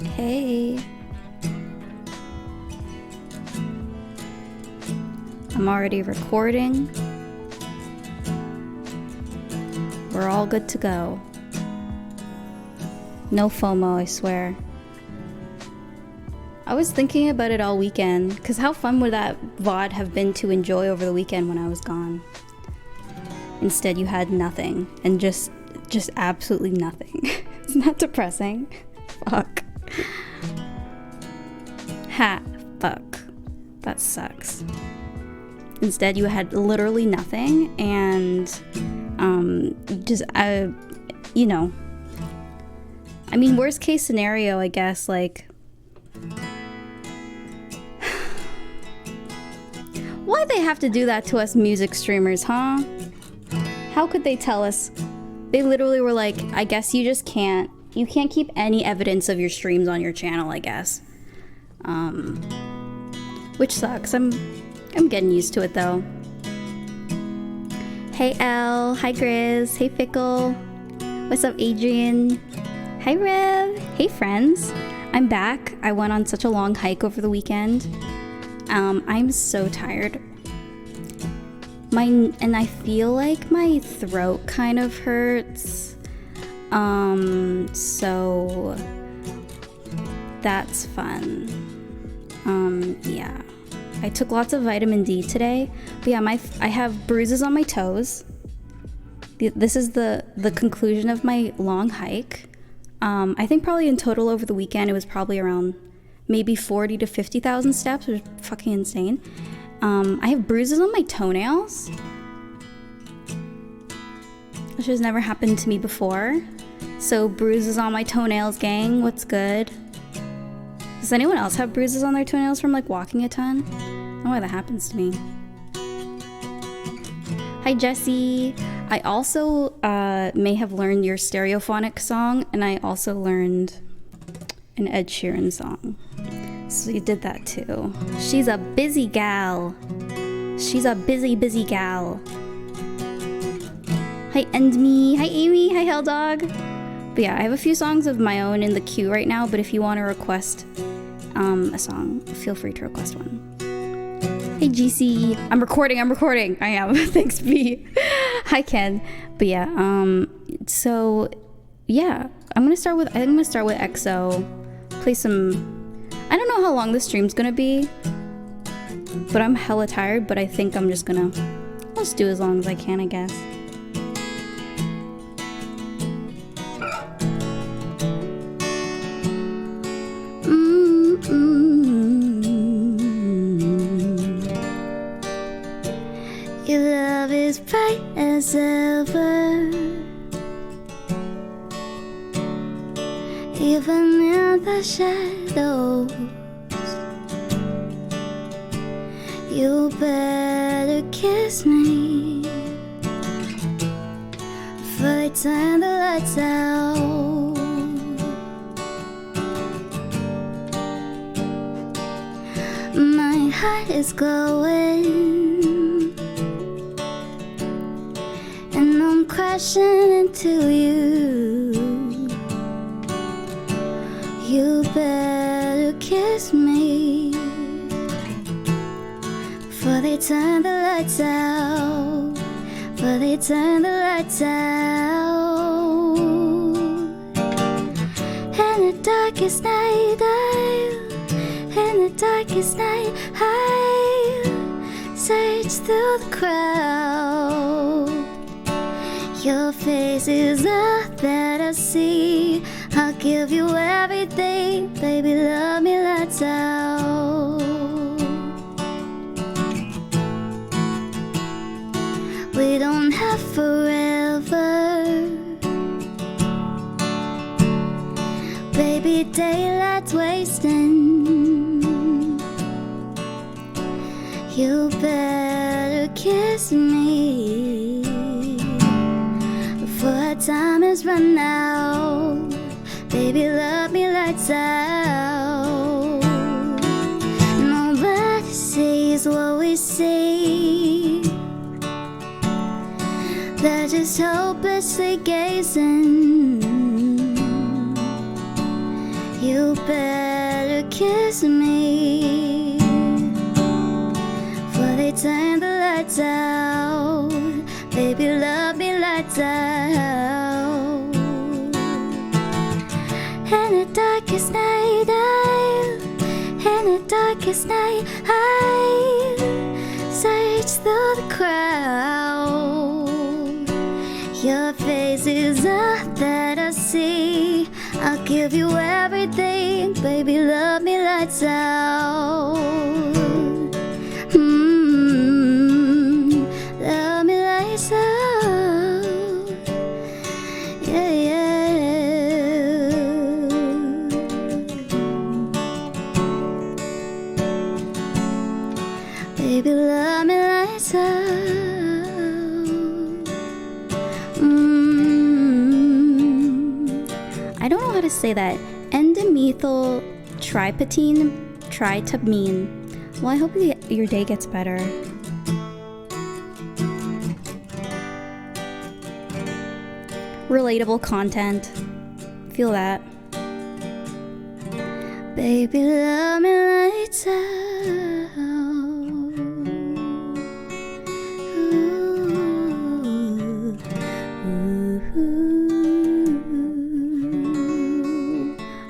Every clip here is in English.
Hey. I'm already recording. We're all good to go. No FOMO, I swear. I was thinking about it all weekend, because how fun would that VOD have been to enjoy over the weekend when I was gone? Instead, you had nothing, and just absolutely nothing. Isn't that depressing? Fuck. Fuck. That sucks. Instead, you had literally nothing, and, you know. I mean, worst case scenario, I guess, like, why'd they have to do that to us music streamers, huh? How could they tell us? They literally were like, I guess you can't keep any evidence of your streams on your channel, I guess. Which sucks. I'm getting used to it though. Hey Elle, hi Grizz, hey Fickle. What's up Adrian? Hi Rev, hey friends. I'm back. I went on such a long hike over the weekend. I'm so tired. And I feel like my throat kind of hurts. So that's fun. Yeah. I took lots of vitamin D today. But yeah, I have bruises on my toes. This is the conclusion of my long hike. I think probably in total over the weekend it was probably around maybe 40 to 50,000 steps, which is fucking insane. I have bruises on my toenails, which has never happened to me before. So bruises on my toenails, gang, what's good? Does anyone else have bruises on their toenails from like walking a ton? I don't know why that happens to me. Hi Jessie. I also may have learned your Stereophonic song, and I also learned an Ed Sheeran song. So you did that too. She's a busy gal. She's a busy gal. Hi Endme. Hi Amy. Hi Hell Dog. But yeah, I have a few songs of my own in the queue right now, but if you want to request a song, feel free to request one. Hey GC. I'm recording. I am. Thanks B. Hi Ken. But yeah, so yeah, I think I'm gonna start with EXO. Play some. I don't know how long this stream's gonna be, but I'm hella tired, but I think I'm just gonna do as long as I can, I guess. Your love is bright as ever, even in the shadows. You better kiss me before they turn the lights out. My heart is glowing, and I'm crashing into you. You better kiss me before they turn the lights out. Before they turn the lights out. In the darkest night, in the darkest night, I search through the crowd. Your face is all that I see. I'll give you everything, baby, love me lights out. We don't have forever, baby, daylight's wasting. You better kiss me before our time is run out. Baby, love me lights out. Nobody sees what we see. They're just hopelessly gazing. You better kiss me, for they turn the lights out. Baby, love me lights out. In the darkest night, in the darkest night, I search through the crowd. Your face is all that I see. I'll give you everything, baby, love me lights out. Love me lights out. Yeah, yeah. Baby, love me lights out. I don't know how to say that. Endomethyl tritamine. Well, I hope your day gets better. Relatable content. Feel that. Baby, love me lights out.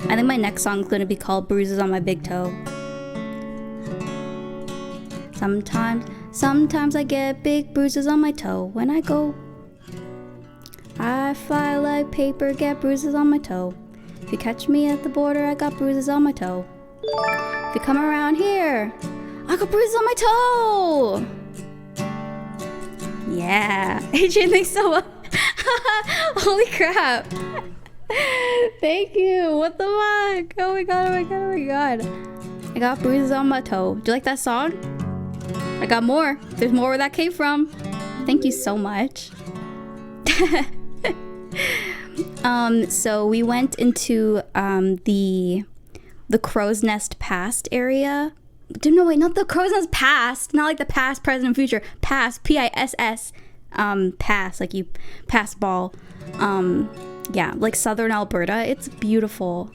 I think my next song's gonna be called Bruises on My Big Toe. Sometimes I get big bruises on my toe. When I go, I fly like paper, get bruises on my toe. If you catch me at the border, I got bruises on my toe. If you come around here, I got bruises on my toe. Yeah, Adrian, thanks so much. Holy crap. Thank you. What the fuck? Oh my god, oh my god, oh my god. I got bruises on my toe. Do you like that song? I got more. There's more where that came from. Thank you so much. So we went into the Crow's Nest Past area. No, wait, not the Crow's Nest Past. Not like the past, present, future. Past, P-I-S-S. Pass, like you pass ball. Yeah, like southern Alberta. It's beautiful.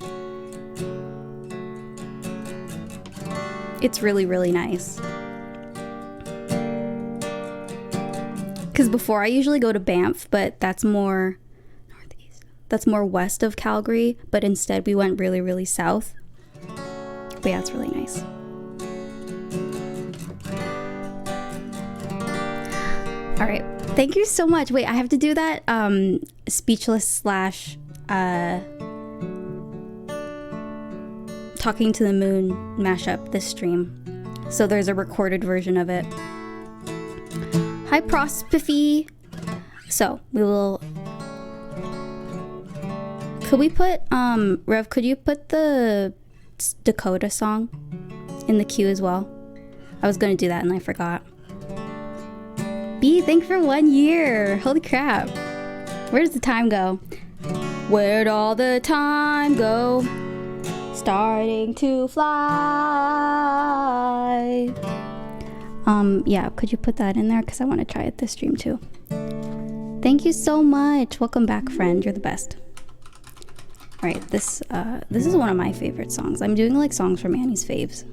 It's really, really nice. Because before I usually go to Banff, but that's more northeast. That's more west of Calgary, but instead we went really, really south. But yeah, it's really nice. All right, thank you so much. Wait, I have to do that speechless / talking to the moon mashup this stream. So there's a recorded version of it. Hi, Prospify. So we will. Could we put Rev? Could you put the Dakota song in the queue as well? I was gonna do that and I forgot. B, thanks for 1 year. Holy crap! Where does the time go? Where'd all the time go? Starting to fly. Yeah, could you put that in there? Because I want to try it this stream too. Thank you so much. Welcome back, friend. You're the best. All right, this is one of my favorite songs. I'm doing like songs from Annie's faves.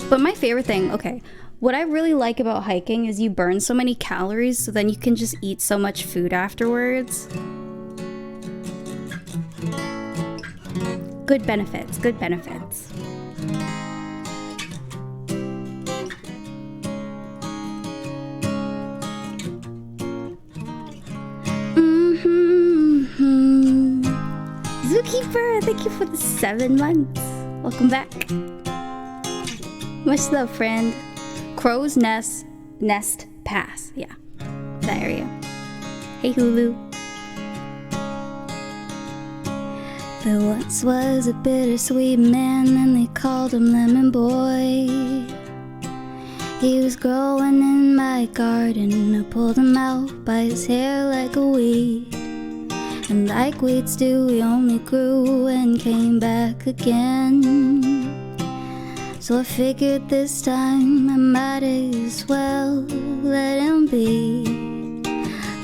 But my favorite thing, okay, what I really like about hiking is you burn so many calories, so then you can just eat so much food afterwards. Good benefits, good benefits. Zookeeper, thank you for the 7 months. Welcome back. Much love, friend. Crow's Nest Pass. Yeah, that area. Hey, Hulu. There once was a bittersweet man, and they called him Lemon Boy. He was growing in my garden. I pulled him out by his hair like a weed. And like weeds do, we only grew and came back again. So I figured this time I might as well let him be.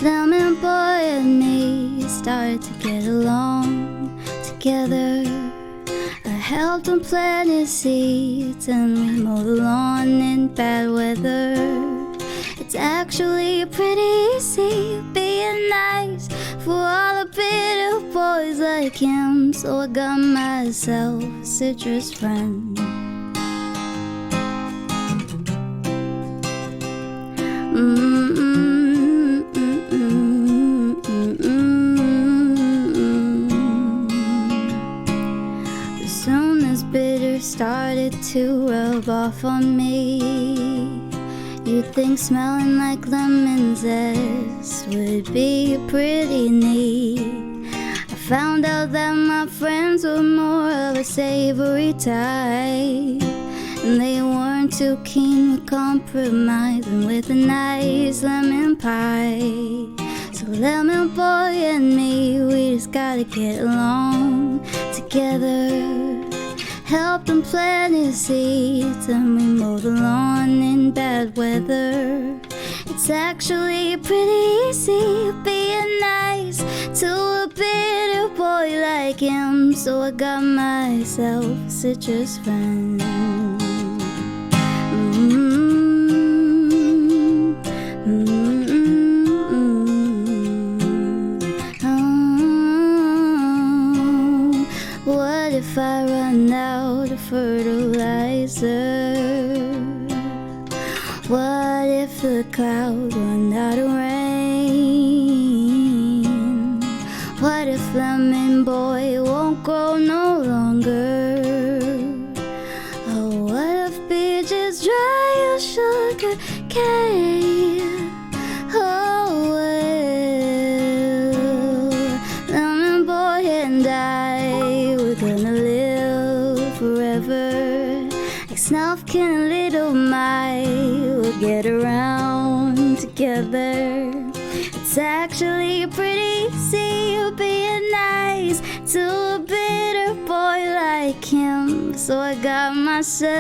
Lemon boy and me started to get along together. I helped him plant his seeds and we mowed the lawn in bad weather. It's actually pretty easy being nice for all the bitter boys like him. So I got myself a citrus friend. As soon as bitter started to rub off on me, you'd think smelling like lemon zest would be pretty neat. I found out that my friends were more of a savory type, and they weren't too keen with compromising with a nice lemon pie. So lemon boy and me, we just gotta get along together. Helped him plant his seeds and we mowed the lawn in bad weather. It's actually pretty easy being nice to a bitter boy like him. So I got myself a citrus friend. What if I run out of fertilizer? What if the clouds run out of rain? What if lemon boy won't grow no longer? Oh, what if beaches dry your sugar cane? Oh, well, lemon boy and I, we're gonna live forever. Like Snufkin and Little My, we'll get around together. It's actually pretty easy being nice to a bitter boy like him. So I got myself,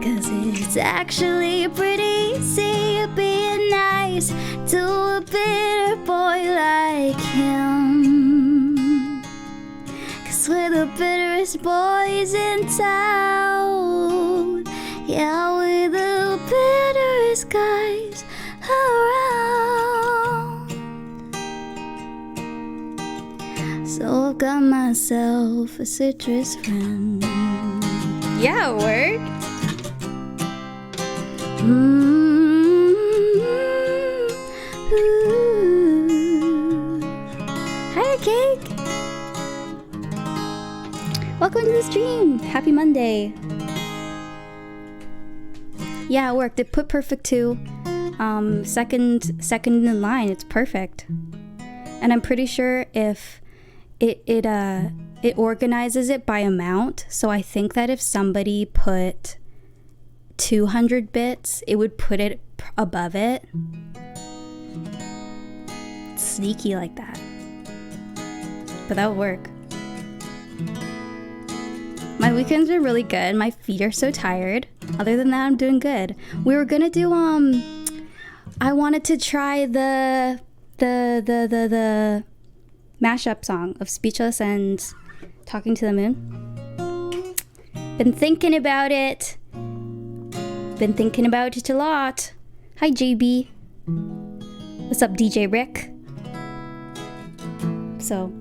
'cause it's actually pretty easy being nice to a bitter boy like him. 'Cause we're the bitterest boys in town. Yeah, we're the bitterest guys around. So I've got myself a citrus friend. Yeah, it worked. Hi, Cake. Welcome to the stream. Happy Monday. Yeah, it worked. It put perfect too. Second in line. It's perfect. And I'm pretty sure if it organizes it by amount. So I think that if somebody put 200 bits, it would put it above it. It's sneaky like that. But that would work. My weekend's been really good. My feet are so tired. Other than that, I'm doing good. We were gonna do I wanted to try the mashup song of Speechless and Talking to the Moon. Been thinking about it. Been thinking about it a lot. Hi, JB. What's up, DJ Rick? So,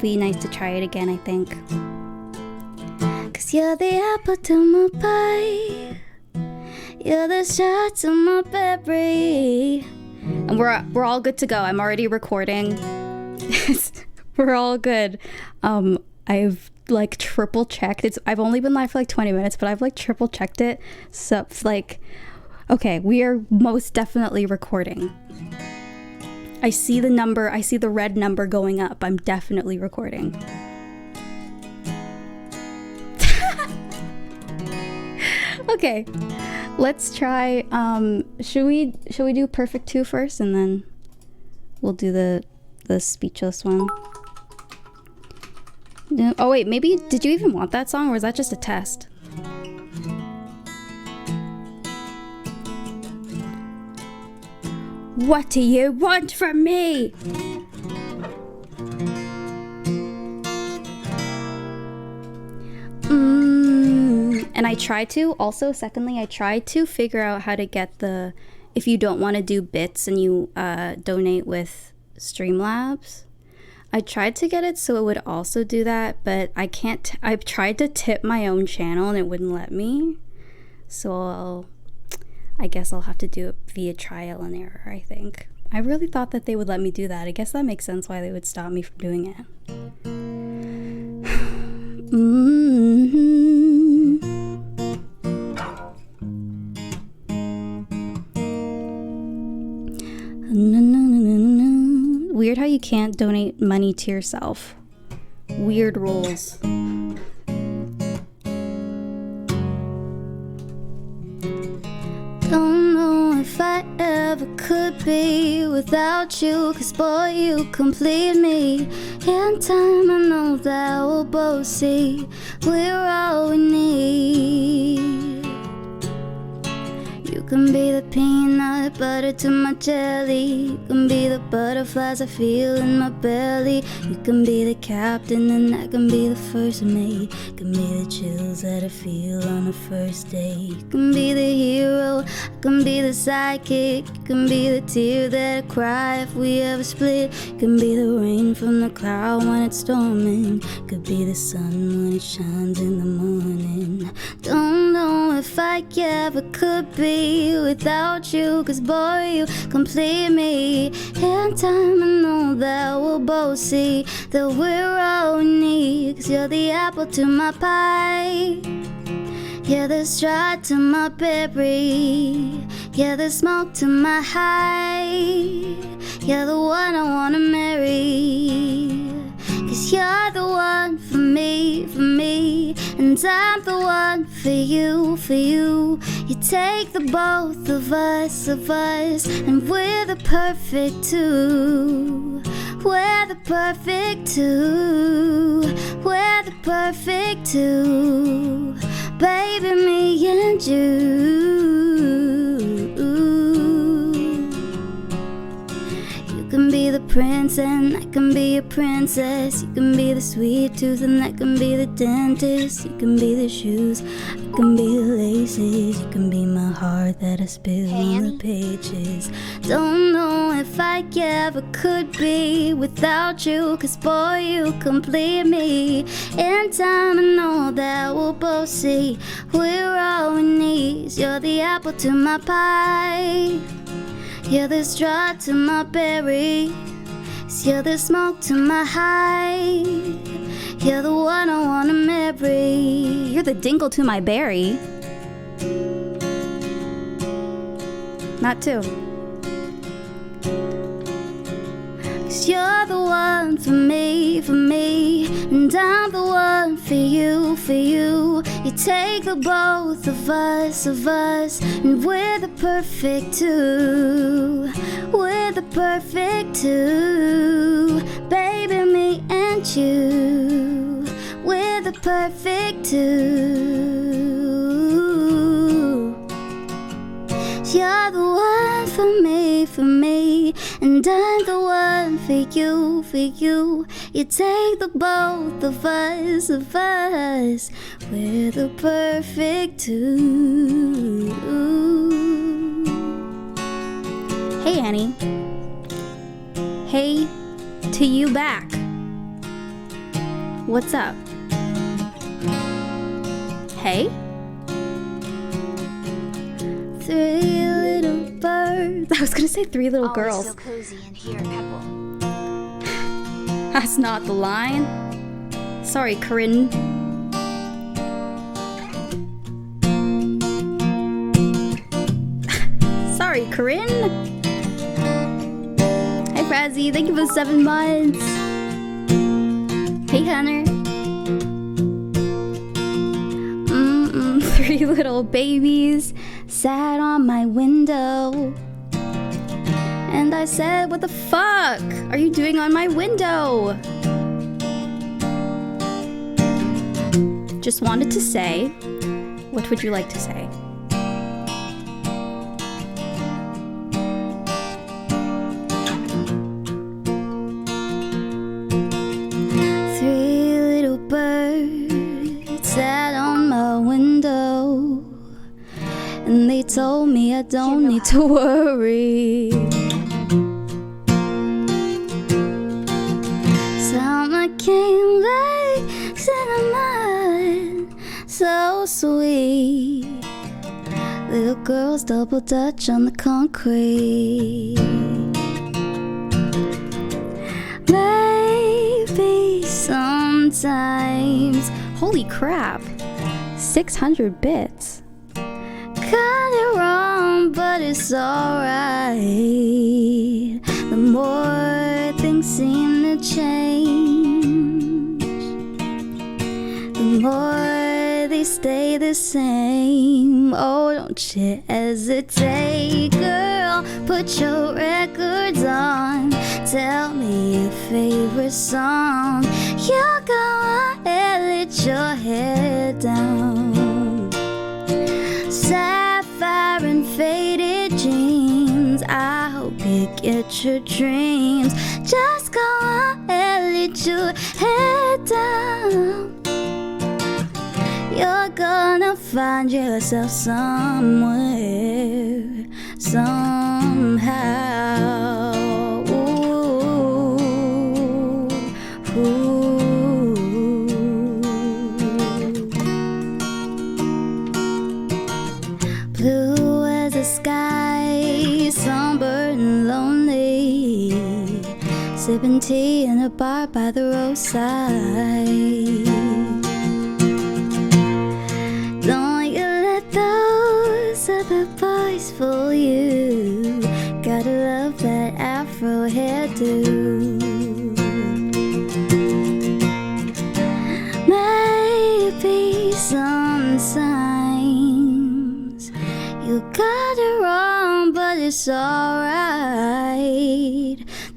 be nice to try it again, I think. 'Cause you're the apple to my pie. You're the shot to my berry. And we're all good to go. I'm already recording. We're all good. I've like triple checked. I've only been live for like 20 minutes, but I've like triple checked it. So it's like, okay, we are most definitely recording. I see the number. I see the red number going up. I'm definitely recording. Okay, let's try. Should we do Perfect 2 first, and then we'll do the Speechless one. Oh wait, maybe did you even want that song or was that just a test? What do you want from me? And I tried to, also, secondly, I tried to figure out how to get the, if you don't want to do bits and you donate with Streamlabs, I tried to get it so it would also do that, but I can't, I've tried to tip my own channel and it wouldn't let me. So I guess I'll have to do it via trial and error, I think. I really thought that they would let me do that. I guess that makes sense why they would stop me from doing it. Weird how you can't donate money to yourself. Weird rules. Don't know if I ever could be without you, 'cause boy, you complete me. In time, I know that we'll both see we're all we need. You can be the peanut butter to my jelly. You can be the butterflies I feel in my belly. You can be the captain and I can be the first mate. You can be the chills that I feel on the first day. You can be the hero, I can be the sidekick. You can be the tear that I cry if we ever split. You can be the rain from the cloud when it's storming. You could be the sun when it shines in the morning. Don't know if I ever could be without you, 'cause boy, you complete me. In time, I know that we'll both see that we're all we need, 'cause you're the apple to my pie. Yeah, the straw to my berry. Yeah, the smoke to my high. You're the one I wanna marry, 'cause you're the one for me, and I'm the one for you, You take the both of us, and we're the perfect two. We're the perfect two. We're the perfect two. Baby, me and you. You can be the prince and I can be a princess. You can be the sweet tooth and I can be the dentist. You can be the shoes, I can be the laces. You can be my heart that I spill on the pages. Don't know if I ever could be without you, 'cause boy, you complete me. In time, I know that we'll both see we're all we need. You're the apple to my pie. You're the straw to my berry. You're the smoke to my high. You're the one I wanna marry. You're the dingle to my berry. Not two. 'Cause you're the one for me, and I'm the one for you, You take the both of us, and we're the perfect two. We're the perfect two. Baby, me and you. We're the perfect two. You're the one for me, and I'm the one for you, You take the both of us, we're the perfect two. Hey, Annie. Hey, to you back. What's up? Hey? Three little birds. I was gonna say three little girls. So cozy in here, Pebble. That's not the line. Sorry, Corinne. Sorry, Corinne. Hey, Frazzy. Thank you for the 7 months. Hey, Hunter. Three little babies sat on my window. And I said, what the fuck are you doing on my window? Just wanted to say, what would you like to say? Three little birds sat on my window, and they told me I don't need to worry. Summer came like cinnamon, so sweet. Little girls double dutch on the concrete. Maybe sometimes, holy crap, 600 bits. Got it wrong, but it's alright. The more things seem to change, the more they stay the same. Oh, don't you hesitate, girl, put your records on. Tell me your favorite song. You go ahead, let your head down. Sapphire and faded jeans, I hope you get your dreams. Just go ahead, let your head down. You're gonna find yourself somewhere, somehow. Ooh, ooh. Blue as the sky, sunburned and lonely, sipping tea in a bar by the roadside. Don't you let those other boys fool you. Gotta love that afro hairdo. Maybe some signs you got it wrong, but it's alright.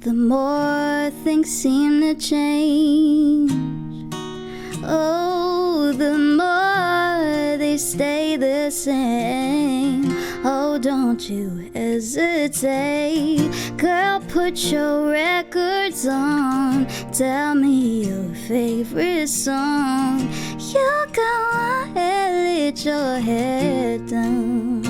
The more things seem to change, oh, the more they stay the same. Oh, don't you hesitate, girl, put your records on. Tell me your favorite song. You go ahead, let your head down.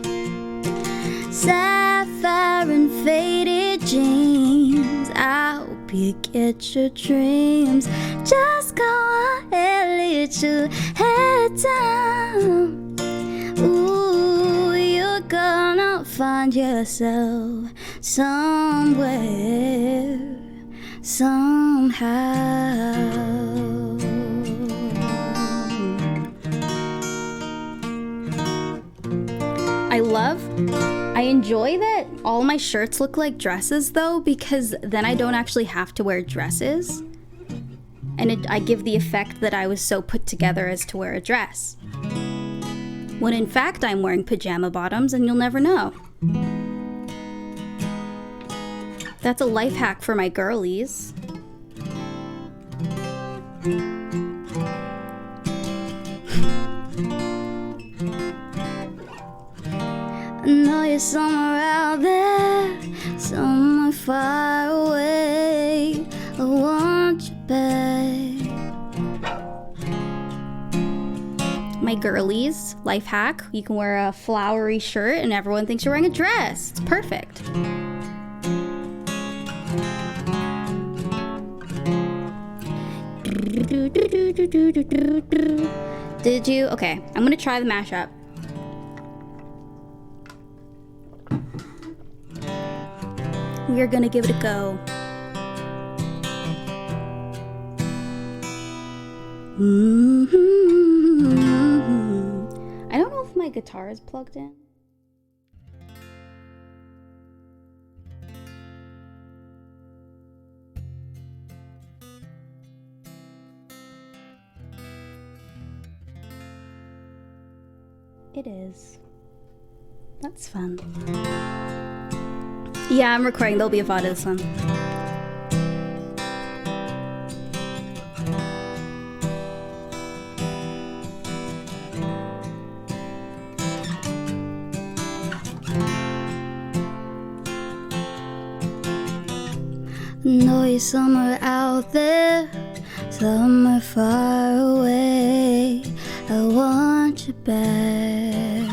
Yeah. Sapphire and faded jeans, I hope you get your dreams. Just go ahead, let your head down. Ooh, you're gonna find yourself somewhere, somehow. I enjoy that all my shirts look like dresses though, because then I don't actually have to wear dresses. And I give the effect that I was so put together as to wear a dress. When in fact I'm wearing pajama bottoms and you'll never know. That's a life hack for my girlies. I know you're somewhere out there, somewhere far away. I want you back. My girlies, life hack, you can wear a flowery shirt and everyone thinks you're wearing a dress. It's perfect. Did you? Okay, I'm gonna try the mashup. We are gonna give it a go. I don't know if my guitar is plugged in. It is. That's fun. Yeah, I'm recording. There'll be a VOD of this one. you're somewhere out there, somewhere far away. I want you back,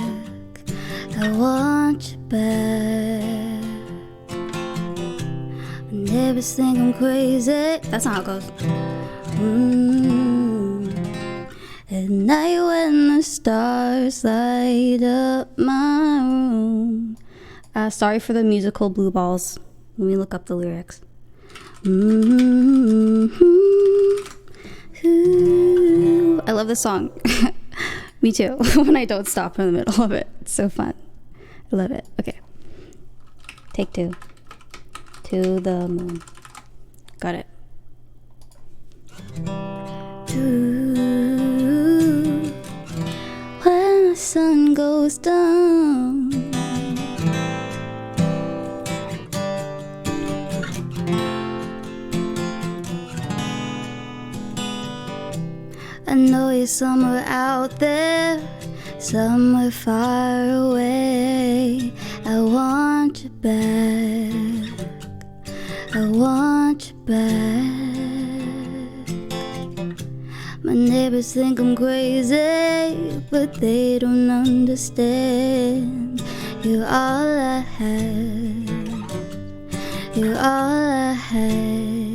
I want you back. Neighbors think I'm crazy. That's not how it goes. At night when the stars light up my room. Sorry for the musical blue balls. Let me look up the lyrics. I love this song. Me too. When I don't stop in the middle of it. It's so fun. I love it. Okay. Take 2. To the moon. Got it. When the sun goes down, I know you're somewhere out there, somewhere far away. I want you back, I want you back. My neighbors think I'm crazy, but they don't understand. You're all I had, you're all I had.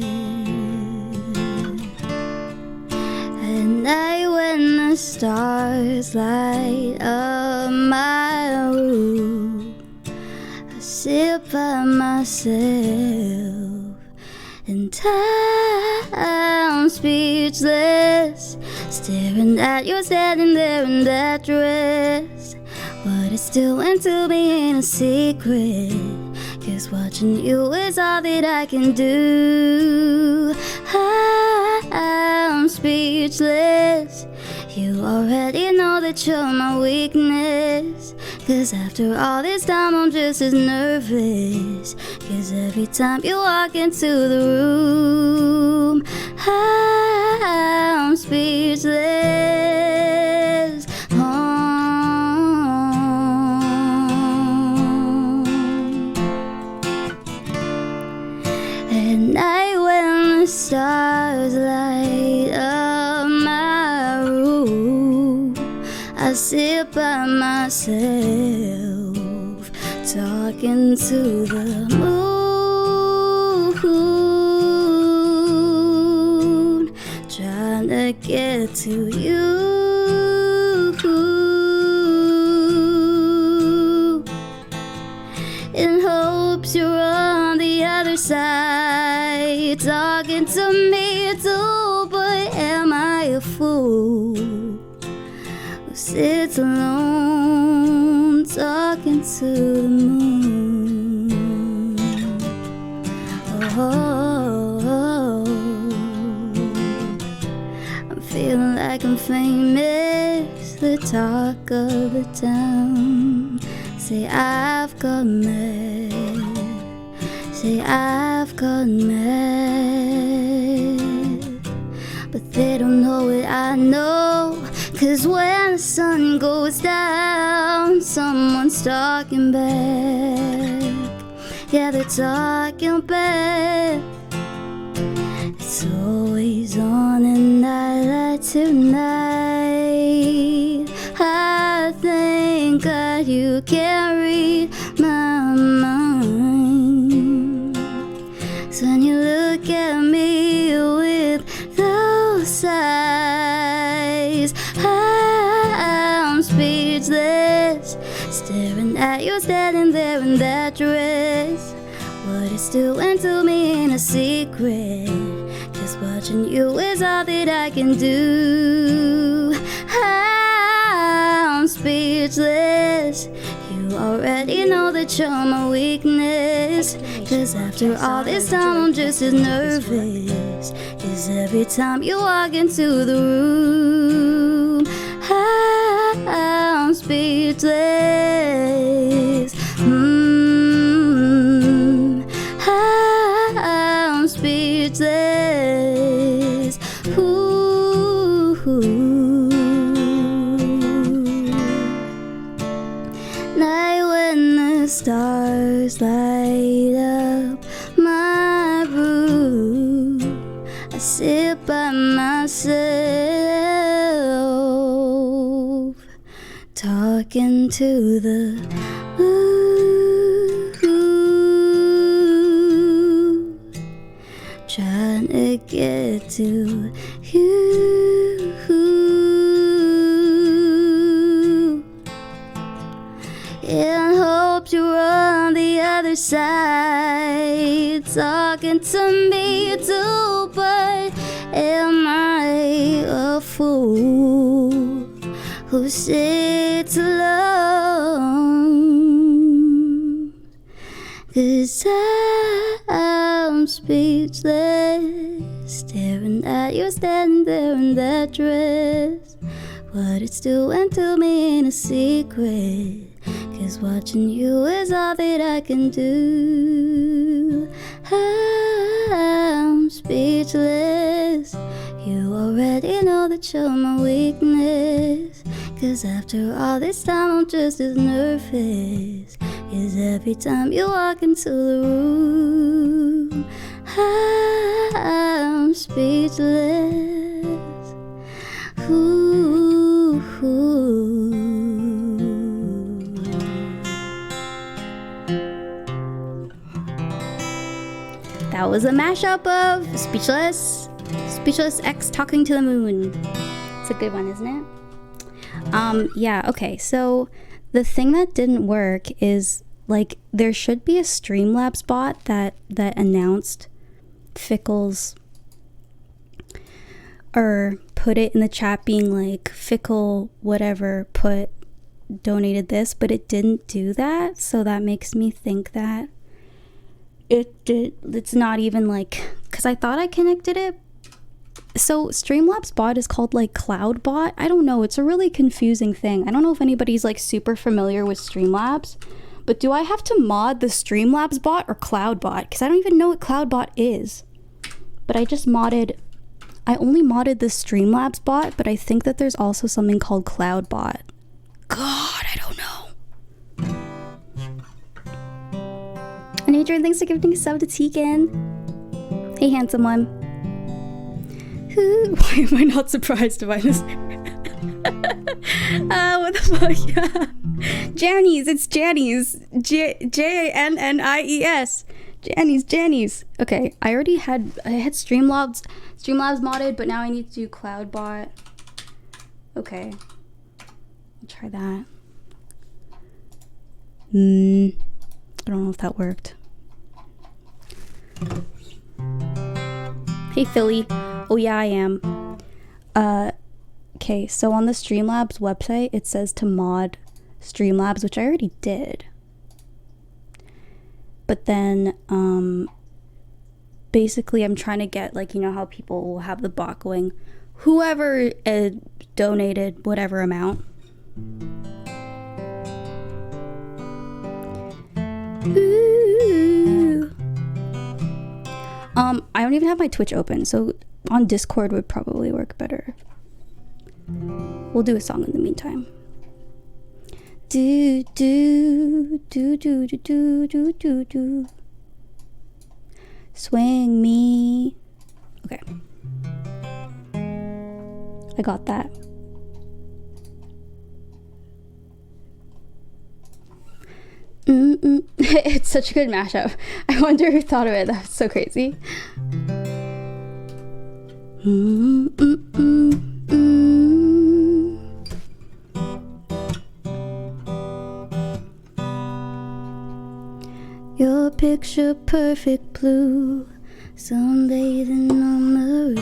At night when the stars light up my room, I sit by myself and I'm speechless, staring at you standing there in that dress. What it still went to me ain't a secret, 'cause watching you is all that I can do. I'm speechless. You already know that you're my weakness, 'cause after all this time I'm just as nervous, 'cause every time you walk into the room, I'm speechless. At night when the stars light up my room, I sit by myself, talking to the moon, trying to get to you, in hopes you're on the other side, talking to me too. But am I a fool who sits alone, talking to the moon? Oh, I'm feeling like I'm famous, the talk of the town. Say I've got mad, say I've got mad, but they don't know what I know. 'Cause when the sun goes down, someone's talking back. Yeah, they're talking back. It's always on and I like tonight. I thank God you can read my mind. So when you look at me with those eyes, I'm speechless, staring at you standing there in that dress. What it still went to me ain't a secret, 'cause watching you is all that I can do. I'm speechless. You already know that you're my weakness, 'cause after all this time I'm just as nervous, 'cause every time you walk into the room, I'm speechless. I'm speechless. Night when the stars light up my room, talking to the moon, trying to get to you, and hope you're on the other side, talking to me too. But am I a fool who sits alone? 'Cause I'm speechless, staring at you standing there in that dress. But it still went to me in a secret, 'cause watching you is all that I can do. I'm speechless. You already know that you're my weakness, 'cause after all this time I'm just as nervous, 'cause every time you walk into the room, I'm speechless. Ooh, ooh. That was a mashup of Speechless X Talking to the Moon. It's a good one, isn't it? Yeah, okay, so the thing that didn't work is, like, there should be a Streamlabs bot that announced Fickle's, or put it in the chat being like, Fickle whatever donated this, but it didn't do that, so that makes me think that it's not even like, because I thought I connected it. So Streamlabs bot is called like Cloud Bot. I don't know, it's a really confusing thing. I don't know if anybody's like super familiar with Streamlabs, but do I have to mod the Streamlabs bot or Cloud Bot? Because I don't even know what Cloud Bot is. But I only modded the Streamlabs bot, but I think that there's also something called Cloud Bot. God, I don't know. And Adrian, thanks for giving a sub to Tegan. Hey, handsome one. Why am I not surprised by this? What the fuck? Yeah. Jannies, it's Jannies. Jannies. Jannies. Okay, I had Streamlabs modded, but now I need to do CloudBot. Okay. I'll try that. I don't know if that worked. Hey, Philly. Oh yeah, I am. Okay, so on the Streamlabs website, it says to mod Streamlabs, which I already did. But then, basically I'm trying to get, like, you know how people will have the bot going, whoever donated whatever amount. Ooh. I don't even have my Twitch open, so on Discord would probably work better. We'll do a song in the meantime. Do do do do do do do do do. Swing me. Okay. I got that. It's such a good mashup. I wonder who thought of it. That's so crazy. Your picture perfect blue, sunbathing on the roof.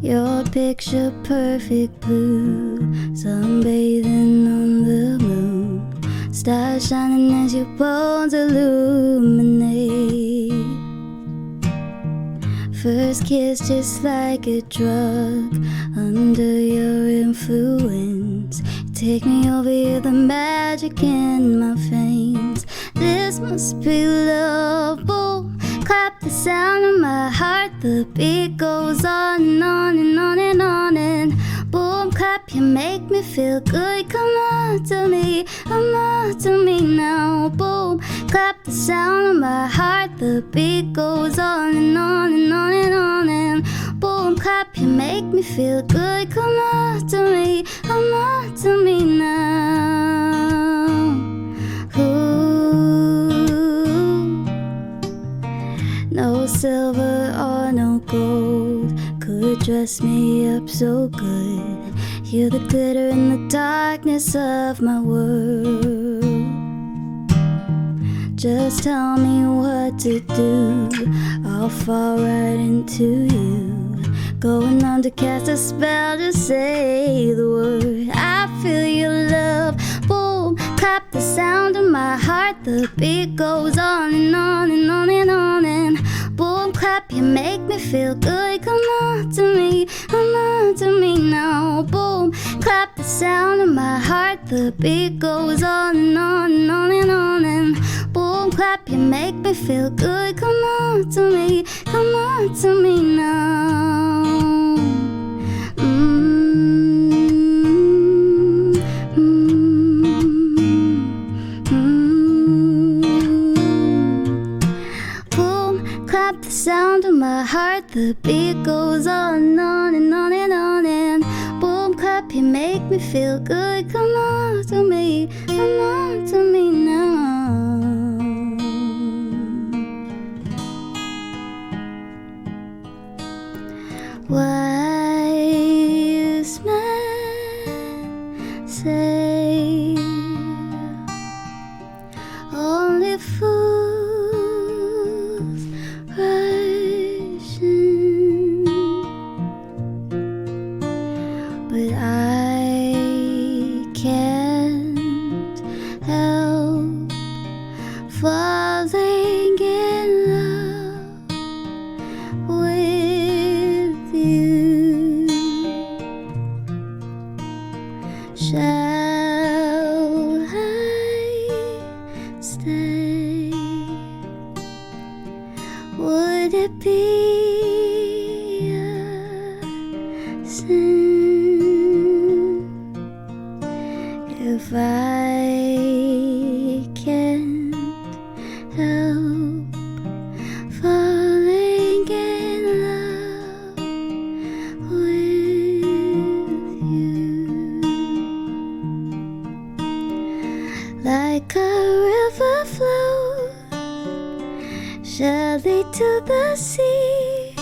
Your picture perfect blue, sunbathing on the moon, stars shining as your bones illuminate. First kiss just like a drug, under your influence. You take me over, you're the magic in my veins. This must be love, boom. Clap the sound of my heart, the beat goes on and on and on and on, and Boom, clap, you make me feel good. Come on to me now. Boom, clap, the sound of my heart. The beat goes on and on and on and on. And boom, clap, you make me feel good. Come on to me now. Ooh, no silver or no gold could dress me up so good. You're the glitter in the darkness of my world. Just tell me what to do, I'll fall right into you. Going on to cast a spell, just say the word. I feel your love. Boom, clap, the sound of my heart. The beat goes on and on and on and on. And boom, clap, you make me feel good. Come on to me now. Boom, clap, the sound of my heart. The beat goes on and on and on and on. And boom, clap, you make me feel good. Come on to me now. Boom, clap, the sound of my heart. The beat goes on and on and on and on. And boom, clap, you make me feel good. Come on to me now. Wise men say only fools rush in, but I can't help falling in love with you. Shall I stay? Would it be a sin if I can't help falling in love with you? Like a river flows surely to the sea,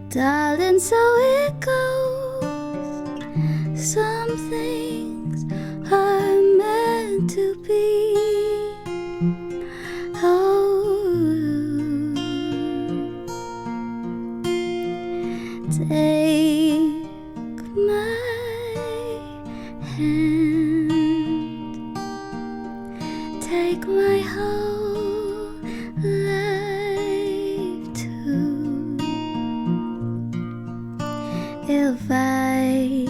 darling, so it goes. Some things are meant to be. Take my hand, take my whole life too. If I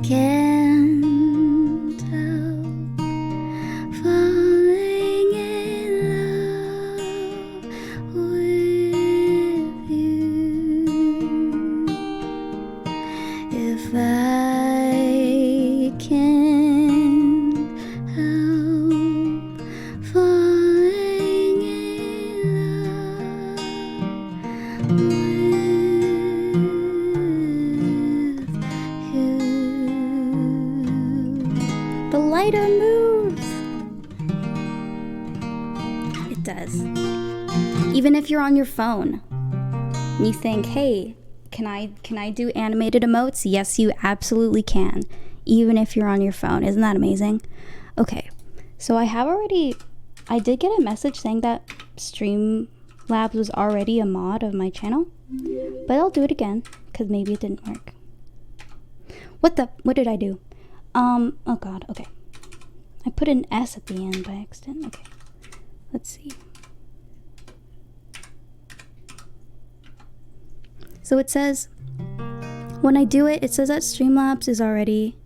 can't help falling in love with you, if I can't help falling in love with you. The lighter moves. It does. Even if you're on your phone and you think, hey, can I do animated emotes? Yes, you absolutely can, even if you're on your phone. Isn't that amazing? Okay, so I did get a message saying that Streamlabs was already a mod of my channel, but I'll do it again because maybe it didn't work. What did I do? Oh god, okay. I put an S at the end by accident. Okay, let's see. So it says, when I do it, it says that Streamlabs is already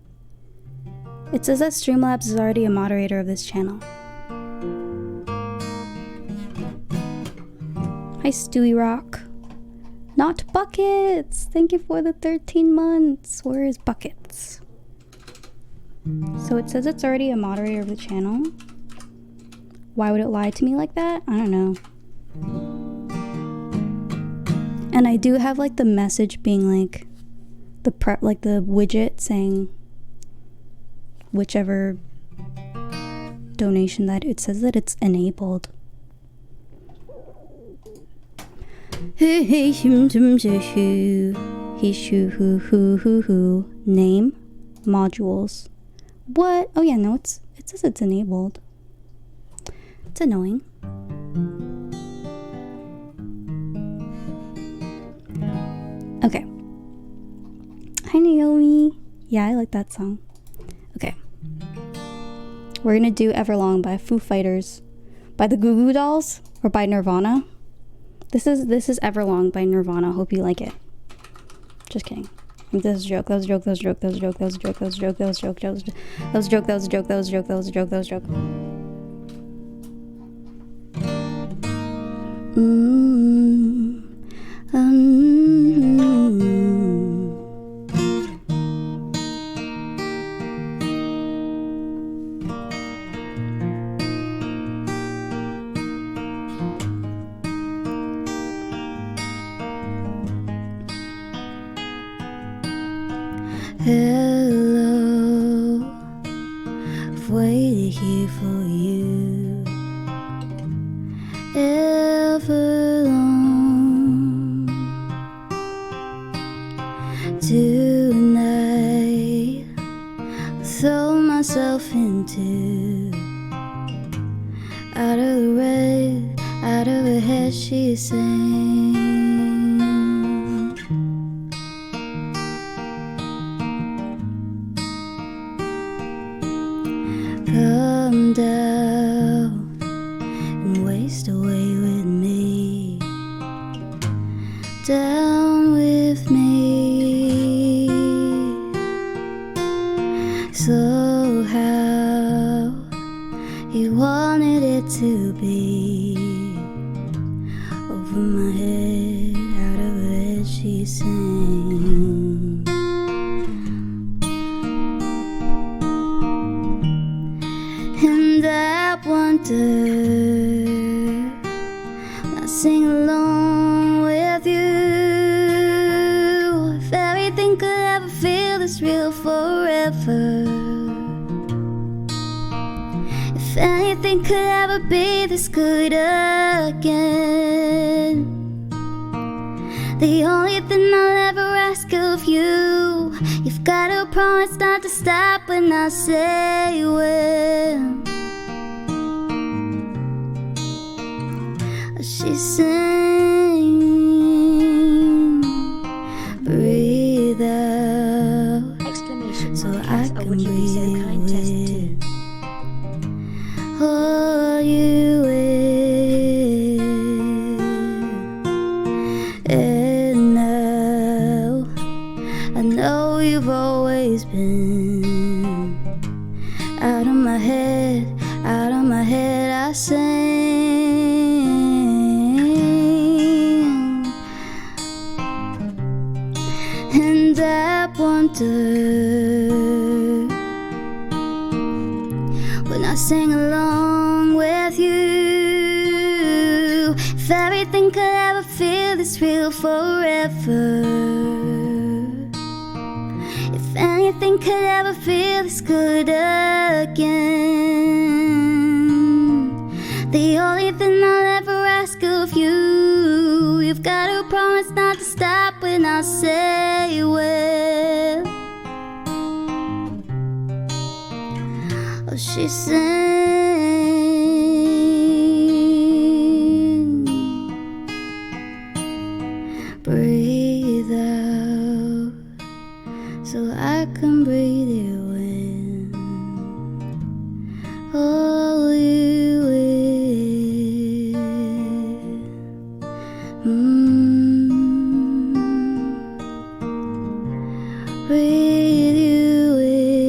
a moderator of this channel. Hi, Stewie Rock. Not Buckets! Thank you for the 13 months. Where is Buckets? So it says it's already a moderator of the channel. Why would it lie to me like that? I don't know. And I do have like the message being like the widget saying whichever donation that it says that it's enabled. Name modules. What? Oh yeah, no, it says it's enabled. It's annoying. Okay. Hi Naomi. Yeah, I like that song. Okay. We're gonna do Everlong by Foo Fighters, by the Goo Goo Dolls, or by Nirvana. This is Everlong by Nirvana. Hope you like it. Just kidding. This is a joke. That was a joke. That was a joke. That was a joke. That was a joke. That was a joke. That was a joke. That was a joke. That was a joke. That was a joke. That was a joke. That was a joke. Hello, I've waited here for you ever long. Tonight, I'll throw myself into out of the red, out of her head, she's saying. Come down and waste away with me, down with me. So how you wanted it to be, over my head, out of her head, she sang. And I wonder, when I sing along with you, if everything could ever feel this real forever, if anything could ever be this good again. The only thing I'll ever ask of you, you've got to promise not to stop when I say when. She sang, breathe out, exclamation so I can breathe in. All you in. And now I know you've always been out of my head, I sing. And I wonder, when I sing along with you, if everything could ever feel this real forever, if anything could ever feel this good again. The only thing I'll ever ask of you, you've got to promise not to stop when I say when. Oh, she sang, breathe out so I can breathe you in. All you in. Breathe you in.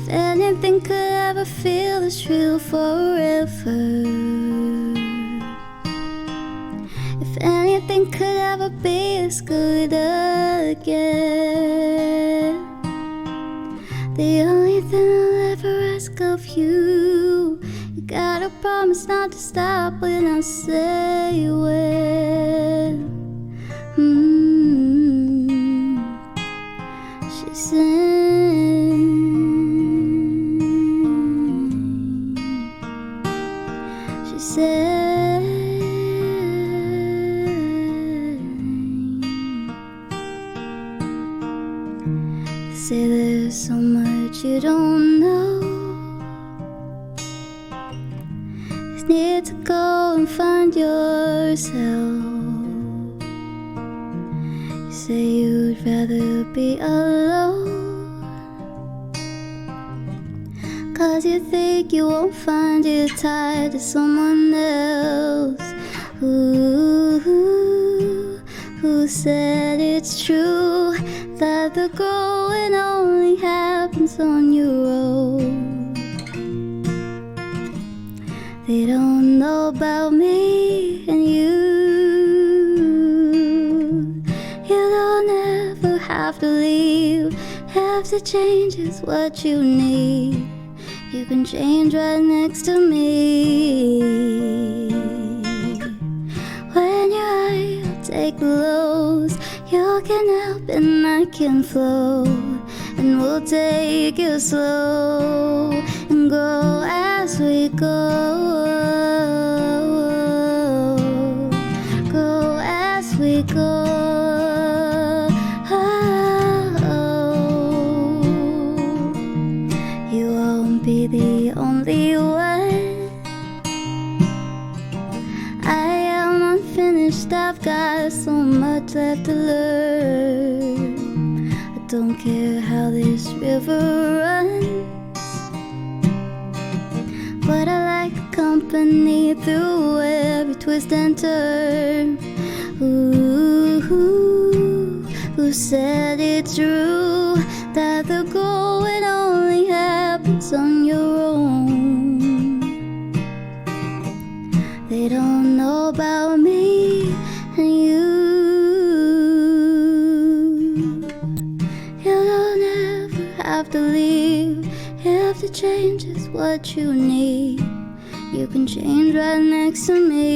If anything could ever feel this real forever, never be as good again. The only thing I'll ever ask of you, you gotta promise not to stop when I say when. She sang. She sang. They say there's so much you don't know. You need to go and find yourself. You say you'd rather be alone, 'cause you think you won't find it tied to someone else. Who said it's true that the growing only happens on your own? They don't know about me and you. You don't ever have to leave. Have to change is what you need. You can change right next to me. When you're high, I'll take the lows. You can help and I can flow, and we'll take it slow and go as we go. Go as we go. You won't be the only one. I am unfinished, I've got so much left to learn. I don't care how this river runs, but I like the company through every twist and turn. Who said it's true that the growing only happens on your own? They don't know about me and you. You don't ever have to leave. If the change is what you need, you can change right next to me.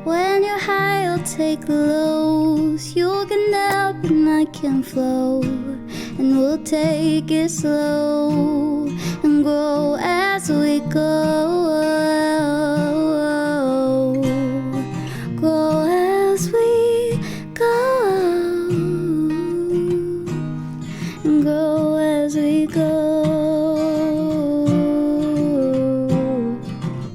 When you're high, I'll take the lows. You can help and I can flow, and we'll take it slow and grow as we go. Grow as we go. And grow as we go.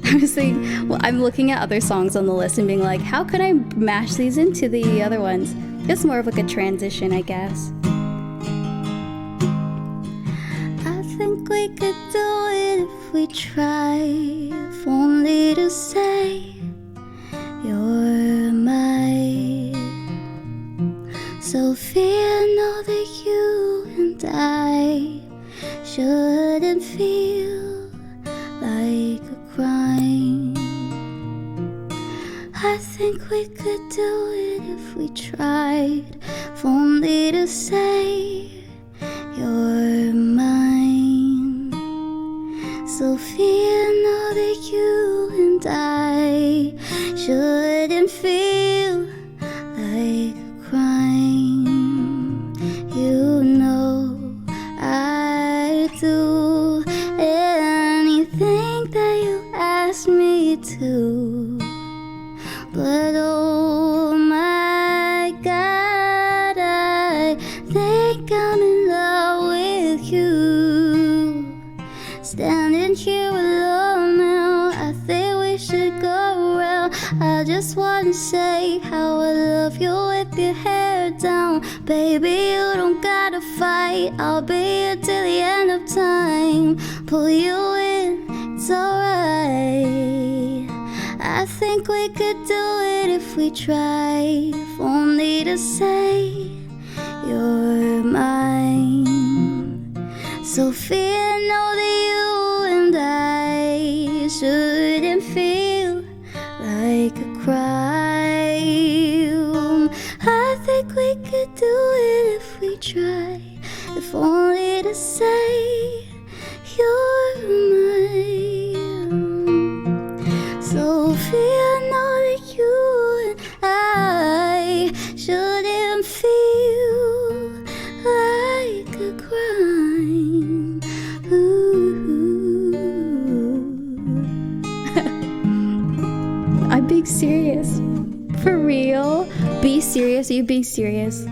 I was saying, well, I'm looking at other songs on the list and being like, how could I mash these into the other ones? It's more of like a transition, I guess. I think we could do it if we tried, if only to say you're mine. Sophia, know that you and I shouldn't feel like a crime. I think we could do it if we tried, if only to say you're mine. Sophia, know that you and I shouldn't feel like a crime. You know I'd do anything that you ask me to. But oh my God, I think I'm in love with you. Standing here alone now, I think we should go around. I just wanna say how I love you with your hair down. Baby, you don't gotta fight, I'll be here till the end of time. Pull you in, it's alright. I think we could do it if we tried, if only to say you're mine. Sophia, know that you and I shouldn't feel like a crime. do it if we try, if only to say you're mine. Sophia, know that you and I shouldn't feel like a crime. I'm being serious. For real? Be serious. Are you being serious?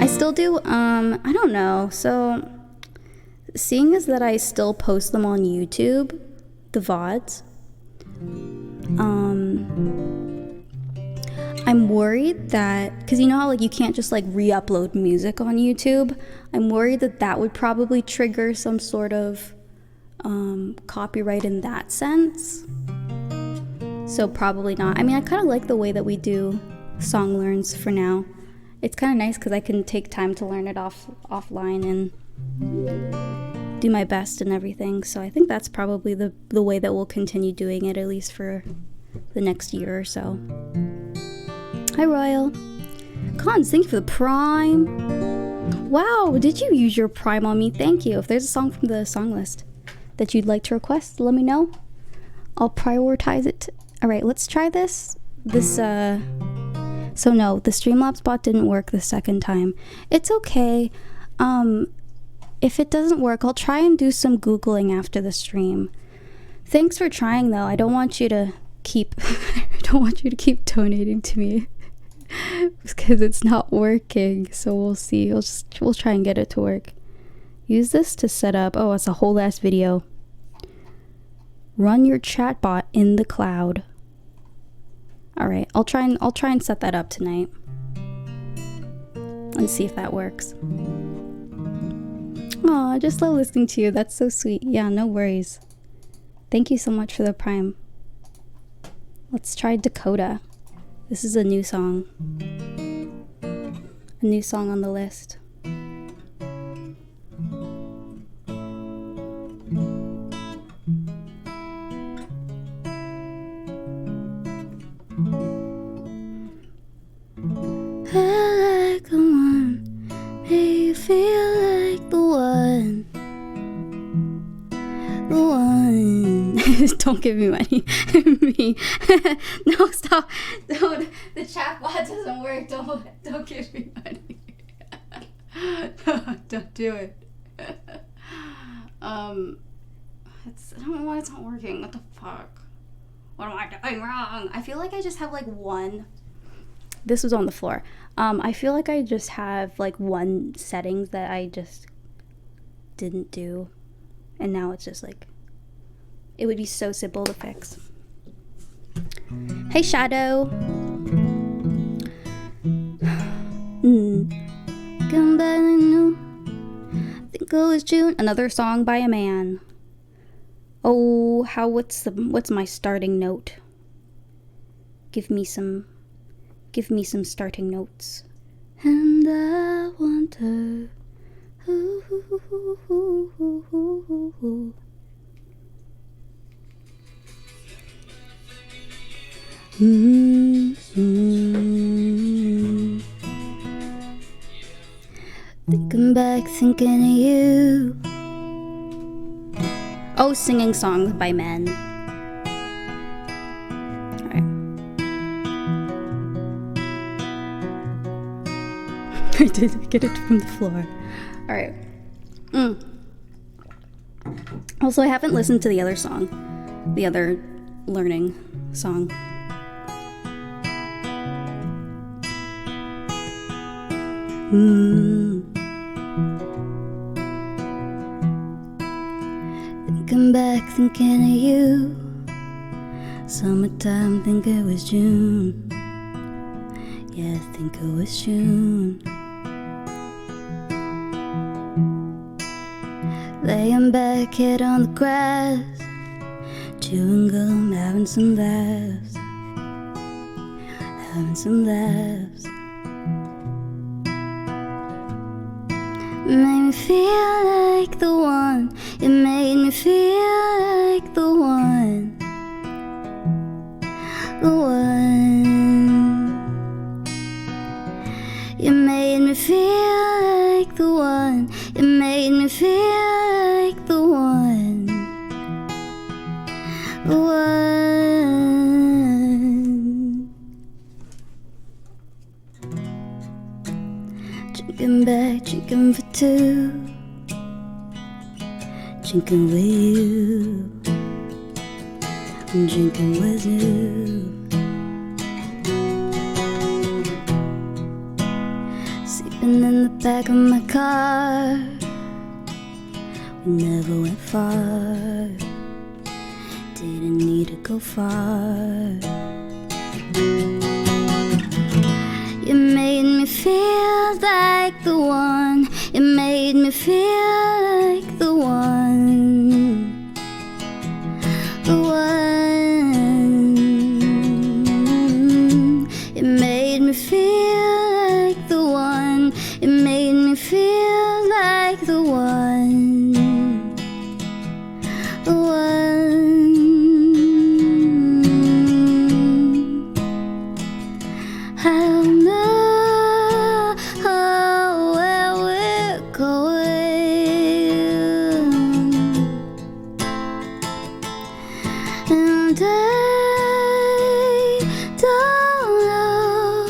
I still do, I don't know. So, seeing as that I still post them on YouTube, the VODs, I'm worried that, because you know how like you can't just like re-upload music on YouTube? I'm worried that that would probably trigger some sort of copyright in that sense. So probably not. I mean, I kind of like the way that we do song learns for now. It's kind of nice because I can take time to learn it offline and do my best and everything. So I think that's probably the way that we'll continue doing it, at least for the next year or so. Hi, Royal. Cons, thank you for the Prime. Wow, did you use your Prime on me? Thank you. If there's a song from the song list that you'd like to request, let me know. I'll prioritize it. All right, let's try this. So no, the Streamlabs bot didn't work the second time. It's okay. If it doesn't work, I'll try and do some Googling after the stream. Thanks for trying though. I don't want you to keep donating to me because it's not working. So we'll see. We'll try and get it to work. Use this to set up. Oh, it's a whole ass video. Run your chatbot in the cloud. All right, I'll try and set that up tonight and see if that works. Oh, I just love listening to you. That's so sweet. Yeah, no worries. Thank you so much for the Prime. Let's try Dakota. This is a new song. A new song on the list. Feel like the one, make you feel like the one. The one. Don't give me money. Me. No, stop. Don't. The chat bot doesn't work. Don't give me money. Don't do it. I don't know why it's not working. What the fuck? What am I doing wrong? I feel like I just have like one. This was on the floor. I feel like I just have like one settings that I just didn't do. And now it's just like, it would be so simple to fix. Hey, Shadow. Come back, I know. Think it was June. Another song by a man. Oh, what's my starting note? Give me some starting notes. And I wonder. Thinking back, thinking of you. Oh, singing songs by men. Alright. I did get it from the floor. Alright. Also, I haven't listened to the other song. The other learning song. Thinking back, thinking of you. Summertime, think it was June. Yeah, I think it was June. Laying back, head on the grass, chewing gum, having some laughs. Having some laughs. Made me feel like the one. It made me feel like the one. The one. You made me feel like the one. You made me feel like the one. The one. Drinking back, drinking for two. Drinking with you. I'm drinking with you. Sleeping in the back of my car. We never went far. Didn't need to go far. You made me feel like the one. You made me feel like the one. The one. You made me feel like the one. You made me feel like the one. The one. I don't know where we're going, and I don't know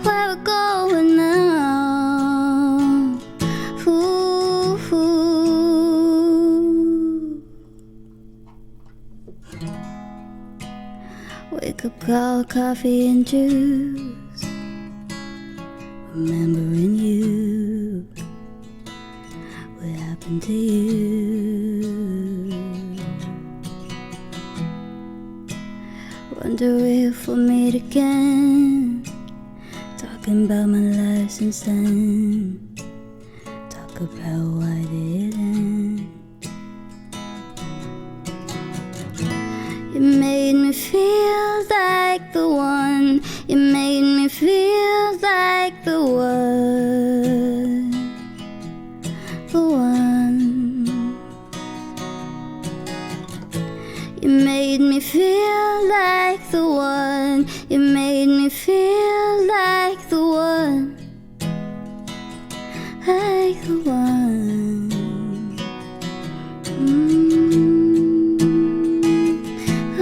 where we're going now. Ooh. Wake up, call, coffee and juice. Remembering you. What happened to you? Wonder if we'll meet again. Talking about my life since then. Talk about why did it end. You made me feel like the one. You made me feel like the one. The one. You made me feel like the one. You made me feel like the one. Like the one.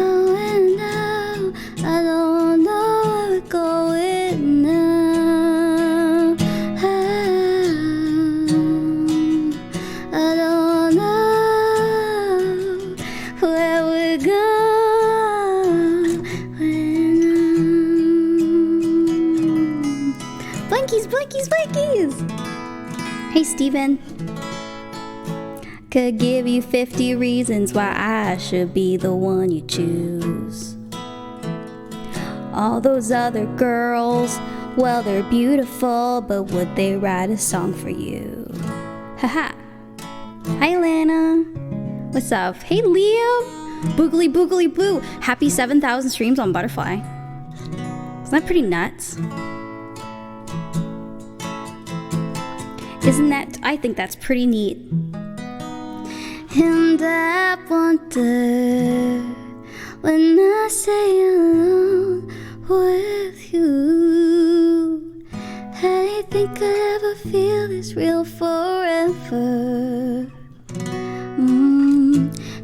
Oh, and now I don't know where we're going now. I don't know where we're going now. Blankies, blankies, blankies! Hey, Steven. Could give you 50 reasons why I should be the one you choose. All those other girls, well, they're beautiful, but would they write a song for you? Haha. Hi, Lana. What's up? Hey, Liam. Boogly boogly boo. Happy 7,000 streams on Butterfly. Isn't that pretty nuts? Isn't that? I think that's pretty neat. And I wonder when I stay alone with you, I think I ever feel this real forever.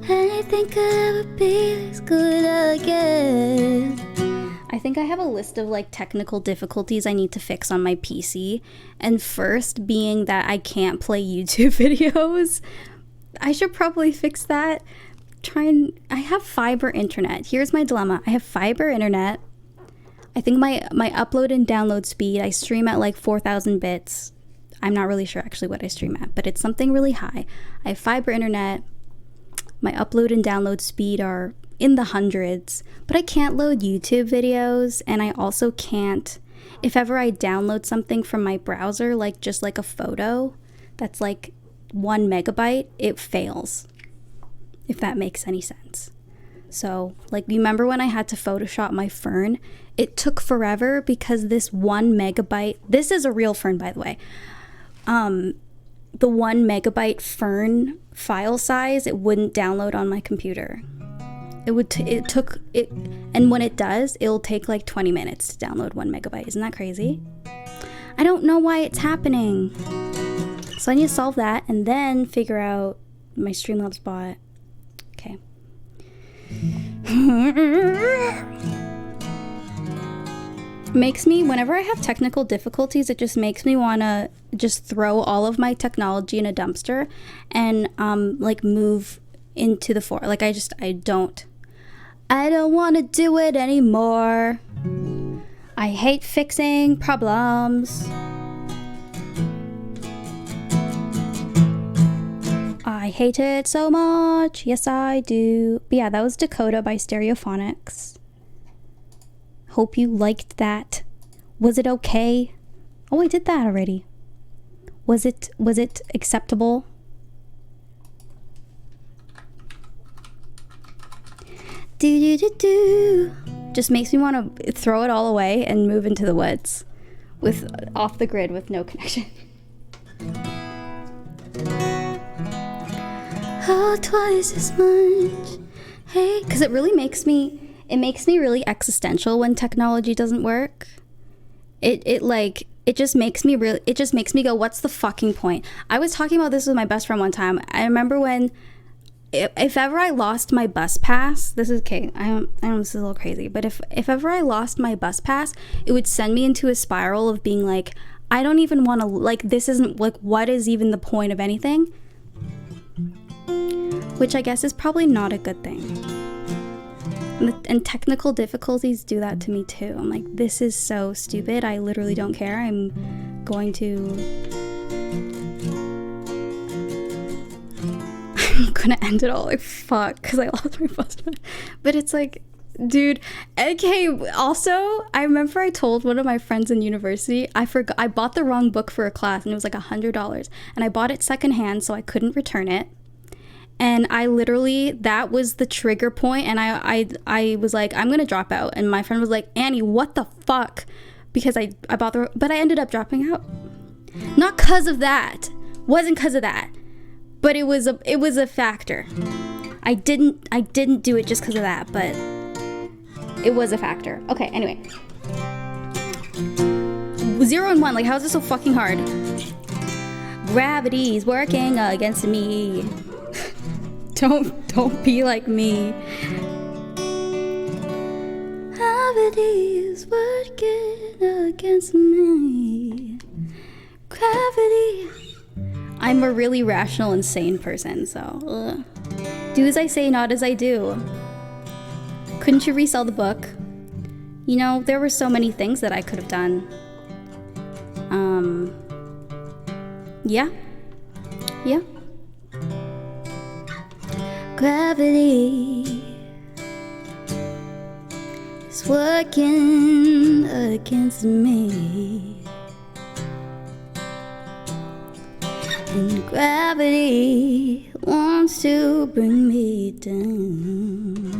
I think I'll ever be this good again. I think I have a list of like technical difficulties I need to fix on my PC, and first being that I can't play YouTube videos. I should probably fix that. I have fiber internet. Here's my dilemma. I have fiber internet. I think my upload and download speed, I stream at like 4,000 bits. I'm not really sure actually what I stream at, but it's something really high. I have fiber internet. My upload and download speed are in the hundreds, but I can't load YouTube videos, and I also can't, if ever I download something from my browser, like just like a photo that's like 1 megabyte, it fails, if that makes any sense. So like, you remember when I had to Photoshop my fern? It took forever because this 1 megabyte, this is a real fern by the way, the 1 megabyte fern file size, it wouldn't download on my computer. It took, and when it does, it'll take like 20 minutes to download 1 megabyte. Isn't that crazy? I don't know why it's happening. So I need to solve that and then figure out my Streamlabs bot. Okay. Makes me, whenever I have technical difficulties, it just makes me want to just throw all of my technology in a dumpster and like move into the forest. Like I don't want to do it anymore. I hate fixing problems. I hate it so much. Yes, I do. But yeah, that was Dakota by Stereophonics. Hope you liked that. Was it okay? Oh, I did that already. Was it acceptable? Do. Just makes me want to throw it all away and move into the woods with off the grid with no connection. Oh, twice as much. Hey, because it really makes me really existential when technology doesn't work. It just makes me go, what's the fucking point? I was talking about this with my best friend one time. I remember when, if ever I lost my bus pass, this is okay, I know this is a little crazy, but if ever I lost my bus pass, it would send me into a spiral of being like, I don't even want to, like, this isn't, like, what is even the point of anything? Which I guess is probably not a good thing. And technical difficulties do that to me too. I'm like, this is so stupid. I literally don't care. I'm going to end it all. Like, fuck, because I lost my bus pass. But it's like, dude. Okay, also, I remember I told one of my friends in university, I bought the wrong book for a class and it was like $100. And I bought it secondhand, so I couldn't return it. And I literally, that was the trigger point, and I was like, I'm gonna drop out. And my friend was like, Annie, what the fuck? Because I bought but I ended up dropping out. Not cause of that. Wasn't cause of that. But it was a factor. I didn't do it just cause of that, but it was a factor. Okay, anyway. 0 and 1, like, how is this so fucking hard? Gravity's working against me. Don't be like me. Gravity is working against me. Gravity. I'm a really rational and sane person, so do as I say, not as I do. Couldn't you resell the book? You know, there were so many things that I could have done. Yeah. Gravity is working against me, and gravity wants to bring me down.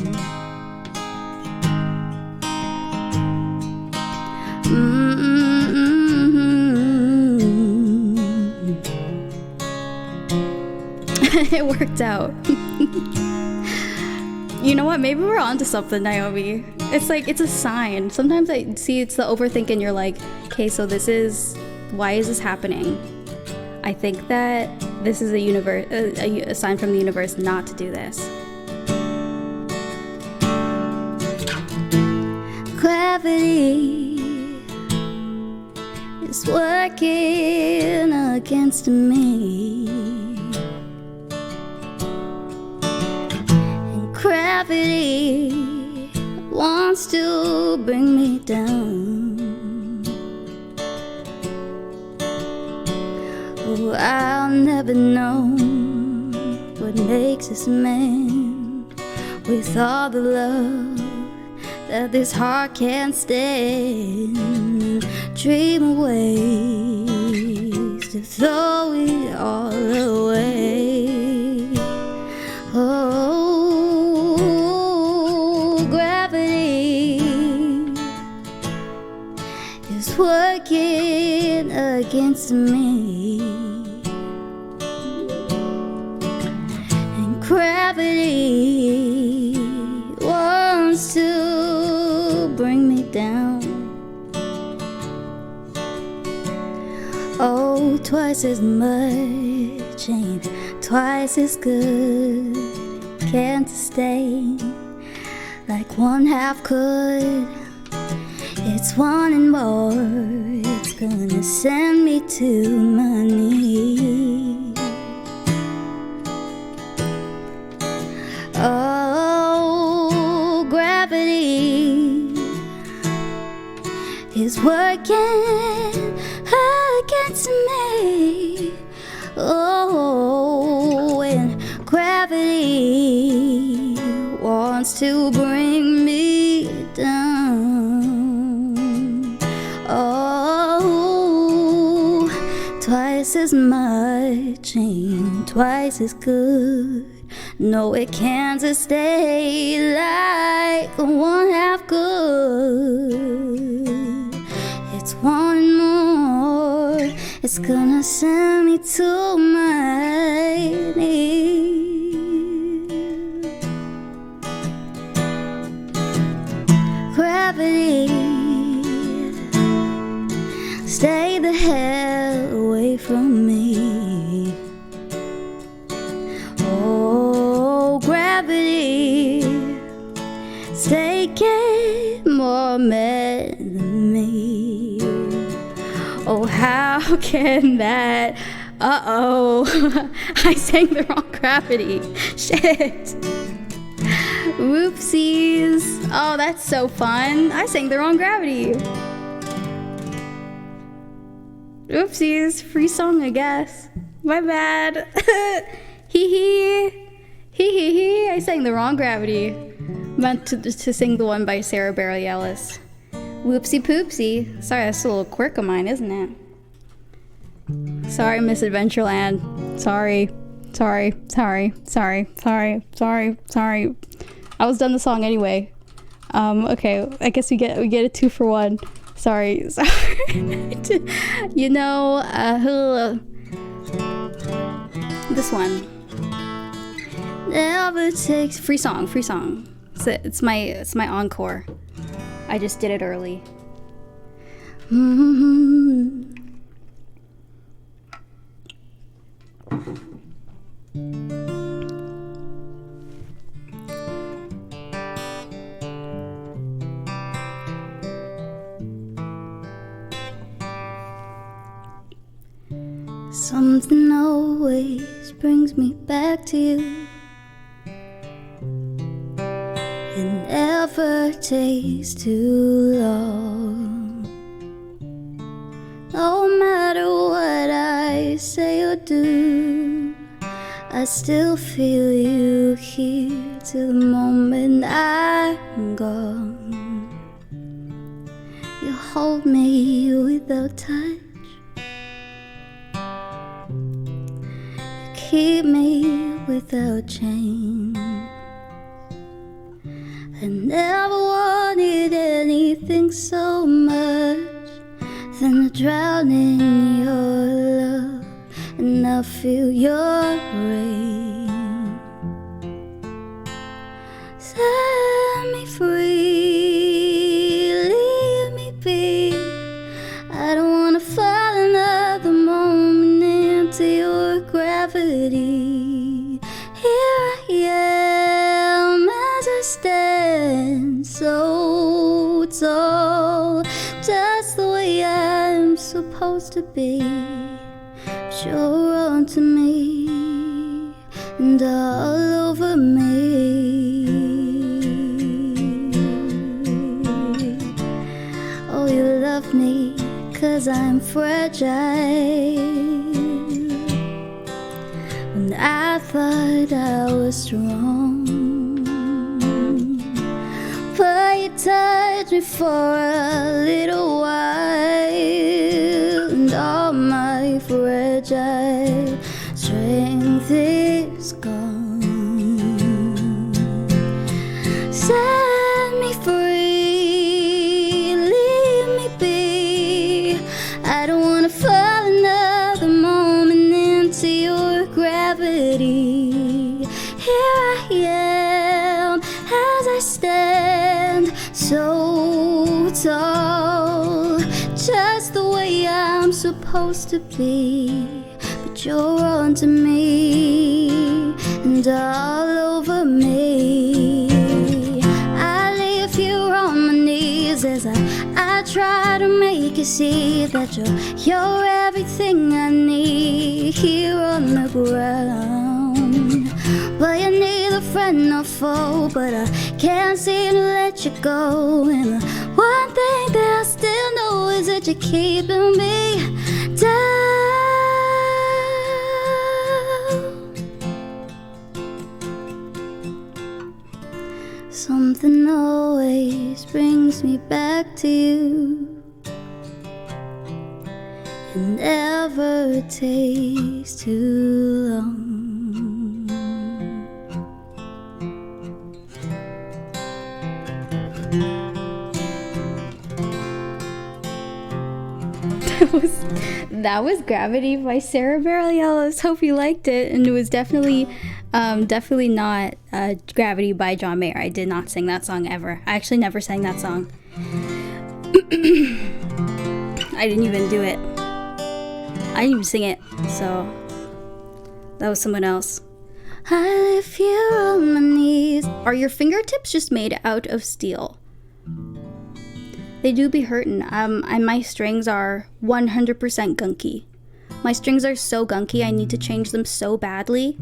It worked out. You know what? Maybe we're onto something, Naomi. It's like, it's a sign. Sometimes I see it's the overthinking. You're like, okay, so why is this happening? I think that this is a sign from the universe not to do this. Gravity is working against me. Gravity wants to bring me down. Oh, I'll never know what makes us man, with all the love that this heart can't stand. Dream of ways to throw it all away. Oh, working against me, and gravity wants to bring me down. Oh, twice as much ain't twice as good. Can't sustain like one half could. It's wanting more, it's gonna send me to my knees. Oh, gravity is working against me. Oh, and gravity wants to bring me down. Oh, twice as much ain't twice as good. No, it can't stay like one half good. It's one more, it's gonna send me to my knees. Gravity, stay the hell away from me. Oh, gravity, it's taking more men than me. Oh, how can that? Uh-oh. I sang the wrong gravity. Shit. Whoopsies. Oh, that's so fun. I sang the wrong gravity. Oopsies. Free song, I guess. My bad. Hee hee. Hee hee hee. I sang the wrong gravity. Meant to sing the one by Sarah Bareilles Ellis. Whoopsie poopsie. Sorry, that's a little quirk of mine, isn't it? Sorry, Miss Adventureland. Sorry. I was done the song anyway. Okay, I guess we get a 2 for 1. Sorry. You know, this one. Never takes free song. It's my encore. I just did it early. Something always brings me back to you. It never takes too long. No matter what I say or do, I still feel you here till the moment I'm gone. You hold me without touch. Keep me without change. I never wanted anything so much than to drown in your love, and I feel your rain. Set me free, leave me be. I don't wanna fall another moment into your gravity. Here I am as I stand so tall, just the way I'm supposed to be. You're onto me and all over me. Oh, you love me 'cause I'm fragile. When I thought I was strong, but you touched me for a little while, and all my fragile strength is gone. Set me free, leave me be. I don't wanna fall another moment into your gravity. Here I am as I stand so tall, just the way I'm supposed to be, but you're on to me and all over me. I leave you on my knees as I try to make you see that you're everything I need here on the ground. Well, you're neither friend nor foe, but I can't seem to let you go. And the one thing that I still know is that you're keeping me down. Something always brings me back to you. It never takes too long. That was Gravity by Sarah Bareilles. Hope you liked it. And it was definitely not Gravity by John Mayer. I did not sing that song ever. I actually never sang that song. I didn't even do it. I didn't even sing it. So that was someone else. I lift you on my knees. Are your fingertips just made out of steel? They do be hurting. And my strings are 100% gunky. My strings are so gunky, I need to change them so badly.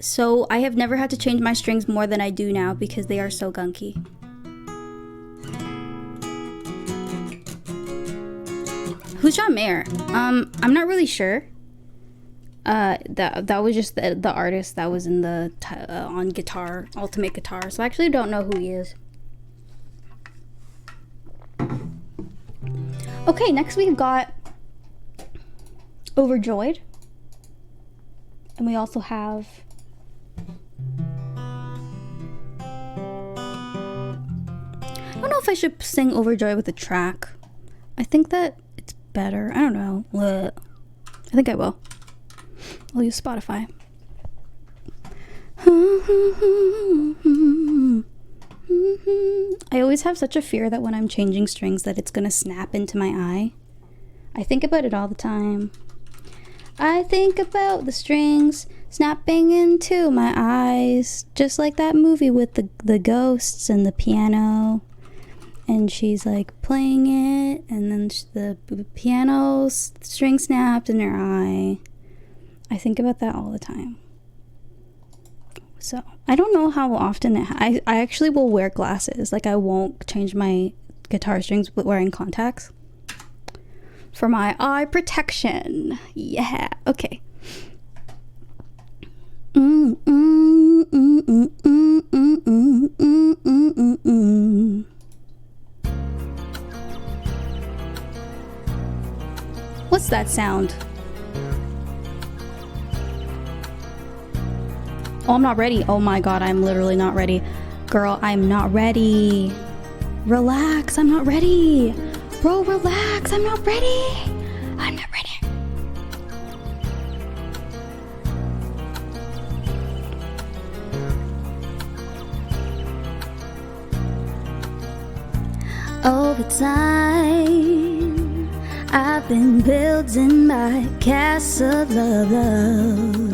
So I have never had to change my strings more than I do now because they are so gunky. Who's John Mayer? I'm not really sure. That was just the artist that was in the on guitar, Ultimate Guitar. So I actually don't know who he is. Okay, next we've got Overjoyed. And we also have I don't know if I should sing Overjoyed with a track. I think that it's better. I don't know. I think I will. I'll use Spotify. I always have such a fear that when I'm changing strings that it's gonna snap into my eye. I think about it all the time. I think about the strings snapping into my eyes, just like that movie with the ghosts and the piano. And she's like playing it, and then the piano string snapped in her eye. I think about that all the time. So I don't know how often I actually will wear glasses. Like I won't change my guitar strings with wearing contacts for my eye protection. Yeah. Okay. What's that sound? Oh, I'm not ready. Oh my god, I'm literally not ready. Girl, I'm not ready. Relax, I'm not ready. Bro, relax, I'm not ready. I'm not ready. Over time, I've been building my castle of love.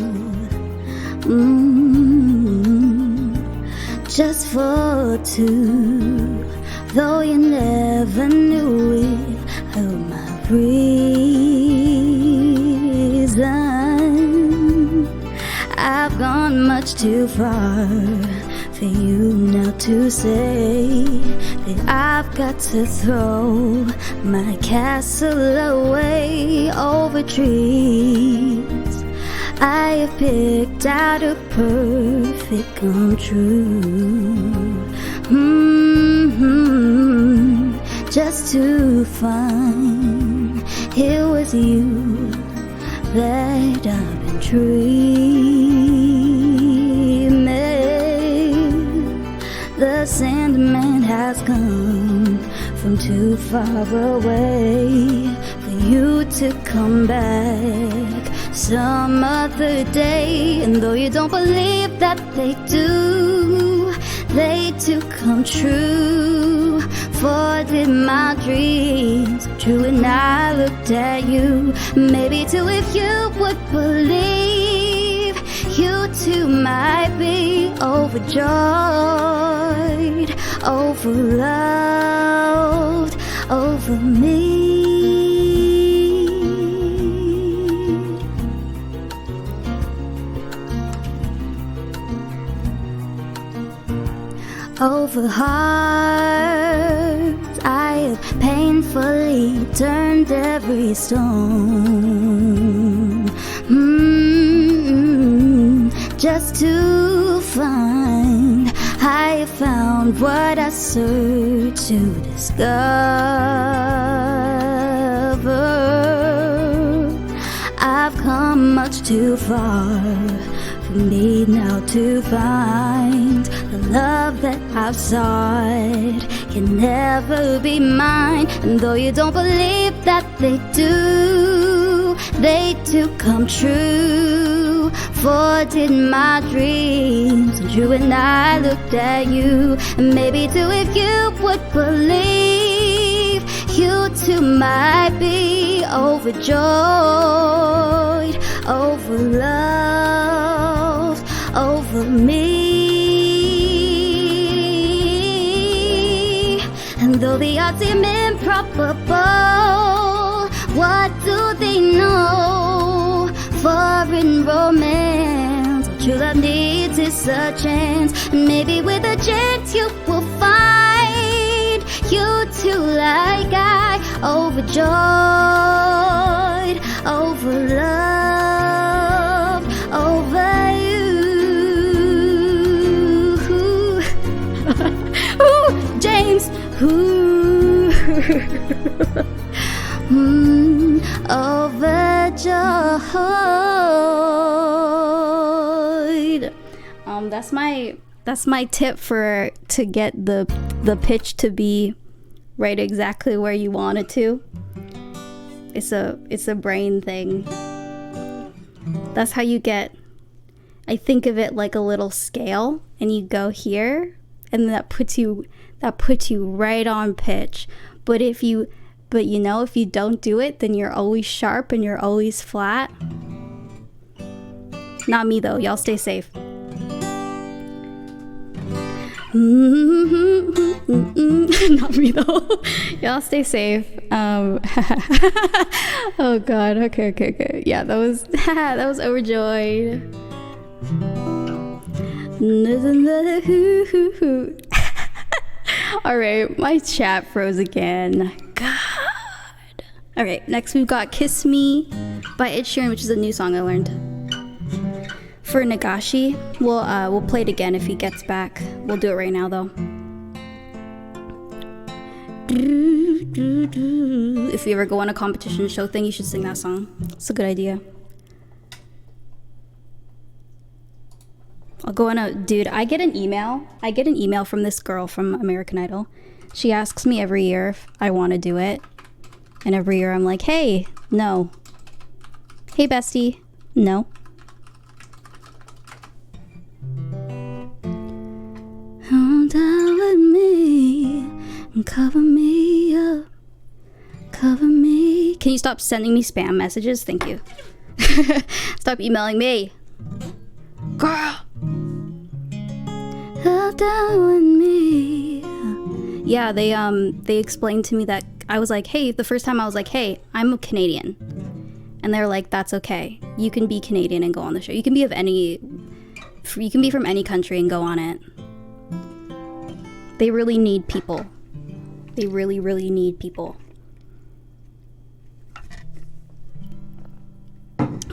Just for two, though you never knew it. Oh, my reason, I've gone much too far for you now to say that I've got to throw my castle away over trees. I have picked out a perfect come true, just to find it was you that I've been dreaming. The Sandman has come from too far away for you to come back some other day. And though you don't believe that they do come true. For did my dreams true when I looked at you. Maybe too if you would believe, you too might be overjoyed, overloved, over me. Over hearts I have painfully turned every stone, just to find I have found what I searched to discover. I've come much too far for me now to find the love that I've sought can never be mine. And though you don't believe that they do come true. For did my dreams come true when I looked at you? And maybe too if you would believe, you too might be overjoyed, overloved, over me. And though the odds seem improbable, what do they know? For in romance, true love needs is a chance. And maybe with a chance you will find you too like I, overjoyed, overloved, over you. Ooh, James. Ooh. Overjoyed. That's my tip for to get the pitch to be right exactly where you want it to. It's a brain thing. That's how you get. I think of it like a little scale, and you go here, and that puts you right on pitch. But if you don't do it, then you're always sharp and you're always flat. Not me though, y'all stay safe. Not me though. Y'all stay safe. Oh god, okay. Yeah, that was overjoyed. Alright, my chat froze again. God. Alright, next we've got Kiss Me by Ed Sheeran, which is a new song I learned. For Nagashi, we'll play it again if he gets back. We'll do it right now though. If you ever go on a competition show thing, you should sing that song. It's a good idea. I'll go on a... Dude, I get an email from this girl from American Idol. She asks me every year if I want to do it. And every year I'm like, hey, no. Hey, bestie, no. Come down with me and cover me up. Cover me. Can you stop sending me spam messages? Thank you. Stop emailing me. Girl. Come down with me. Yeah, they explained to me that I was like, hey, the first time I was like, hey, I'm a Canadian. And they're like, that's okay. You can be Canadian and go on the show. You can be from any country and go on it. They really need people. They really, really need people.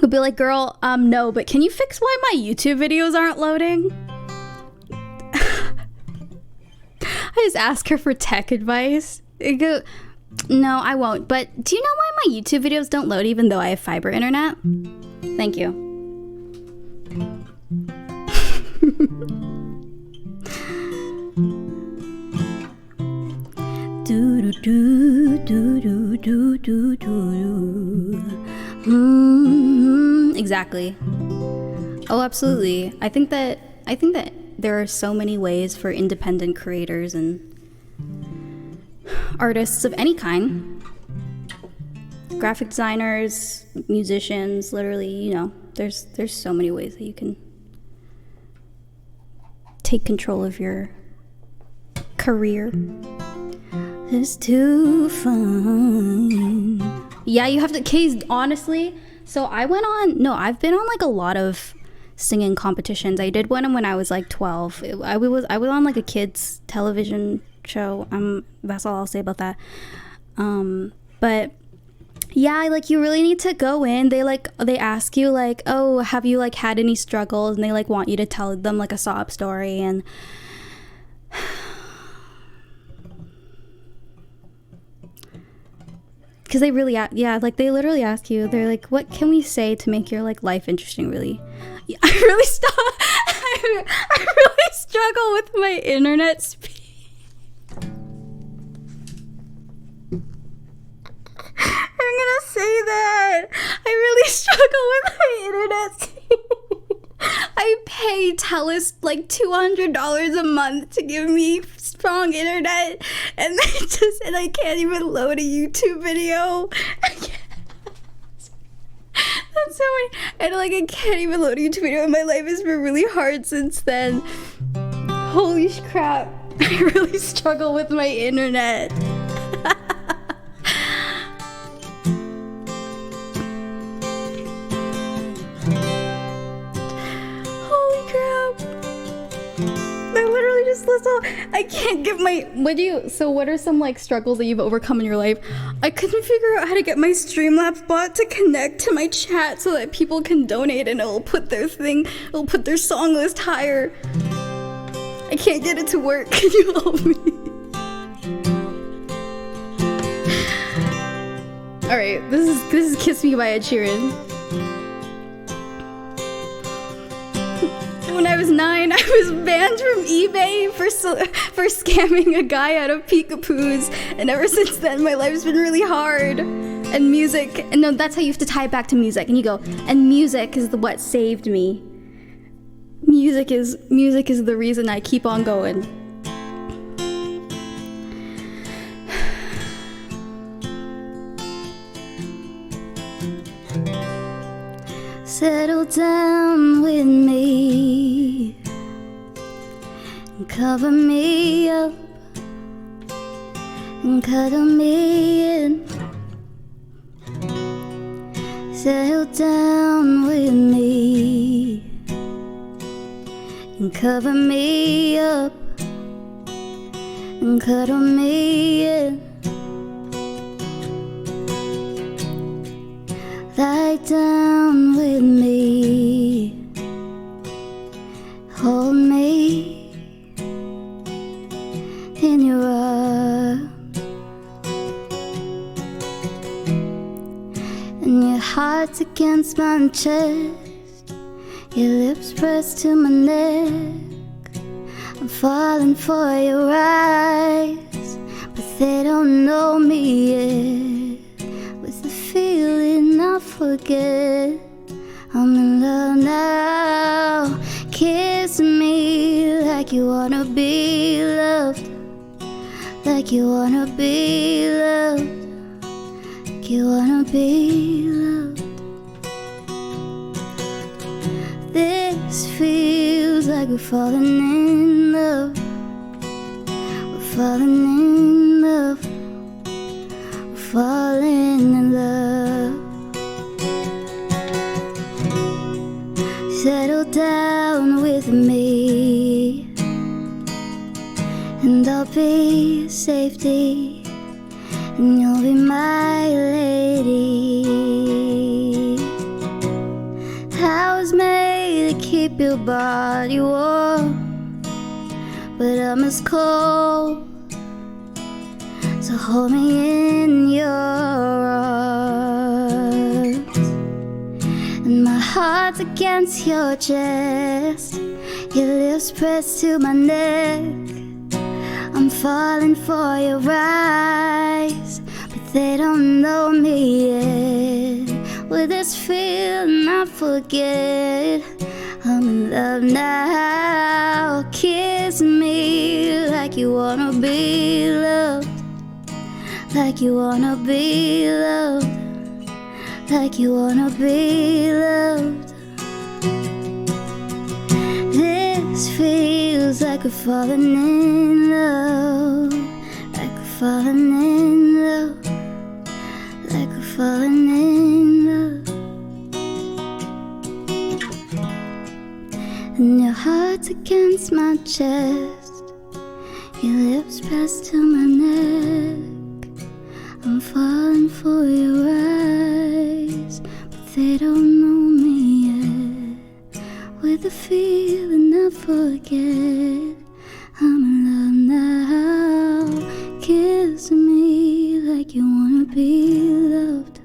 Who'll be like, girl, no, but can you fix why my YouTube videos aren't loading? I just ask her for tech advice. I go, no, I won't. But do you know why my YouTube videos don't load even though I have fiber internet? Thank you. Exactly. Oh, absolutely. I think that there are so many ways for independent creators and artists of any kind graphic designers, musicians, literally, you know, there's so many ways that you can take control of your career. It's too fun. Yeah, you have to, Kay's, honestly, so I've been on like a lot of singing competitions. I did one when I was like 12. I was on like a kids television show. That's all I'll say about that. But yeah, like you really need to go in. They ask you like, oh, have you like had any struggles, and they like want you to tell them like a sob story, and because they really like they literally ask you, they're like, what can we say to make your like life interesting? Really, I really struggle with my internet speed. I'm gonna say that I really struggle with my internet speed. I pay TELUS like $200 a month to give me strong internet, and I can't even load a YouTube video. That's so funny. And like I can't even load a YouTube video, and my life has been really hard since then. Holy crap. I really struggle with my internet. I can't get my, what are some like struggles that you've overcome in your life? I couldn't figure out how to get my Streamlabs bot to connect to my chat so that people can donate, and it'll put their song list higher. I can't get it to work. Can you help me? Alright, this is Kiss Me by Ed Sheeran. When I was 9, I was banned from eBay for scamming a guy out of peekapoos, and ever since then my life's been really hard. And music, and no, that's how you have to tie it back to music, and you go, and music is what saved me. Music is the reason I keep on going. Settle down with me and cover me up and cuddle me in. Settle down with me and cover me up and cuddle me in. Lie down with me, hold me in your arms, and your heart's against my chest, your lips pressed to my neck. I'm falling for your eyes, but they don't know me yet. With the feeling I forget, I'm in love now. Kiss me like you wanna be loved, like you wanna be loved, like you wanna be loved. This feels like we're falling in love. We're falling in love. We're falling in love. Settle down with me, and I'll be safety, and you'll be my lady. I was made to keep your body warm, but I'm as cold, so hold me in your arms. And my heart's against your chest, your lips pressed to my neck. I'm falling for your eyes, but they don't know me yet. With this feeling I forget, I'm in love now. Kiss me like you wanna be loved, like you wanna be loved, like you wanna be loved. This feels like we're falling in love, like we're falling in love, like we're falling in love. And your heart's against my chest, your lips pressed to my neck. I'm falling for your eyes, but they don't know me yet. With a feeling I forget, I'm in love now. Kiss me like you wanna be loved,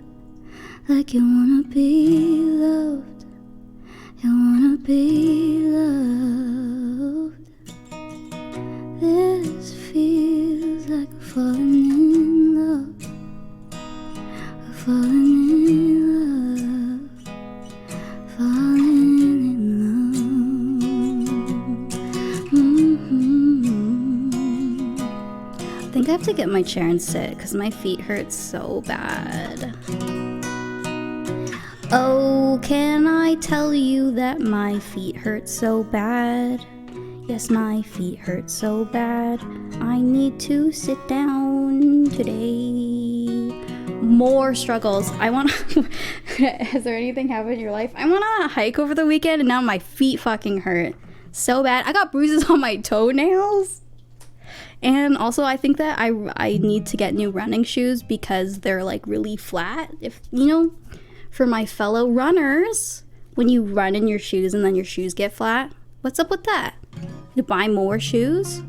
like you wanna be loved, you wanna be loved. This feels like we're falling in love, we're falling in love, falling in love. I think I have to get my chair and sit because my feet hurt so bad. Oh, can I tell you that my feet hurt so bad? Yes, my feet hurt so bad. I need to sit down today. More struggles. I want to... Has there anything happened in your life? I went on a hike over the weekend and now my feet fucking hurt so bad. I got bruises on my toenails. And also I think that I need to get new running shoes because they're like really flat. If you know, for my fellow runners, when you run in your shoes and then your shoes get flat, what's up with that? To buy more shoes?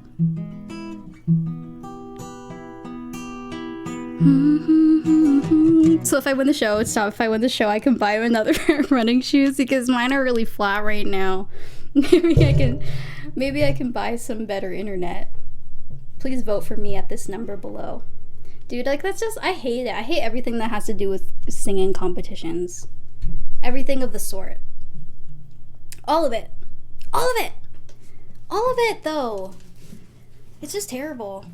So if I win the show, if I win the show, I can buy another pair of running shoes because mine are really flat right now. Maybe I can buy some better internet. Please vote for me at this number below. Dude, like that's just, I hate it. I hate everything that has to do with singing competitions. Everything of the sort. All of it. All of it. All of it, though. It's just terrible.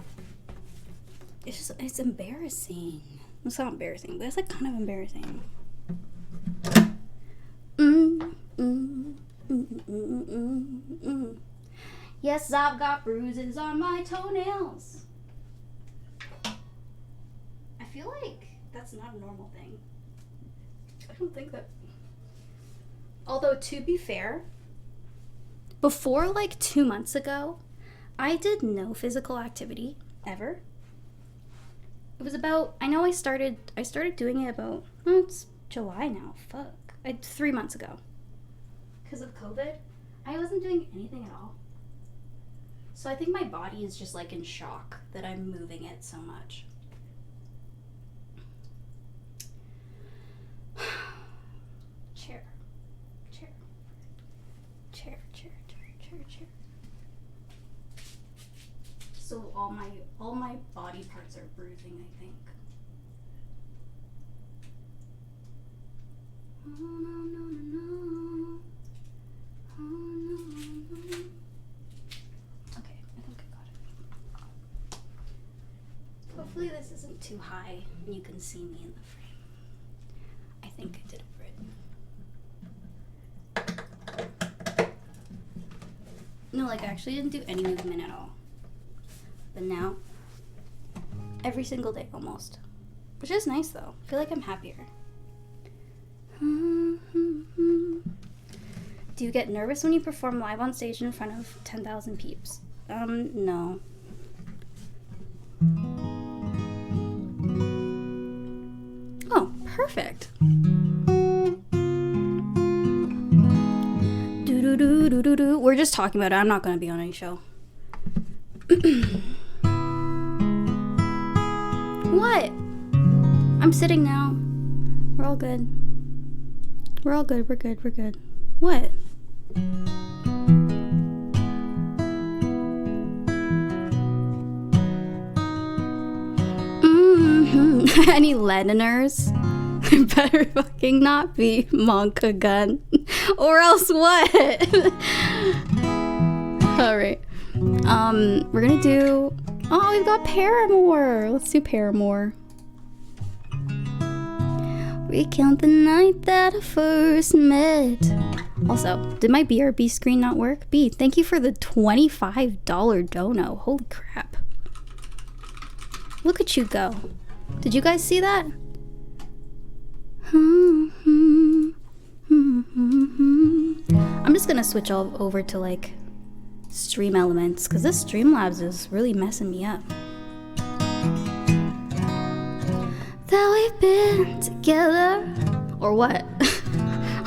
It's embarrassing. It's not embarrassing, but it's like kind of embarrassing. Yes, I've got bruises on my toenails. I feel like that's not a normal thing. I don't think that. Although, to be fair, before like 2 months ago, I did no physical activity ever. It was about, I know I started doing it about, it's July now, fuck. 3 months ago. Because of COVID, I wasn't doing anything at all. So I think my body is just like in shock that I'm moving it so much. Chair. So all my body parts are bruising, I think. Oh no. Oh no. Okay, I think I got it. Hopefully this isn't too high and you can see me in the frame. I think I did it right. No, like I actually didn't do any movement at all. But now, every single day almost. Which is nice though. I feel like I'm happier. Do you get nervous when you perform live on stage in front of 10,000 peeps? No. Oh, perfect. Do. We're just talking about it. I'm not going to be on any show. What? I'm sitting now. We're all good. We're good. What? Any Leniners? Better fucking not be Monka Gun. Or else what? Alright. We're gonna do... Oh, we've got Paramore. Let's do Paramore. Recount the night that I first met. Also, did my BRB screen not work? B, thank you for the $25 dono. Holy crap. Look at you go. Did you guys see that? I'm just gonna switch all over to like Stream Elements because this Streamlabs is really messing me up. That we've been together, or what?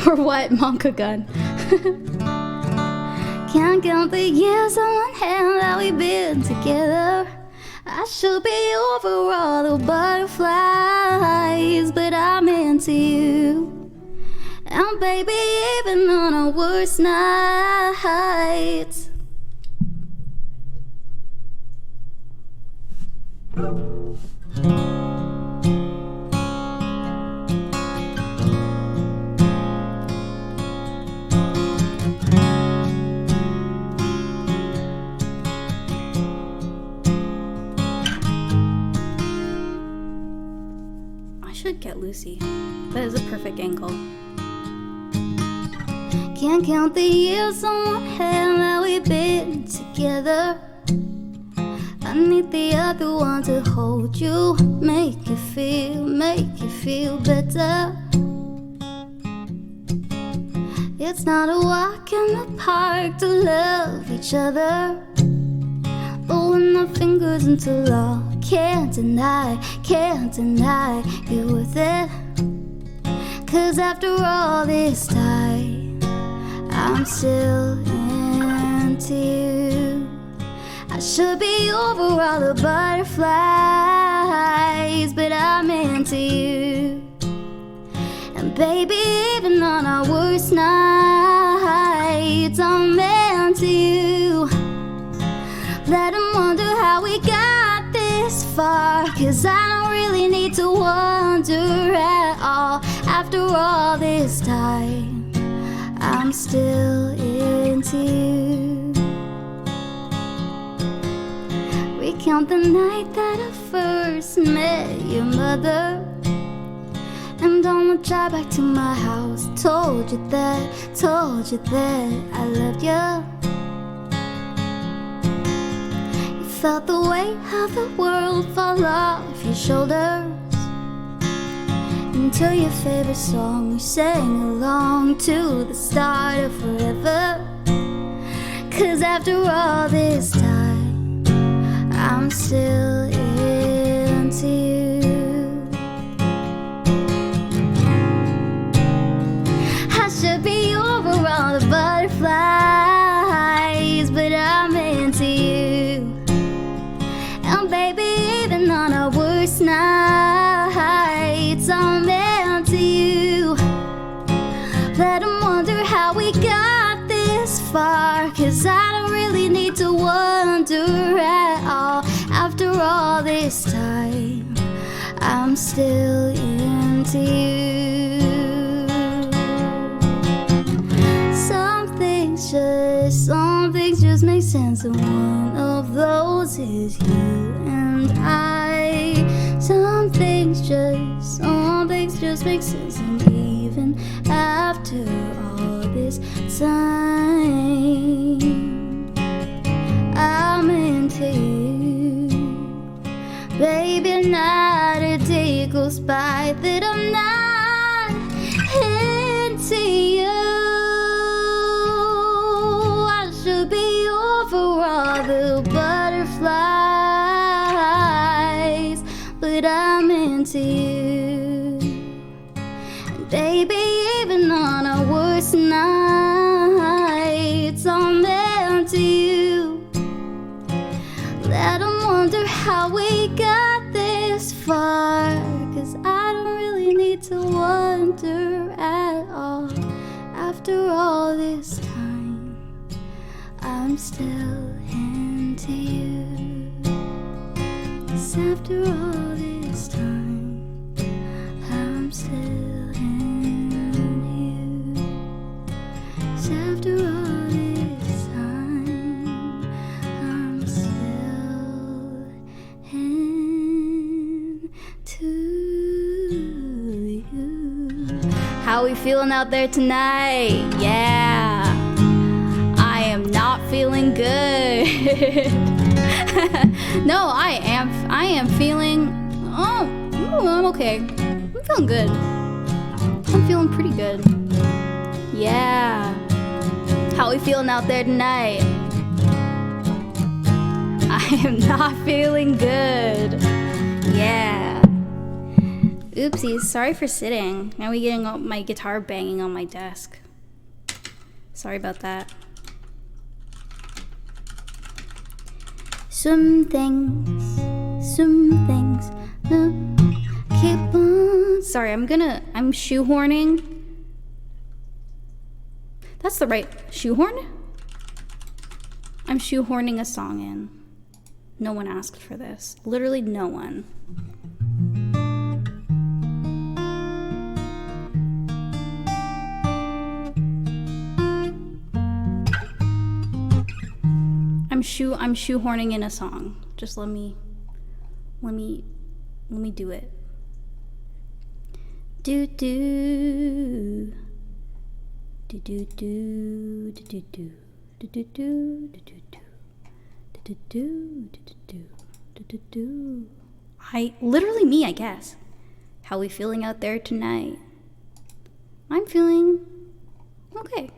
Or what, Monka Gun? Can't count the years on one hand that we've been together. I should be over all the butterflies, but I'm into you. And baby, even on our worst nights. I should get Lucy. That is a perfect angle. Can't count the years on one hand that we've been together. I need the other one to hold you, make you feel better. It's not a walk in the park to love each other, but when our fingers interlock, can't deny you're worth it. Cause after all this time, I'm still into you. I should be over all the butterflies, but I'm into you. And baby, even on our worst nights, I'm into you. Let them wonder how we got this far, cause I don't really need to wonder at all. After all this time, I'm still into you. Recount the night that I first met your mother, and on the drive back to my house, told you that I loved you. You felt the weight of the world fall off your shoulders, until your favorite song you sang along to the start of forever. Cause after all this time, I'm still into you. I should be over all the butterflies, but I'm into you. And baby, even on our worst nights, I'm into you. Let them wonder how we got this far, cause I don't really need to wonder at all. After all this time, I'm still into you. Some things just make sense, and one of those is you and I. Some things just make sense, and even after all this time, I'm into you. Baby, not a day goes by that I'm not into you. I should be over all the butterflies, but I'm into you. And baby, even on our worst nights, I'm into you. Let them wonder how we got this far, cause I don't really need to wonder at all. After all this time, I'm still into you. 'Cause after all this time, I'm still into you. 'Cause after all this time, I'm still into you. How we feeling out there tonight? Yeah, I am not feeling good. No, I am feeling, I'm okay. I'm feeling good. I'm feeling pretty good. Yeah. How we feeling out there tonight? I am not feeling good. Yeah. Oopsies, sorry for sitting. Now we getting my guitar banging on my desk. Sorry about that. Some things, no, keep on. Sorry, I'm shoehorning. That's the right shoehorn? I'm shoehorning a song in. No one asked for this. Literally no one. I'm shoehorning in a song. Just let me do it. Do do do do do do do do do do do do do. Literally me, I guess. How we feeling out there tonight? I'm feeling okay.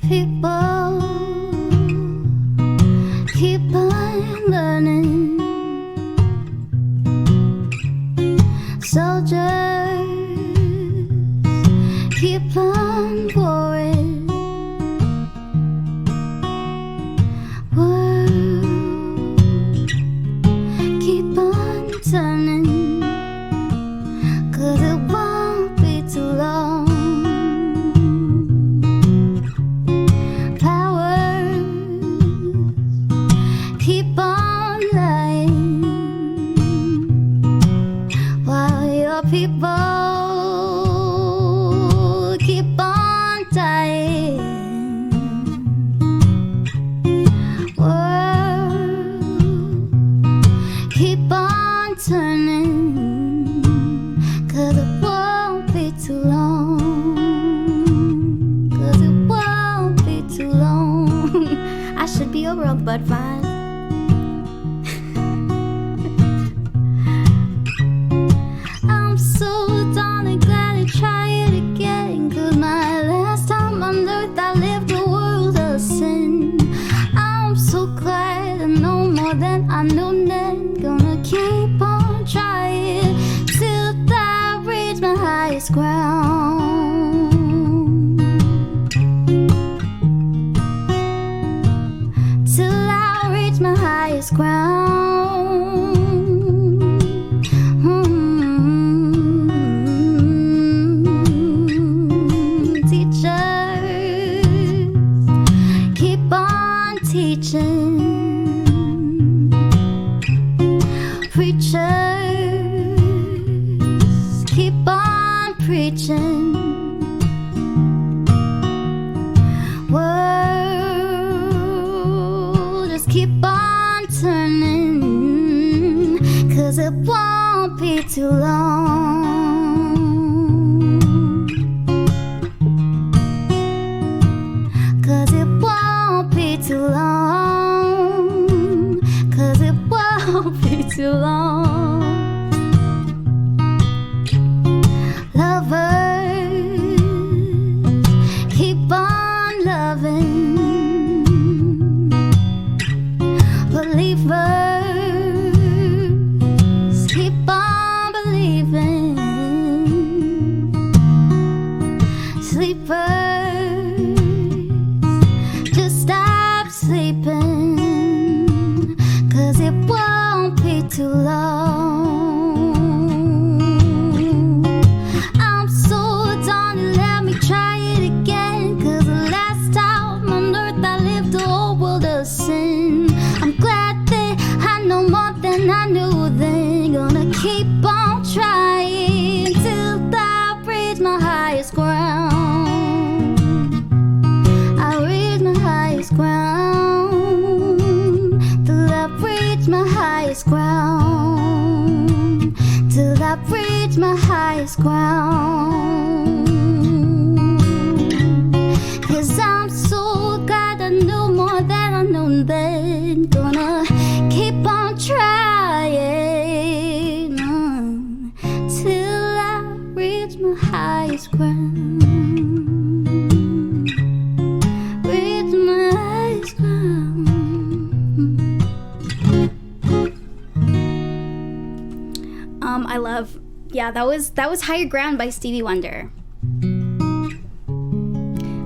People keep on learning. Soldiers keep on warring. World keep on turning. 'Cause it won't be too long. Keep on lying while your people keep on dying. World keep on turning. 'Cause it won't be too long. 'Cause it won't be too long. I should be over on the bud five. So darn glad to try it again. 'Cause my last time on earth I lived a world of sin. I'm so glad I know more than I knew then. Gonna keep on trying till I reach my highest ground. Till I reach my highest ground. Teaching, preachers keep on preaching. World just keep on turning. 'Cause it won't be too long. Too long, 'cause it won't be too long. Lovers keep on loving. Believers keep on believing. highest ground. 'Cause I'm so glad I know more than I know then. Gonna keep on trying till I reach my highest ground. Reach my highest ground. I love, yeah, that was Higher Ground by Stevie Wonder.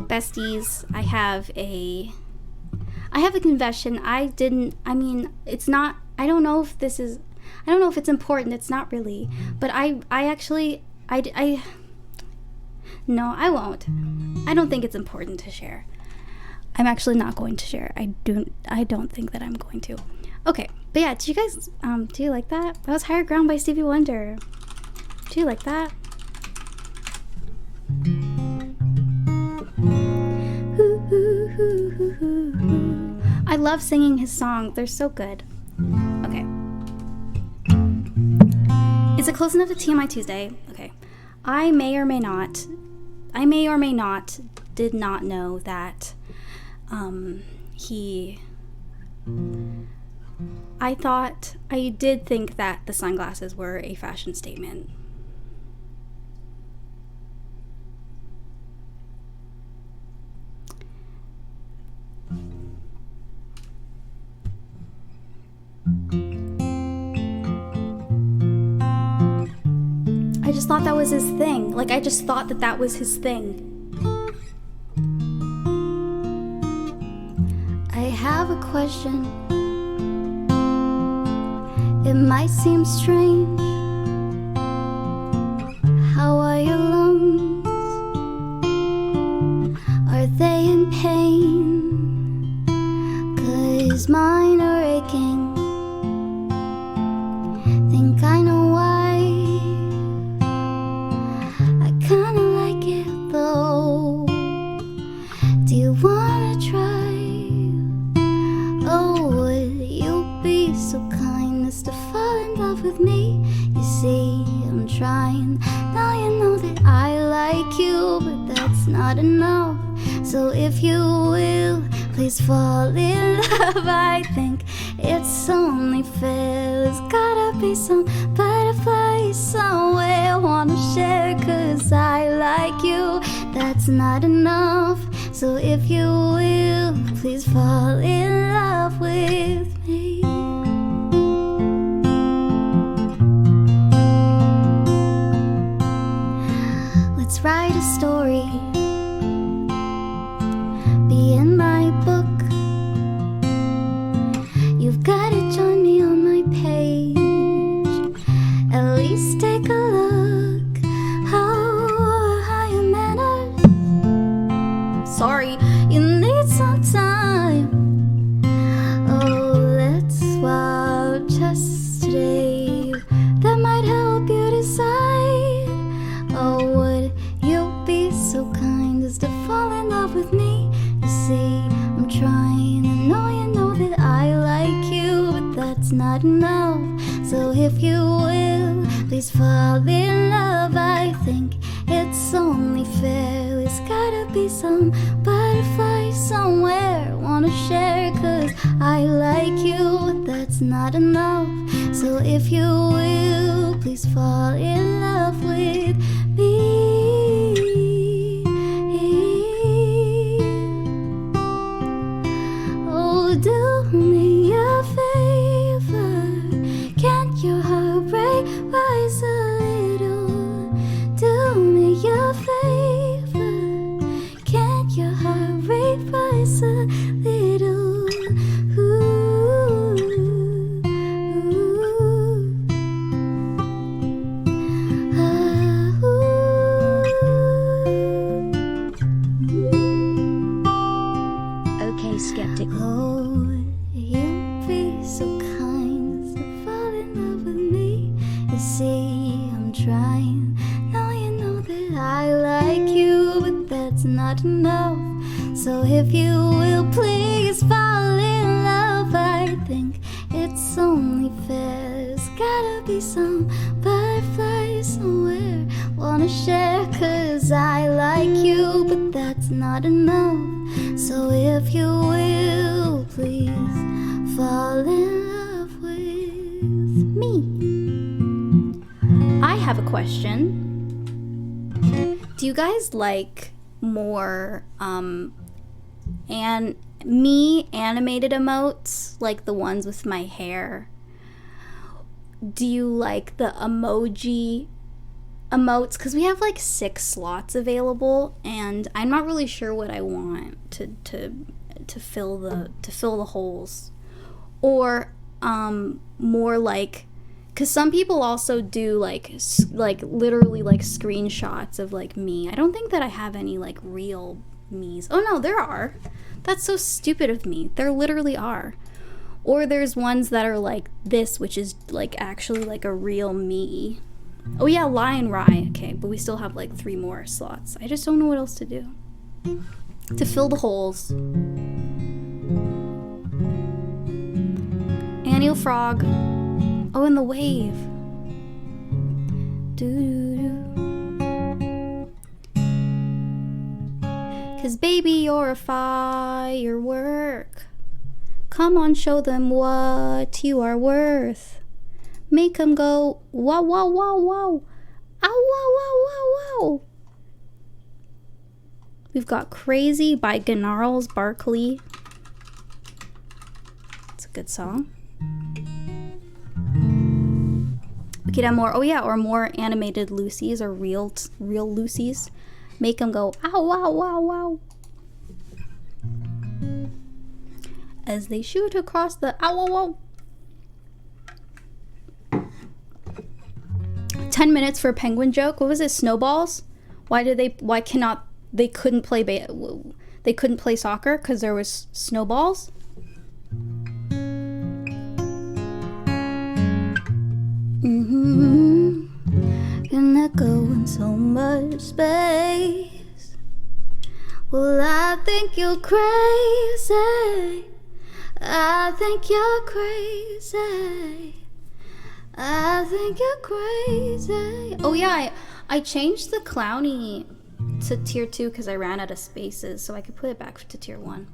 Besties, I have a confession. It's not, I don't know if it's important. It's not really, but no, I won't. I don't think it's important to share. I'm actually not going to share. I don't think that I'm going to. Okay, but yeah, do you guys, do you like that? That was Higher Ground by Stevie Wonder. Do you like that? I love singing his songs. They're so good. Okay. Is it close enough to TMI Tuesday? Okay. I may or may not did not know that I did think that the sunglasses were a fashion statement. I just thought that was his thing. Like, I just thought that was his thing. I have a question. It might seem strange. How are your lungs? Are they in pain? 'Cause mine are aching. Think I know why. I kinda like it though. Do you wanna try? Oh, would you be so kind as to fall in love with me? You see, I'm trying. Now you know that I like you, but that's not enough. So if you will, please fall in love. I think it's only fair. There's gotta be some butterfly somewhere I wanna share, 'cause I like you. That's not enough. So if you will, please fall in love with me. Let's write a story. Be in my book. You've gotta join me on my page. At least take a look. How are your manners? Sorry, you need some time. Oh, let's swap just today. That might help you decide. Oh, would you be so kind as to fall in love with me? You see, I'm trying. I know you know that I like you, but that's not enough. So if you will, please fall in love. I think it's only fair. There's gotta be some butterfly somewhere I wanna share, 'cause I like you, but that's not enough. So if you will, please fall in love with me. Oh, do me a favor. Can't your heart break rise a little? Do me a favor. Can't your heart rate rise a little? Ooh, ooh, ah, ooh. Okay, skeptic. Oh, would you be so kind as to fall in love with me? You see, I'm trying. Now you know that I like you, but that's not enough. So if you will, please fall in love. I think it's only fair. There's gotta be some butterfly somewhere wanna share, 'cause I like you, but that's not enough. So if you will, please fall in love with me. I have a question. Do you guys like more animated emotes, like the ones with my hair? Do you like the emoji emotes? Because we have like 6 slots available, and I'm not really sure what I want to fill the holes. Or more like, because some people also do like literally like screenshots of like me. I don't think that I have any like real me's. Oh no, there are. That's so stupid of me. There literally are. Or there's ones that are like this, which is like actually like a real me. Oh yeah, Lion Rye. Okay, but we still have like 3 more slots. I just don't know what else to do to fill the holes. Annual Frog. Oh, and the wave. Cause baby, you're a firework. Come on, show them what you are worth. Make them go, wow, wow, wow, wow. Ow, wow, wow, wow, wow. We've got Crazy by Gnarls Barkley. It's a good song. We could have more, oh yeah, or more animated Lucy's, or real Lucy's. Make them go, ow, wow, wow, wow. As they shoot across the ow, wow, wow. 10 minutes for a penguin joke. What was it? Snowballs? Why couldn't play soccer because there was snowballs? Can I go in so much space? Well, I think you're crazy. I think you're crazy. I think you're crazy. Oh yeah, I changed the Clowny to tier 2 because I ran out of spaces, so I could put it back to tier 1.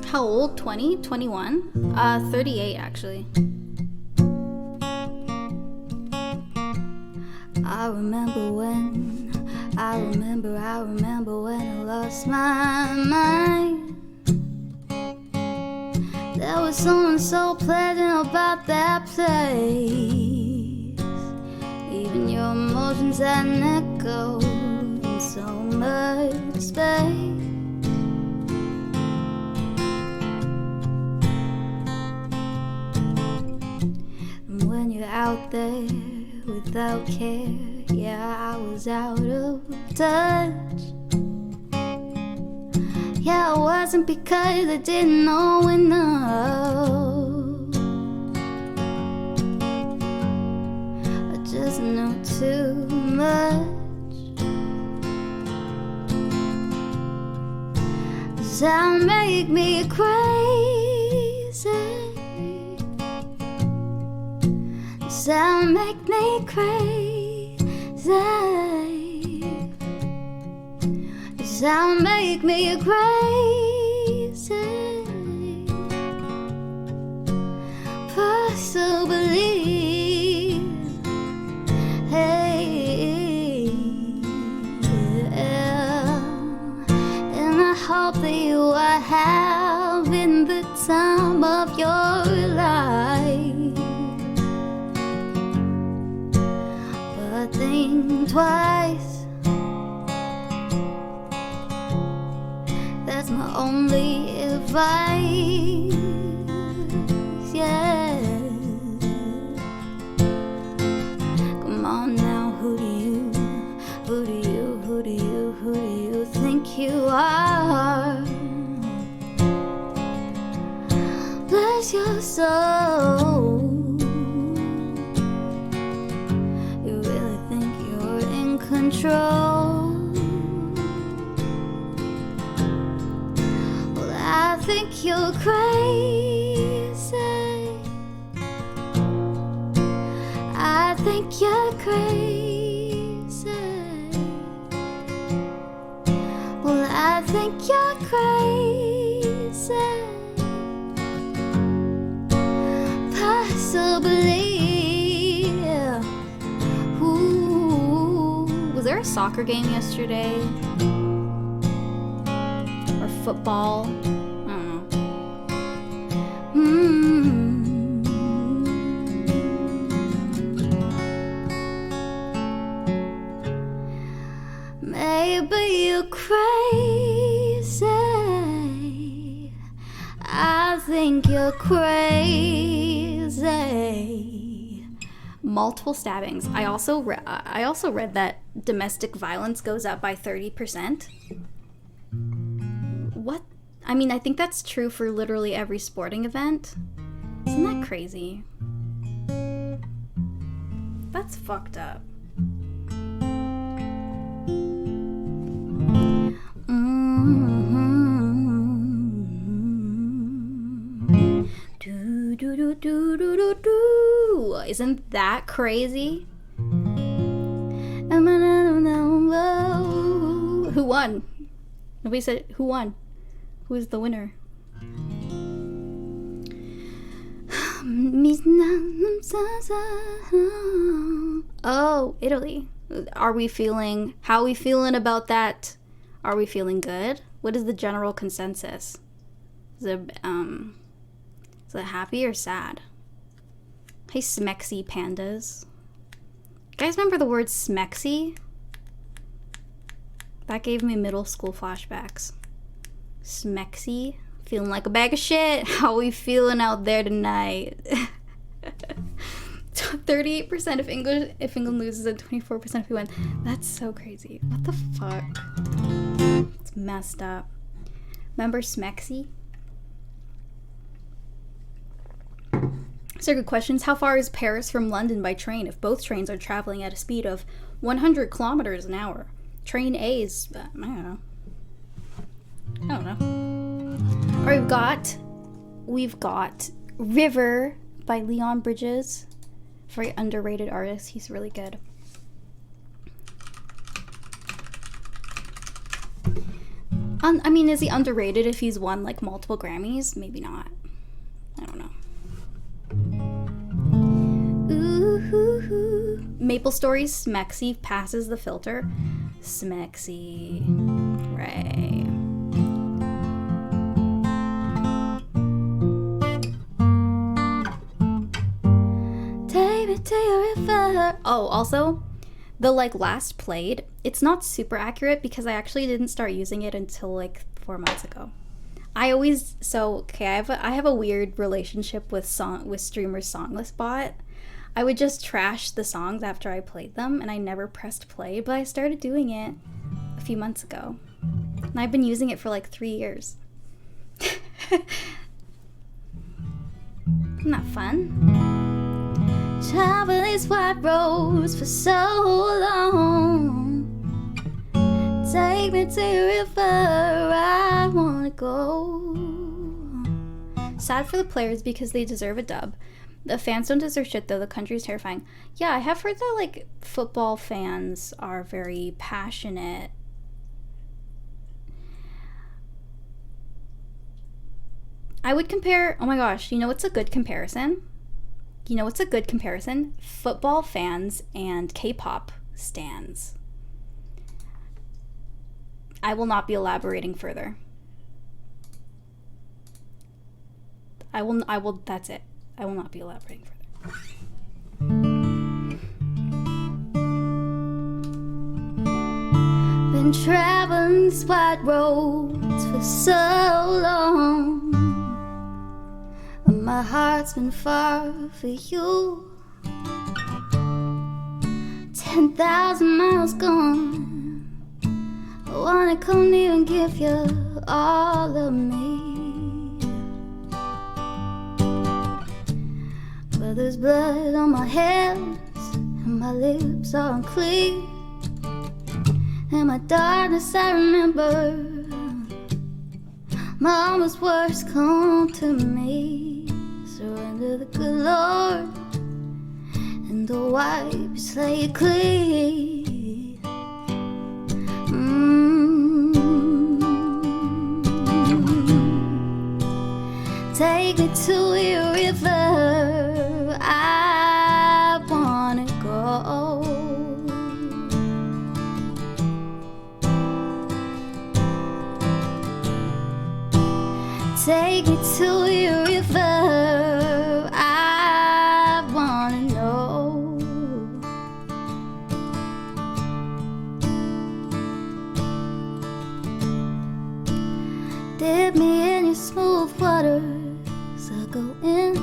How old? 20? 21? 38 actually. I remember when I lost my mind. There was something so pleasant about that place. Even your emotions had an echo in so much space. And when you're out there without care, yeah, I was out of touch. Yeah, it wasn't because I didn't know enough. I just knew too much. That'll make me crazy. That'll make me crazy. That'll make me crazy. Possibly. Hey, yeah. And I hope that you are having the time of your life. But think twice. That's my only advice, yeah. Come on now, who do you think you are? Bless your soul. You really think you're in control? I think you're crazy. I think you're crazy. Well, I think you're crazy. Possibly. Ooh. Was there a soccer game yesterday? Or football? I don't know. Maybe you're crazy. I think you're crazy. Multiple stabbings. I also read that domestic violence goes up by 30%. What? I mean, I think that's true for literally every sporting event. Isn't that crazy? That's fucked up. Isn't that crazy? Who won? Nobody said who won. Who is the winner? Oh, Italy. How are we feeling about that? Are we feeling good? What is the general consensus? Is it happy or sad? Hey, smexy pandas. You guys remember the word smexy? That gave me middle school flashbacks. Smexy. Feeling like a bag of shit. How we feeling out there tonight? 38% if England loses and 24% if we win. That's so crazy. What the fuck? It's messed up. Remember Smexy? So good questions. How far is Paris from London by train if both trains are traveling at a speed of 100 kilometers an hour? Train A is, I don't know. Or we've got River by Leon Bridges. Very underrated artist. He's really good. I mean, is he underrated if he's won like multiple Grammys? Maybe not. I don't know. Ooh, Maple Story's Smexy passes the filter. Smexy. Right. Take me to your river. Oh, also, the last played, it's not super accurate because I actually didn't start using it until 4 months ago. I have a weird relationship with streamers' song list bot. I would just trash the songs after I played them, and I never pressed play, but I started doing it a few months ago. And I've been using it for 3 years. Isn't that fun? Travel these white roads for so long. Take me to your river, I wanna go. Sad for the players because they deserve a dub. The fans don't deserve shit though, the country's terrifying. Yeah, I have heard that football fans are very passionate. I would compare, oh my gosh, you know what's a good comparison? Football fans and K-pop stans. I will not be elaborating further. I will, that's it. I will not be elaborating further. Been traveling these white roads for so long, and my heart's been far for you. 10,000 miles gone, I wanna come near and give you all of me. But there's blood on my hands, and my lips are unclean. And my darkness I remember, Mama's words come to me. Surrender the good Lord, and the wipe your slate clean. Take me to your river, I wanna go. Take me to your river, I wanna know. Dip me in your smooth waters, I'll go in.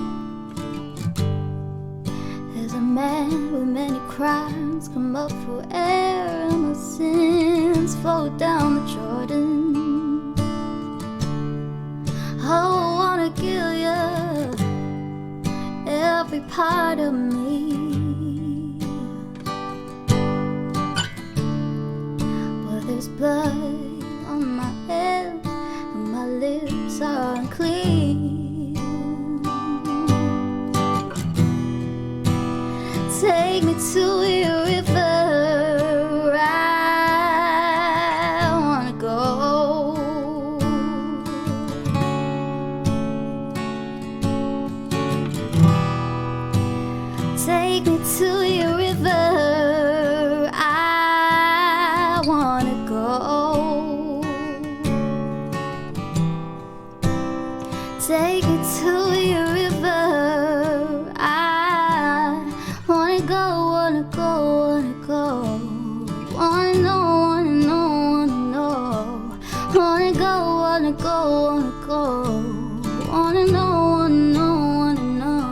As a man with many crimes come up for air, and my sins flow down the Jordan. Oh, I wanna give you every part of me, but there's blood on my head and my lips are unclean. Take me to your river, I wanna go. Take me to your river, I wanna go. Take me to your river, I wanna go, wanna go, wanna go. Wanna know, wanna know, wanna know. Wanna go, wanna go, wanna go. Wanna know, wanna know, wanna know.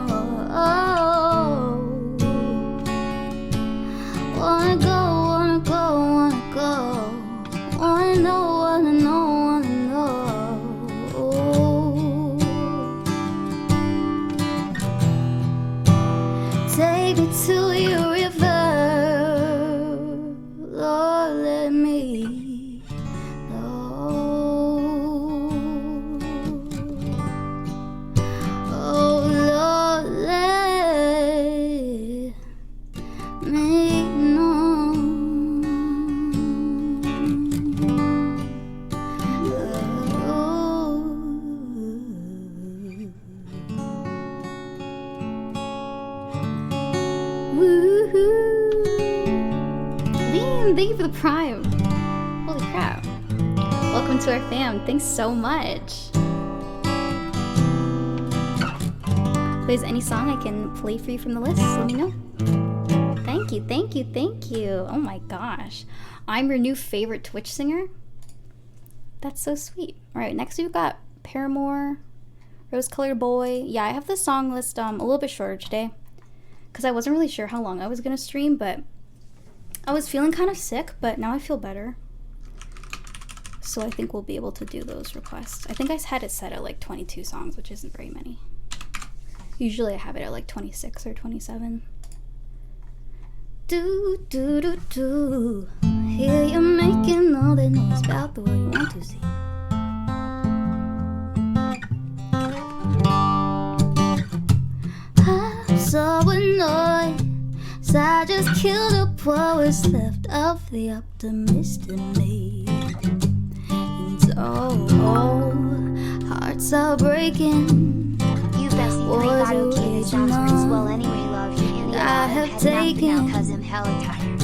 Wanna go, wanna go, wanna go. Wanna know, wanna know, wanna know. Take me to your river, Lord, let me know. Oh, Lord, let me know. Woohoo! Liam, thank you for the prime. Holy crap. Welcome to our fam. Thanks so much. If there's any song I can play for you from the list, let me know. Thank you, thank you, thank you. Oh my gosh. I'm your new favorite Twitch singer? That's so sweet. Alright, next we've got Paramore, Rose Colored Boy. Yeah, I have the song list a little bit shorter today, because I wasn't really sure how long I was going to stream, but I was feeling kind of sick, but now I feel better. So I think we'll be able to do those requests. I think I had it set at like 22 songs, which isn't very many. Usually I have it at like 26 or 27. Do, do, do, do. Hear you making all that noise about the way you want to see. I'm so annoyed, so I just killed up what was left of the optimist in me. And oh, hearts are breaking. You best play Battle Key. The songs were as well anyway, love. And I have taken cause I'm hella tired.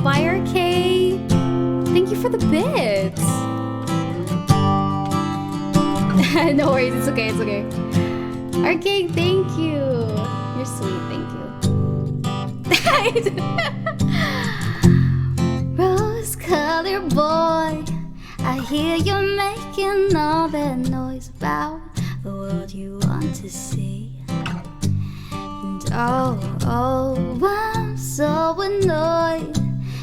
Fire K, thank you for the bits. No worries, it's okay, it's okay. Arcade, thank you. You're sweet, thank you. Rose colored boy, I hear you making all that noise about the world you want to see. And oh, I'm so annoyed,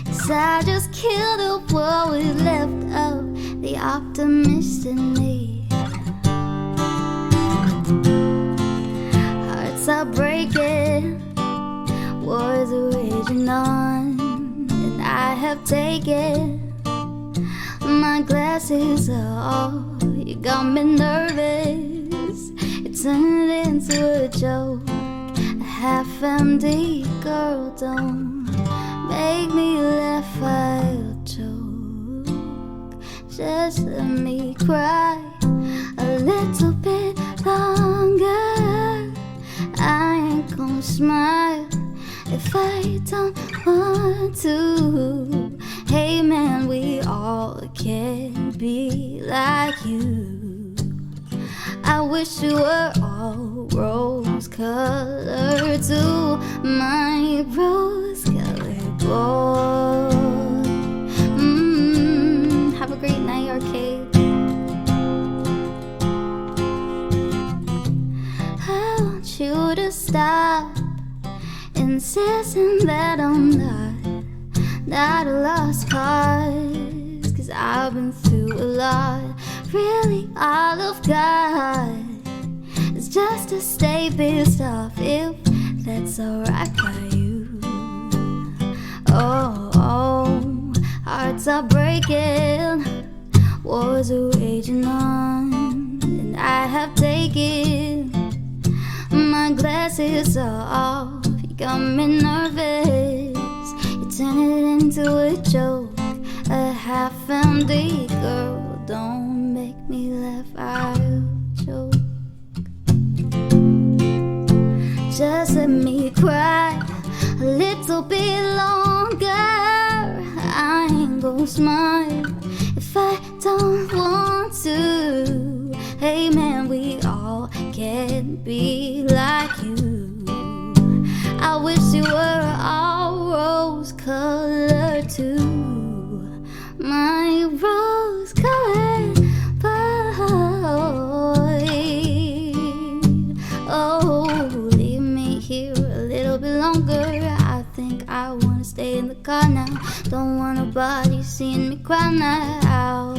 'cause I just killed up what was left of the optimist in me. Hearts are breaking, wars are raging on, and I have taken my glasses off. got me nervous. It turned into a joke. A half-empty girl, don't make me laugh, I'll choke. Just let me cry a little bit longer. I ain't gonna smile if I don't want to. Hey man, we all can be like you. I wish you were all rose colored too, my rose colored boy. Have a great night, Arcade. I want you to stop insisting that I'm not a lost cause. Cause I've been through a lot. Really all I've got is just to stay pissed off, if that's alright by you. Oh, hearts are breaking, wars are raging on, and I have taken my glasses off. You got me nervous, you turn it into a joke. A half-empty girl, don't make me laugh, I'll choke. Just let me cry a little bit longer. I ain't gonna smile if I don't want to. Hey man, we all can be like you. I wish you were all rose colored too, my rose colored boy. Oh, leave me here a little bit longer. I think I wanna stay in the car now. Don't want nobody seeing me cry now.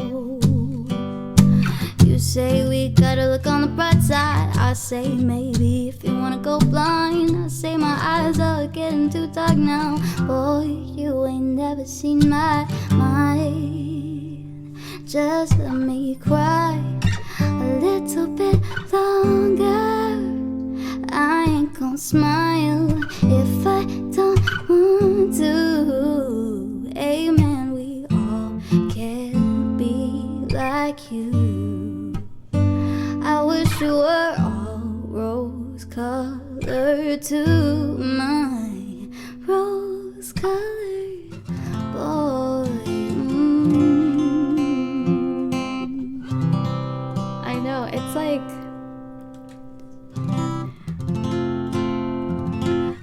You say we gotta look on the bright side. I say maybe if you wanna go blind. I say my eyes are getting too dark now. Boy, you ain't never seen my mind. Just let me cry a little bit longer. I ain't gonna smile if I don't want to. Amen, we all can be like you. I wish you were all rose colored too, my rose colored boy. I know, it's like,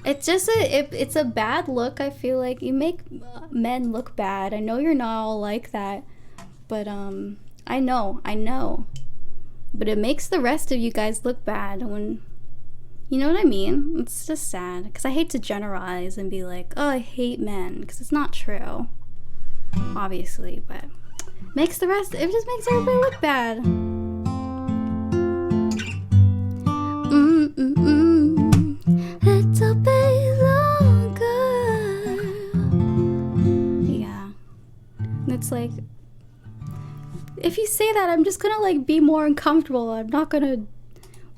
it's just it's a bad look. I feel like you make men look bad. I know you're not all like that, but I know, but it makes the rest of you guys look bad when, you know what I mean? It's just sad, because I hate to generalize and be like, oh, I hate men, because it's not true, obviously, but it just makes everybody look bad. Little bit longer. Yeah. It's like, if you say that, I'm just gonna like be more uncomfortable. I'm not gonna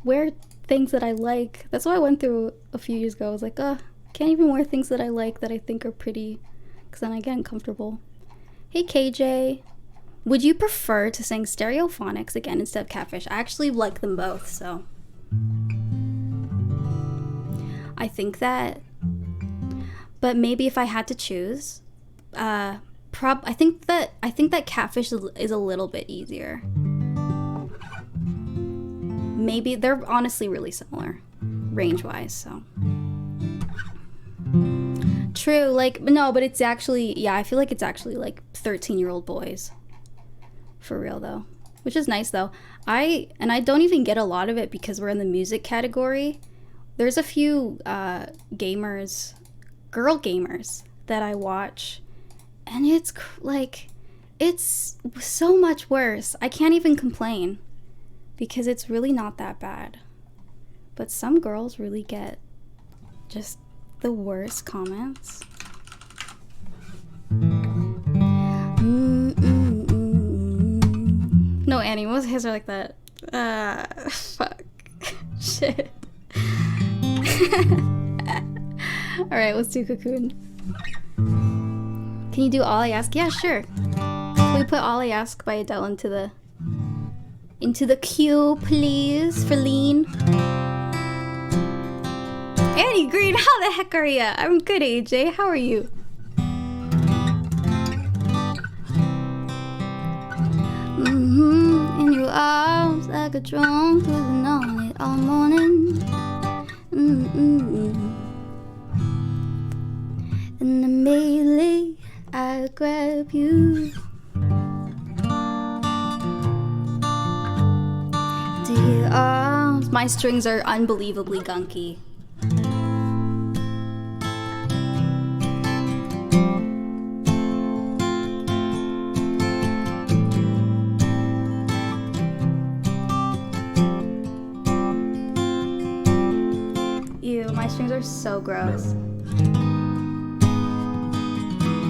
wear things that I like. That's what I went through a few years ago. I was like, can't even wear things that I like, that I think are pretty, because then I get uncomfortable. Hey KJ, would you prefer to sing Stereophonics again instead of Catfish? I actually like them both, so I think that, but maybe if I had to choose, I think that Catfish is a little bit easier. Maybe they're honestly really similar range-wise, so true. Like, no, but it's actually, yeah, I feel like it's actually like 13-year-old boys for real though, which is nice though. I don't even get a lot of it because we're in the music category. There's a few girl gamers that I watch, and it's like, it's so much worse. I can't even complain because it's really not that bad. But some girls really get just the worst comments. No, Annie, most hits are like that. Fuck. Shit. Alright, let's do Cocoon. Can you do All I Ask? Yeah, sure. Can we put All I Ask by Adele into the queue, please, for Lean? Annie Green, how the heck are ya? I'm good, AJ. How are you? In your arms like a drunk, living on it all morning. And immediately I grab you to your arms. My strings are unbelievably gunky. Ew, my strings are so gross.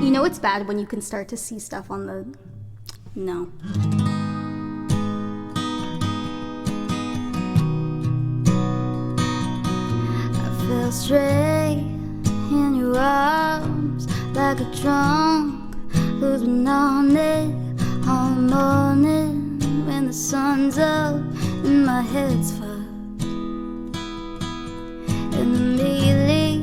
You know it's bad when you can start to see stuff on the... No. I feel straight in your arms like a drunk who's been on it all morning. When the sun's up and my head's fucked, and immediately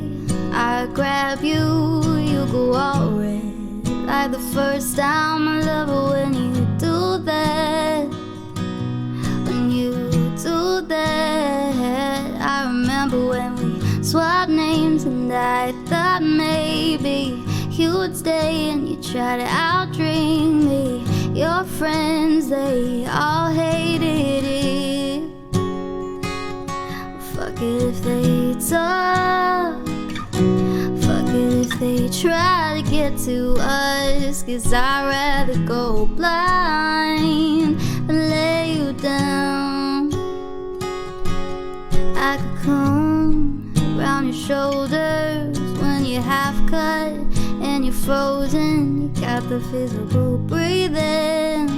I grab you, you go all red like the first time. I love it when you do that. When you do that, I remember when we swapped names and I thought maybe you would stay and you try to outdream me. Your friends, they all hated it. Fuck it if they talk. Fuck it if they try to get to us. 'Cause I'd rather go blind than lay you down. I could come around your shoulders when you're half cut and you're frozen. You got the physical breathing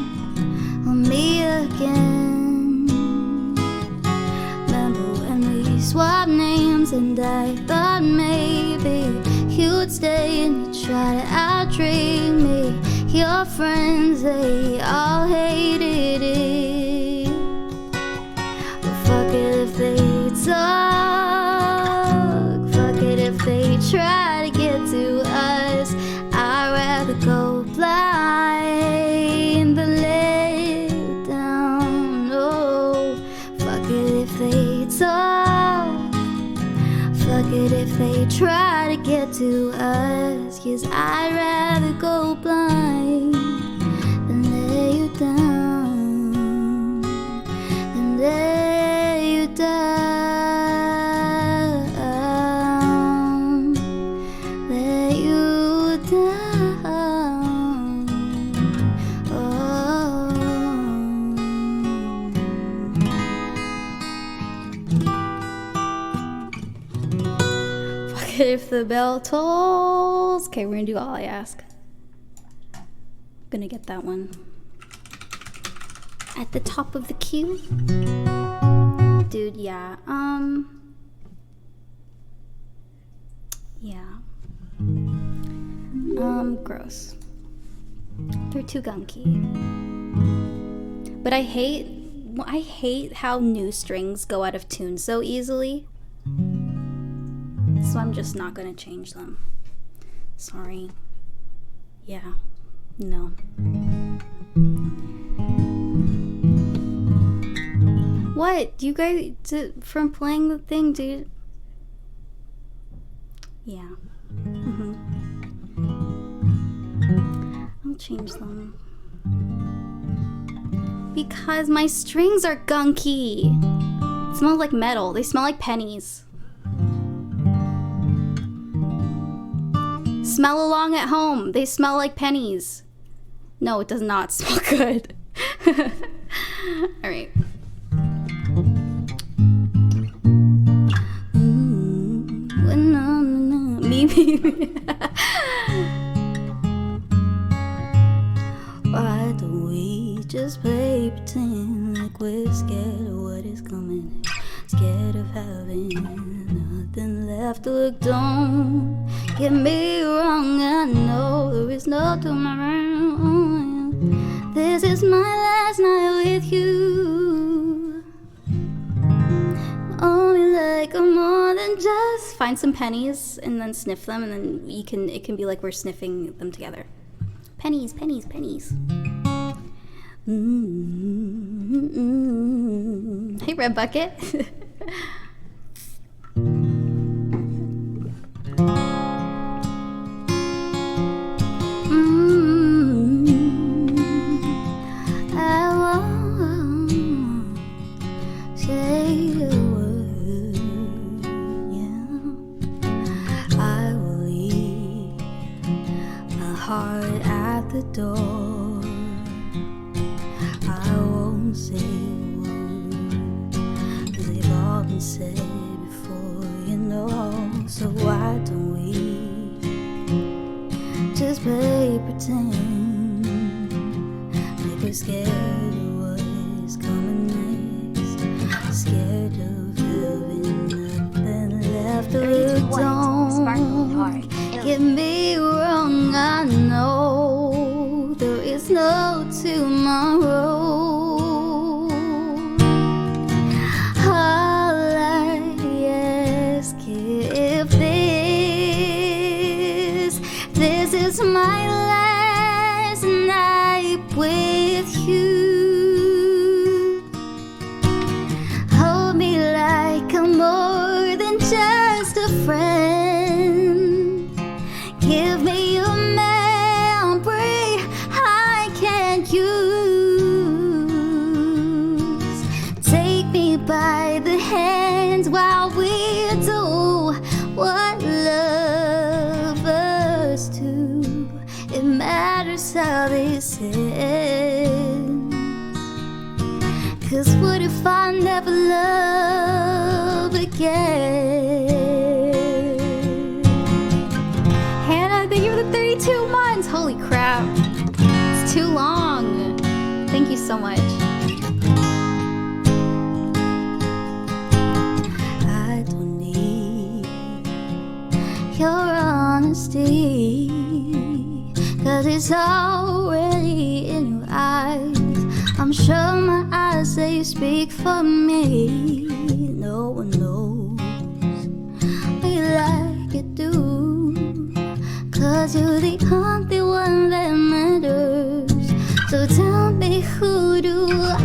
on me again. Remember when we swapped names and I thought maybe you'd stay and you try to outdream me. Your friends, they all hated it. Well, fuck it if they talk. Fuck it if they try to get to us. I'd rather go blind than lay you down. Oh, fuck it if they talk. Fuck it if they try to get to us. 'Cause I'd rather go blind than lay you down. Than lay you down. Lay you down. Oh. Fuck it if the bell tolls. Okay, we're gonna do All I Ask. Gonna get that one at the top of the queue. Dude, yeah. Yeah. Gross. They're too gunky. But I hate how new strings go out of tune so easily. So I'm just not gonna change them. Sorry. Yeah. No. What? Do you guys from playing the thing, dude? Yeah. I'll change them. Because my strings are gunky. It smells like metal. They smell like pennies. Smell along at home. They smell like pennies. No, it does not smell good. Alright. Me. Why don't we just play pretend? Scared of having nothing left to look. Don't get me wrong, I know there is no tomorrow. This is my last night with you. Only like a more than just. Find some pennies and then sniff them, and then it can be like we're sniffing them together. Pennies, pennies, pennies. Hey, Red Bucket. I won't say a word, yeah. I will leave my heart at the door. I won't say a word, 'cause they've all been said before, you know. So why don't we just play pretend, like we're scared of what's coming next, scared of having nothing left to look. Don't get me wrong, I know there is no tomorrow. All I ask if this is my last night with you. Hold me like I'm more than just a friend. Give me a memory I can use. Take me by the hands while we do what lovers do. It matters how this ends. 'Cause what if I never love again? Hannah, thank you for the 32 months. Holy crap. It's too long. Thank you so much. I don't need your honesty, 'cause it's already in your eyes. I'm sure my eyes, they speak for me. No one knows me like you do, 'cause you're the only one that matters. So tell me, who do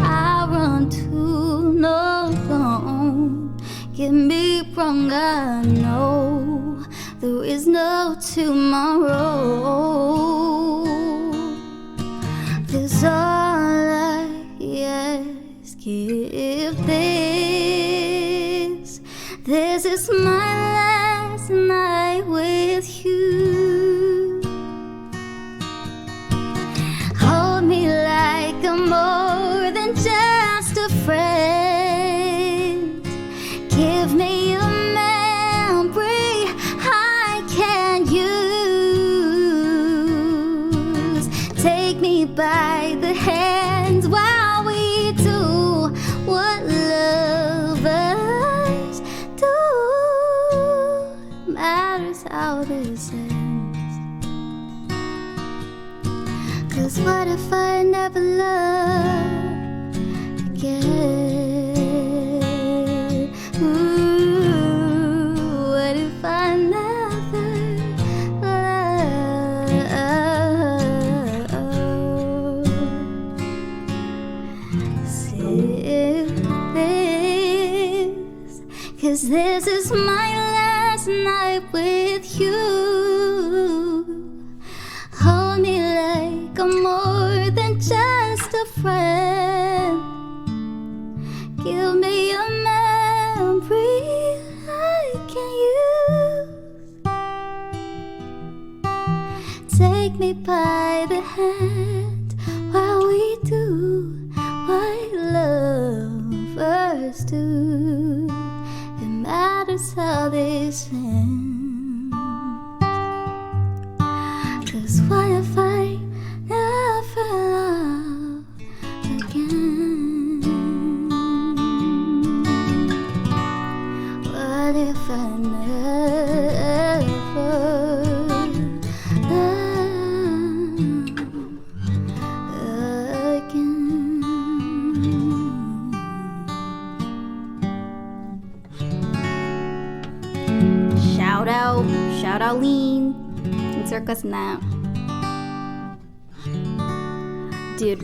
I run to? No, don't get me wrong, I know there is no tomorrow. 'Cause all I ask, if this is my last night with you. Hold me like I'm more than just a friend. Give me a memory I can use. Take me by the hands while we do what lovers do. Matters how this ends. 'Cause what if I never love again? Ooh, what if I never love? Sip this, 'cause this is my last night with you. Hold me like I'm more than just a friend. Give me a memory I can use. Take me by the hand while we do what lovers do. It matters how this ends. 'Cause what if I never love again? if I never again. Shout out Lean. Thanks for requesting that. Dude,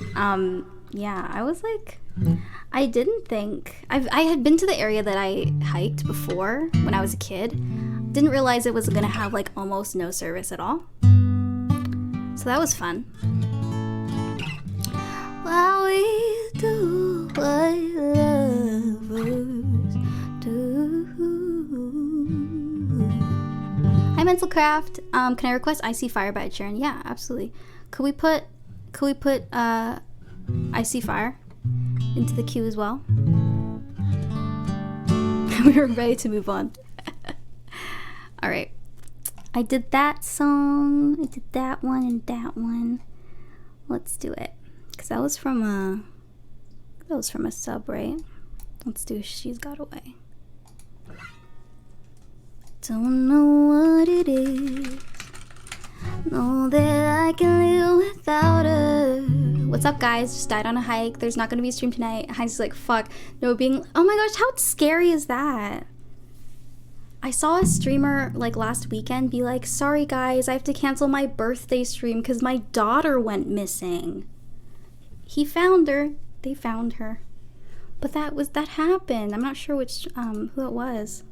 yeah, I was like, I didn't think, I had been to the area that I hiked before when I was a kid. Didn't realize it was gonna have like almost no service at all. So that was fun. While we do what lovers do. Hi Mental Craft. Can I request Icy Fire by Ed Sheeran? Yeah, absolutely. Could we put Icy Fire into the queue as well? We were ready to move on. Alright. I did that song. I did that one and that one. Let's do it. Because that was from a sub, right? Let's do She's Got Away. Don't know what it is. Know that I can live without her. What's up, guys? Just died on a hike. There's not gonna be a stream tonight. Heinz is like, fuck. No, being. Oh my gosh, how scary is that? I saw a streamer like last weekend be like, sorry guys, I have to cancel my birthday stream because my daughter went missing. He found her. They found her. But that happened. I'm not sure which who it was.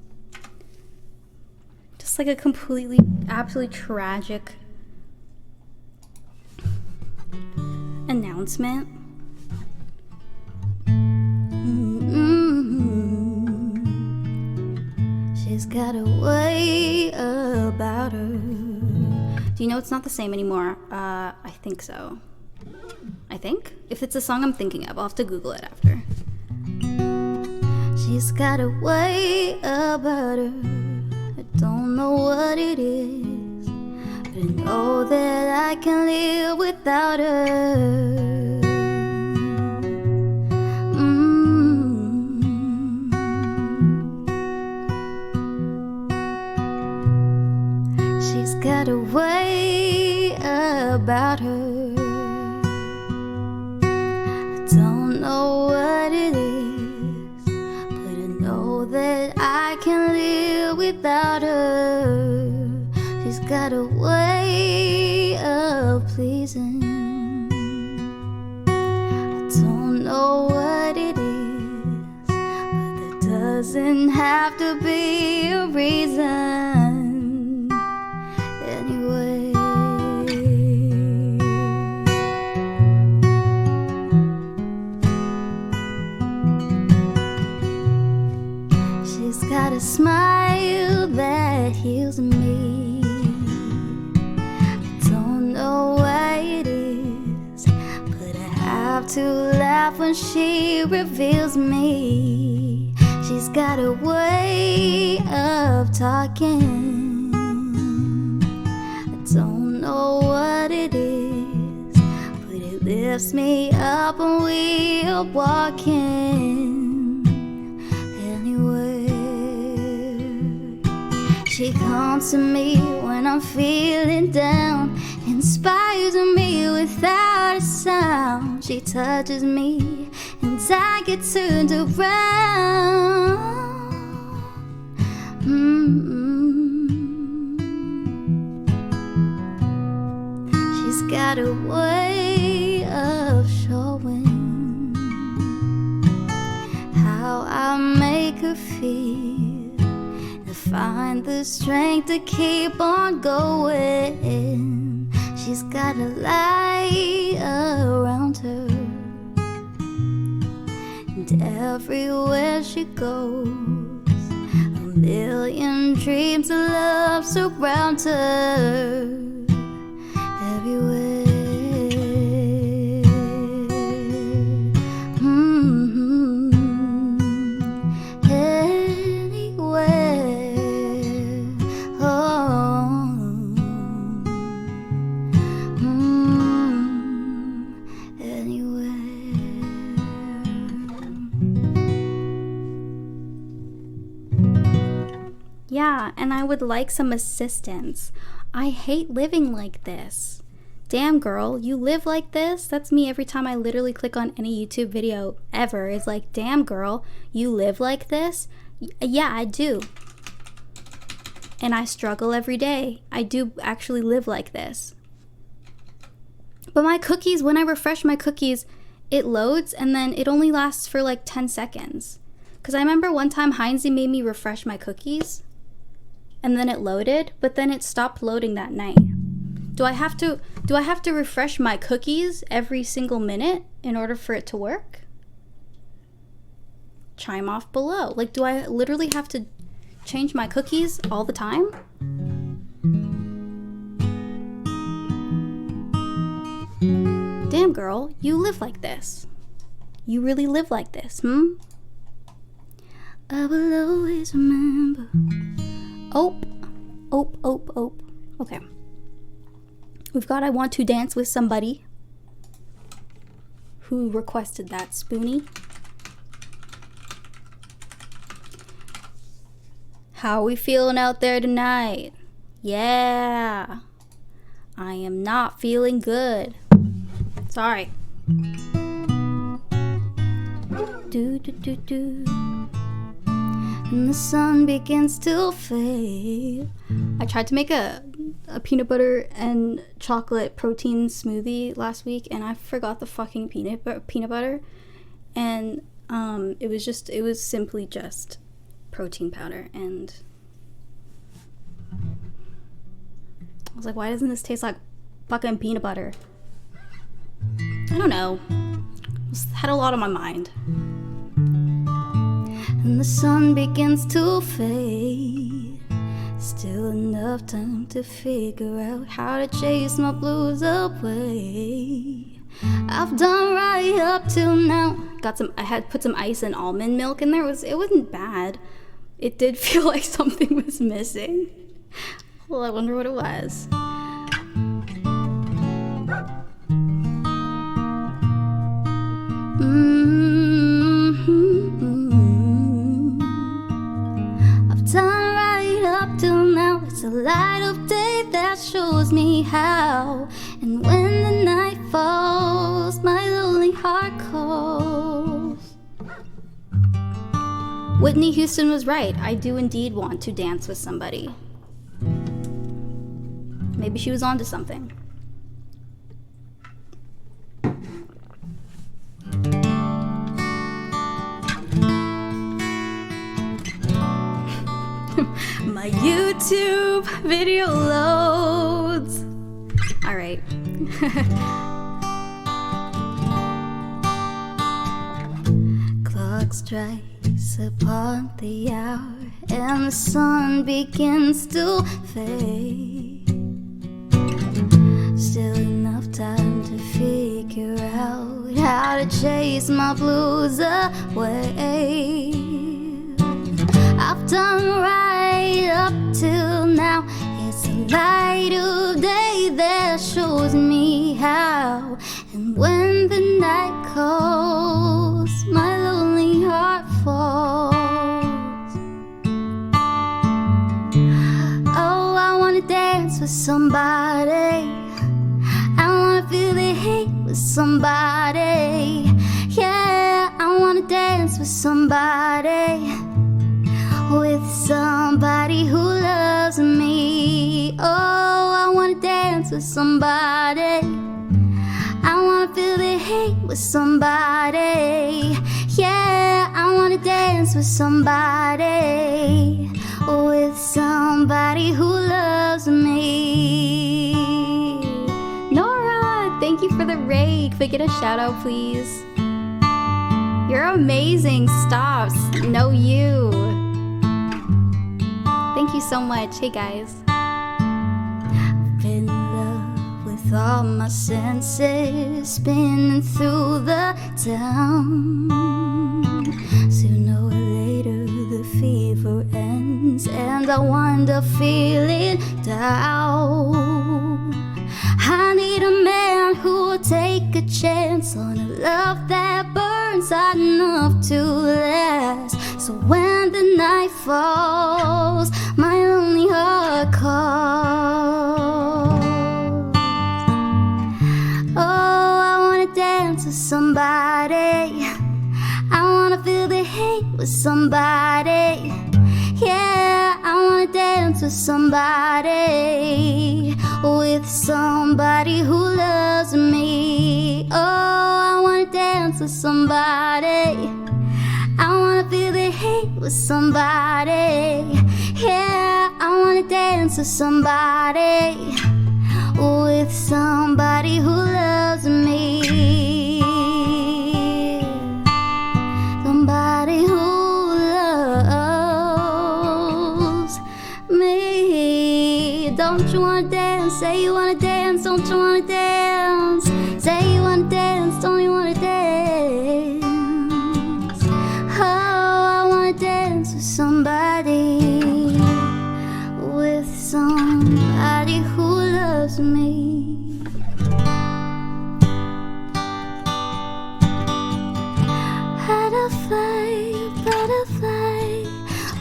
Just like a completely, absolutely tragic announcement. She's got a way about her. Do you know it's not the same anymore? I think so. I think? If it's a song I'm thinking of, I'll have to Google it after. She's got a way about her. I don't know what it is, but I know that I can live without her. She's got a way about her. I don't know what it is, but I know that I can live without her. She's got a way of pleasing. I don't know what it is, but there doesn't have to be a reason anyway. She's got a smile that heals me. I don't know why it is, but I have to laugh when she reveals me. She's got a way of talking. I don't know what it is, but it lifts me up when we are walking anywhere. She comes to me when I'm feeling down, inspires me without a sound. She touches me and I get turned around. She's got a way of showing how I make her feel, to find the strength to keep on going. She's got a light around her, and everywhere she goes, a million dreams of love surround her. Everywhere. Yeah, and I would like some assistance. I hate living like this. Damn, girl, you live like this? That's me every time I literally click on any YouTube video ever. It's like, damn, girl, you live like this? Yeah, I do. And I struggle every day. I do actually live like this. But my cookies, when I refresh my cookies, it loads and then it only lasts for like 10 seconds. Because I remember one time Heinzie made me refresh my cookies and then it loaded, but then it stopped loading that night. Do I have to refresh my cookies every single minute in order for it to work? Chime off below. Like, do I literally have to change my cookies all the time? Damn, girl, you live like this. You really live like this, I will always remember. Ope. Okay. We've got I Want to Dance with Somebody. Who requested that, Spoonie? How are we feeling out there tonight? Yeah. I am not feeling good. Sorry. Do. And the sun begins to fade. I tried to make a peanut butter and chocolate protein smoothie last week, and I forgot the fucking peanut butter, and it was simply just protein powder, and I was like, why doesn't this taste like fucking peanut butter? I don't know. Just had a lot on my mind. And the sun begins to fade. Still enough time to figure out how to chase my blues away. I've done right up till now. I had put some ice and almond milk in there. It wasn't bad. It did feel like something was missing. Well, I wonder what it was. I've done right up till now. It's a light of day that shows me how. And when the night falls, my lonely heart calls. Whitney Houston was right. I do indeed want to dance with somebody. Maybe she was onto something. My YouTube video loads. All right. Clock strikes upon the hour and the sun begins to fade. Still enough time to figure out how to chase my blues away. I've done right up till now. It's a light of day that shows me how. And when the night calls, my lonely heart falls. Oh, I wanna dance with somebody. I wanna feel the heat with somebody. Yeah, I wanna dance with somebody. With somebody who loves me. Oh, I wanna dance with somebody. I wanna feel the heat with somebody. Yeah, I wanna dance with somebody. With somebody who loves me. Nora, thank you for the rake. Could I get a shout out, please? You're amazing. Stops. No, you. Thank you so much. Hey guys. I've been in love with all my senses, spinning through the town. Sooner or later the fever ends and I wind up feeling down. I need a man who will take a chance on a love that burns hot enough to last. So when the night falls, my only heart calls. Oh, I wanna dance with somebody. I wanna feel the hate with somebody. Yeah, I wanna dance with somebody. With somebody who loves me. Oh, I wanna dance with somebody. I wanna feel the hate with somebody. Yeah, I wanna dance with somebody. With somebody who loves me. Somebody who loves me. Don't you wanna dance? Say you wanna dance. Don't you wanna dance? Say you wanna dance. Don't you wanna dance? Oh, I wanna dance with somebody. With somebody who loves me. Butterfly, butterfly.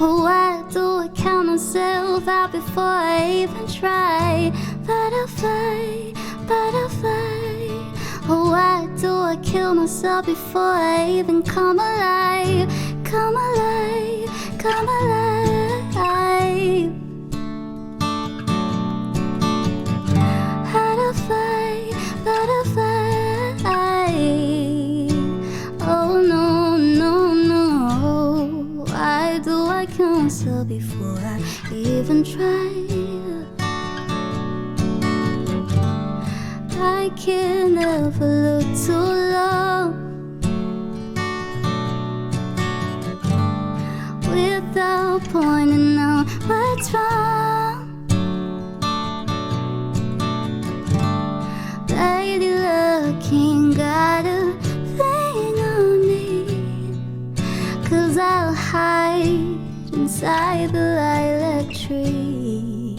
Oh, why do I count myself out before I even try? Butterfly, butterfly. Oh, why do I kill myself before I even come alive? Come alive, come alive. Butterfly, butterfly. Oh no, no, no. Why do I kill myself before I even try? I can never look too long without pointing out what's wrong. Lady looking got a thing on me, 'cause I'll hide inside the lilac tree.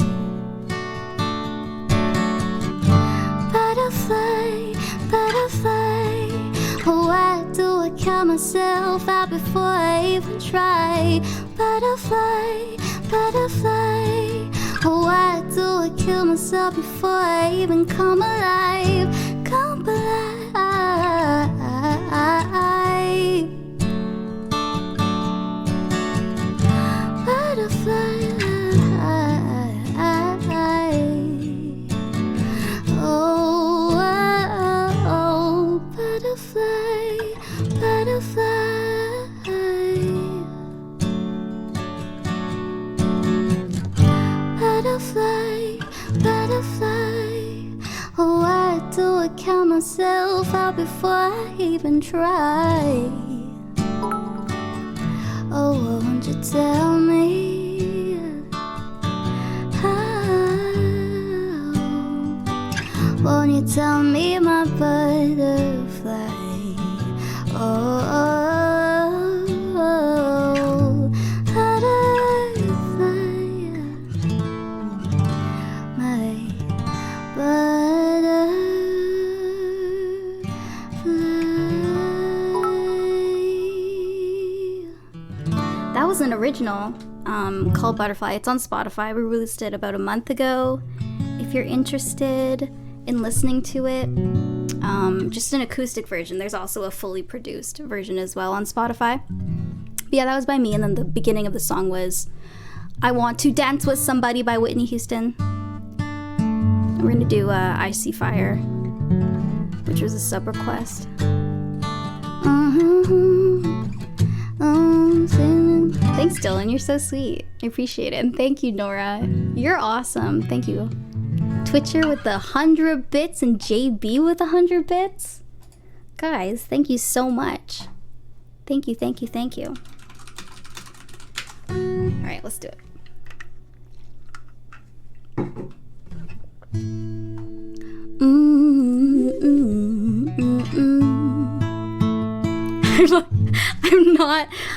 Butterfly, butterfly. Oh, why do I count myself out before I even try? Butterfly, butterfly. Oh, why do I kill myself before I even come alive? Come alive. Butterfly. Oh, butterfly, butterfly. Butterfly, butterfly. Oh, why do I count myself out before I even try? Oh, won't you tell me how? Won't you tell me, my butterfly? Oh, butterfly. My butterfly. That was an original called Butterfly. It's on Spotify. We released it about a month ago. If you're interested in listening to it, just an acoustic version. There's also a fully produced version as well on Spotify. But yeah, that was by me. And then the beginning of the song was I Want to Dance with Somebody by Whitney Houston. We're gonna do I See Fire, which was a sub request. Thanks, Dylan. You're so sweet. I appreciate it. And thank you, Nora. You're awesome. Thank you. Twitcher with the 100 bits and JB with 100 bits. Guys, thank you so much. Thank you, thank you, thank you. All right, let's do it.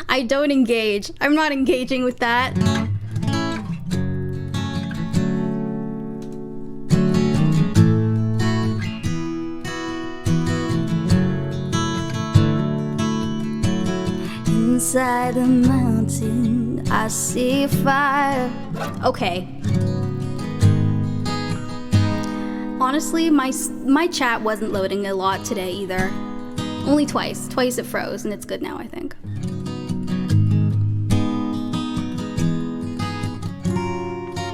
I don't engage. I'm not engaging with that. Inside the mountain mountain, I see fire. Okay. Honestly, my chat wasn't loading a lot today either. Only twice. Twice it froze, and it's good now, I think.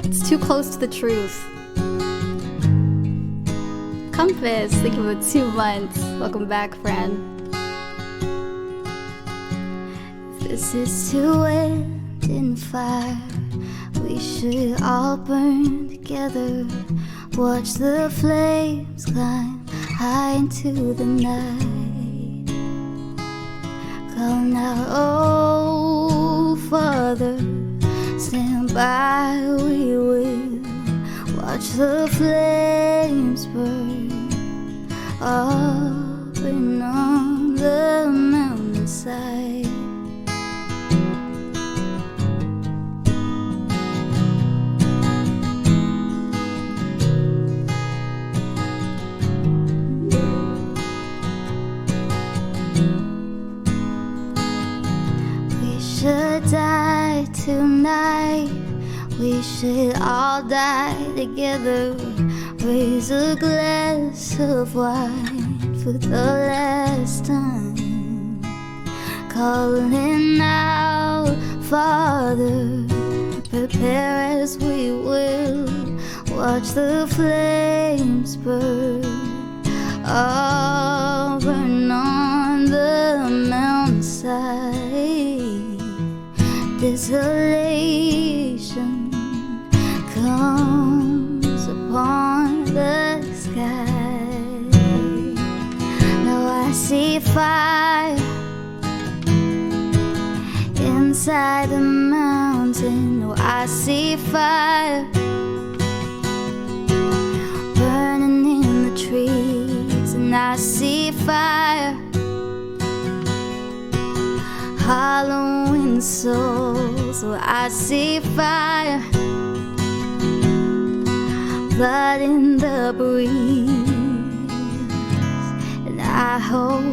It's too close to the truth. Compass, thank you for 2 months. Welcome back, friend. This is to wind and fire. We should all burn together. Watch the flames climb high into the night. Calling out, oh Father, stand by, we will watch the flames burn up and on the mountainside. We should die tonight. We should all die together. Raise a glass of wine for the last time. Calling out, Father, prepare as we will. Watch the flames burn, all burn on the mountainside. Desolation comes upon the sky. Now I see fire inside the mountain. Oh, I see fire burning in the trees, and I see fire hollowing souls. Oh, I see fire blood in the breeze, and I hope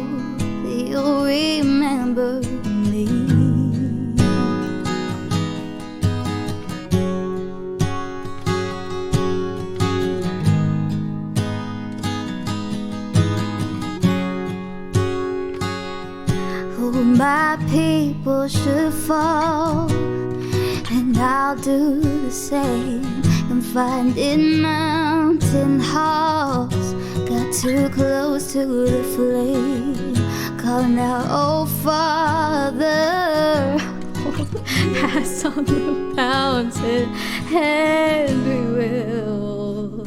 that you'll remember me. Oh, my people should fall, and I'll do the same. Finding mountain halls, got too close to the flame. Calling out, oh Father, pass on the mountain, and we will.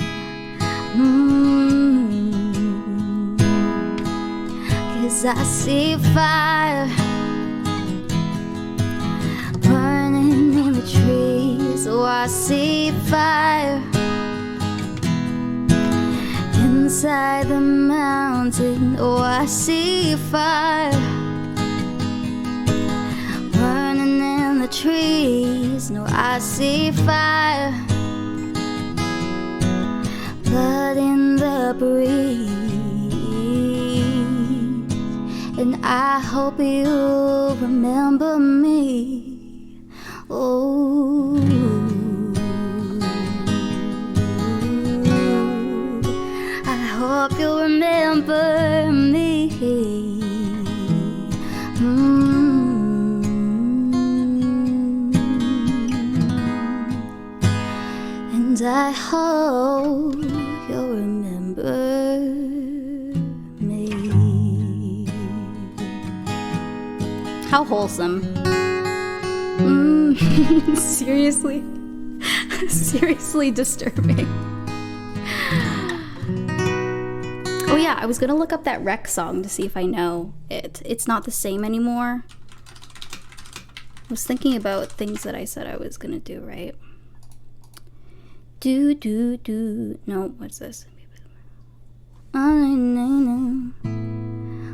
'Cause I see fire burning in the trees. Oh, I see fire inside the mountain. Oh, I see fire burning in the trees. No, I see fire, blood in the breeze, and I hope you'll remember me. Oh, I hope you'll remember me. And I hope you'll remember me. How wholesome. Seriously? Seriously disturbing. Oh yeah, I was gonna look up that Wreck song to see if I know it. It's not the same anymore. I was thinking about things that I said I was gonna do, right? No, what's this?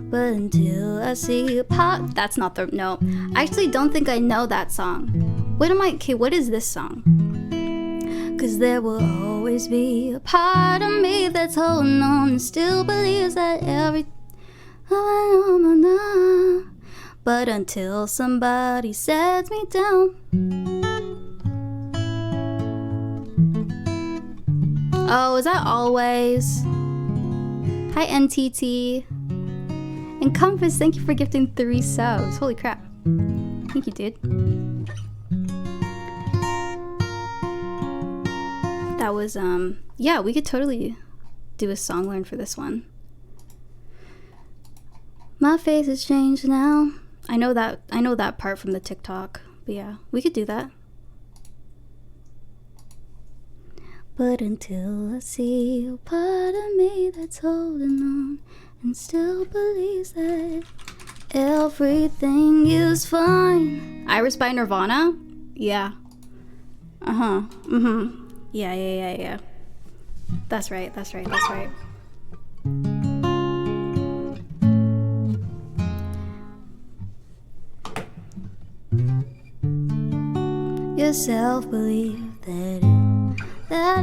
But until I see you pop. That's not the. No. I actually don't think I know that song. Okay, what is this song? 'Cause there will always be a part of me that's holding on and still believes that But until somebody sets me down. Oh, is that Always? Hi, NTT. And Compass, thank you for gifting 3 subs. Holy crap. Thank you, dude. That was, yeah, we could totally do a song learn for this one. My face has changed now. I know that part from the TikTok, but yeah, we could do that. But until I see a part of me that's holding on and still believes that everything is fine. Iris by Nirvana? Yeah. Uh-huh. Mm-hmm. Yeah. That's right. Your self-belief that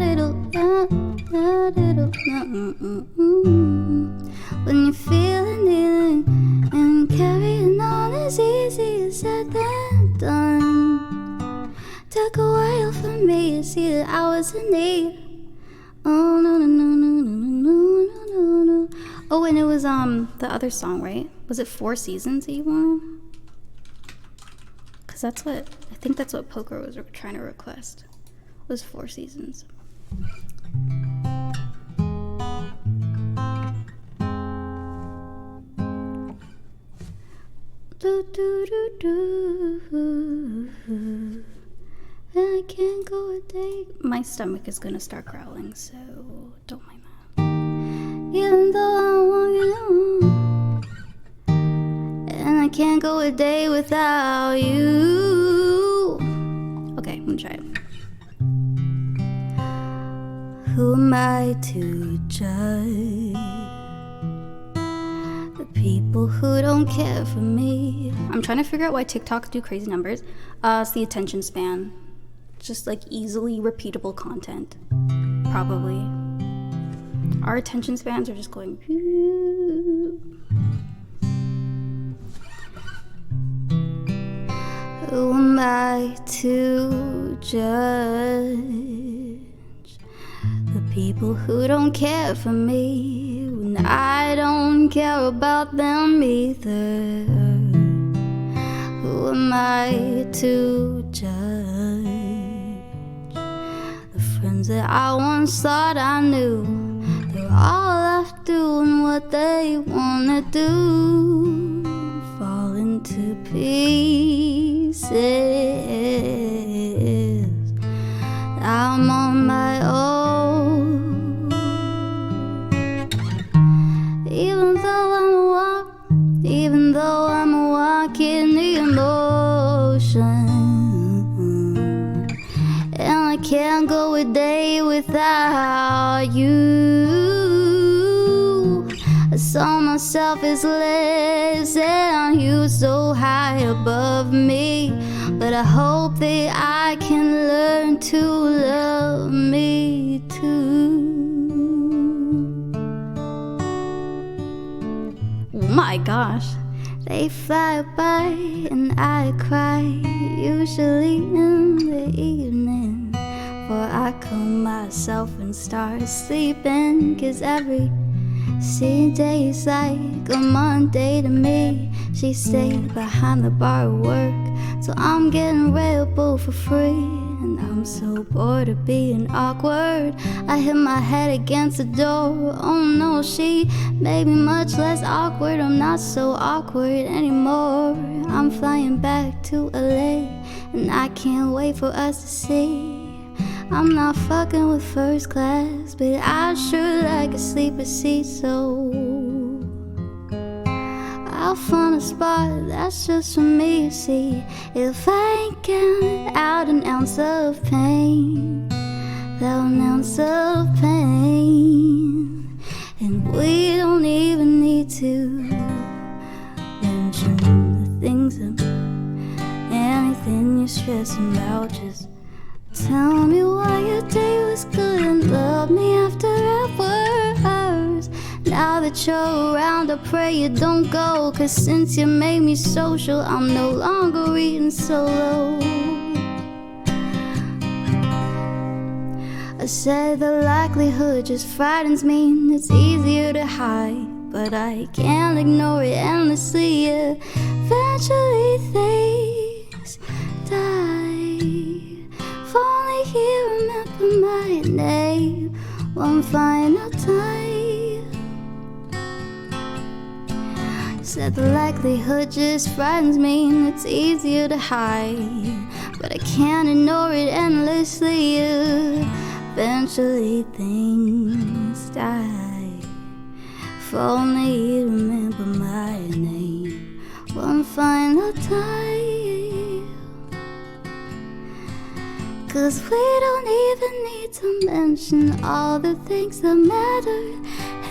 it'll when you're feeling it and carrying on is easier said than done. Took a while for me to see that I was in need. Oh no. Oh, and it was the other song, right? Was it 4 Seasons that you wanted? Cause that's what I think that's what Poker was trying to request. Was 4 Seasons. I can't go a day. My stomach is gonna start growling, so don't mind that. Even though I want you, and I can't go a day without you. Okay, I'm gonna try it. Who am I to judge the people who don't care for me? I'm trying to figure out why TikToks do crazy numbers. It's the attention span. Just like easily repeatable content. Probably. Our attention spans are just going. Who am I to judge the people who don't care for me when I don't care about them either? Who am I to judge the friends that I once thought I knew? They're all left doing what they wanna do, fall into pieces. I'm on my own. Even though I'm walking the emotion, and I can't go a day without you. I saw myself as less than you, so high above me, but I hope that I can learn to love me too. Oh my gosh. They fly by and I cry, usually in the evening, for I calm myself and start sleeping, 'cause every day is like a Monday to me. She stayed behind the bar at work, so I'm getting Red Bull for free. And I'm so bored of being awkward, I hit my head against the door. Oh no, she made me much less awkward. I'm not so awkward anymore. I'm flying back to LA, and I can't wait for us to see. I'm not fucking with first class, but I sure like a sleeper seat, so I'll find a spot that's just for me, you see. If I ain't getting out an ounce of pain, an ounce of pain, and we don't even need to mention the things and anything you're stressing about. Just tell me why your day was good and love me after hours. Now the that you're around, I pray you don't go. Cause since you made me social, I'm no longer eating solo. I said the likelihood just frightens me. It's easier to hide, but I can't ignore it endlessly. Eventually things die. If only you remember my name one final time. Said the likelihood just frightens me. It's easier to hide, but I can't ignore it endlessly. Eventually things die. If only you remember my name one final time. Cause we don't even need to mention all the things that matter.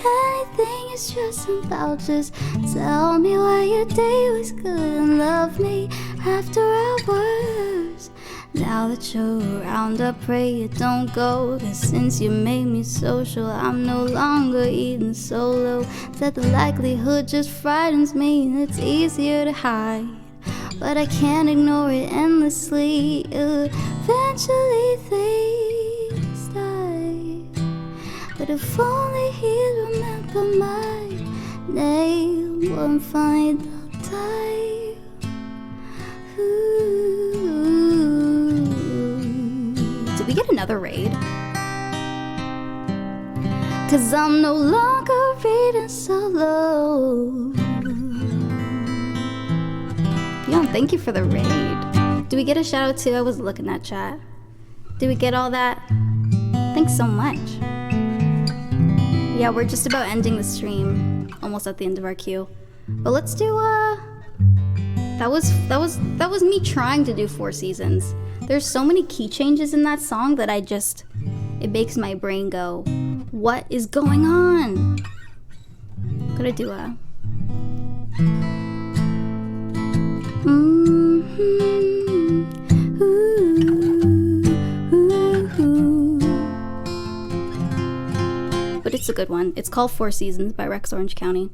Anything you're stressing about, just tell me why your day was good and love me after hours. Now that you're around, I pray you don't go. Cause since you made me social, I'm no longer eating solo. Said the likelihood just frightens me, and it's easier to hide, but I can't ignore it endlessly. Eventually things die. But if only he'd remember my name one final time. Did we get another raid? Cause I'm no longer reading solo. Beyond, thank you for the raid. Did we get a shout out too? I was looking at chat. Did we get all that? Thanks so much. Yeah, we're just about ending the stream. Almost at the end of our queue. But let's do that was me trying to do 4 seasons. There's so many key changes in that song that it makes my brain go, what is going on? Gotta do a but it's a good one. It's called 4 Seasons by Rex Orange County.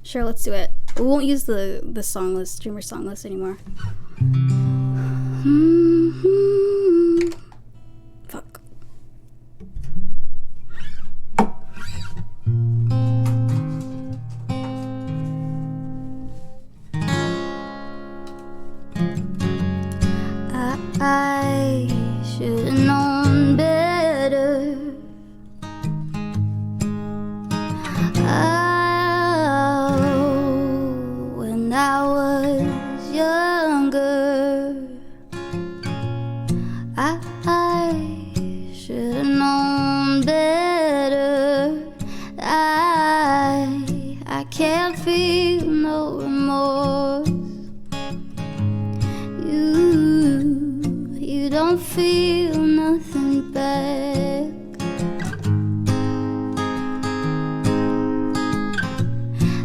Sure, let's do it. We won't use the song list, streamer song list anymore. Fuck. I should've known better. When I was younger, I should've known better. I can't feel no remorse. You don't feel nothing back.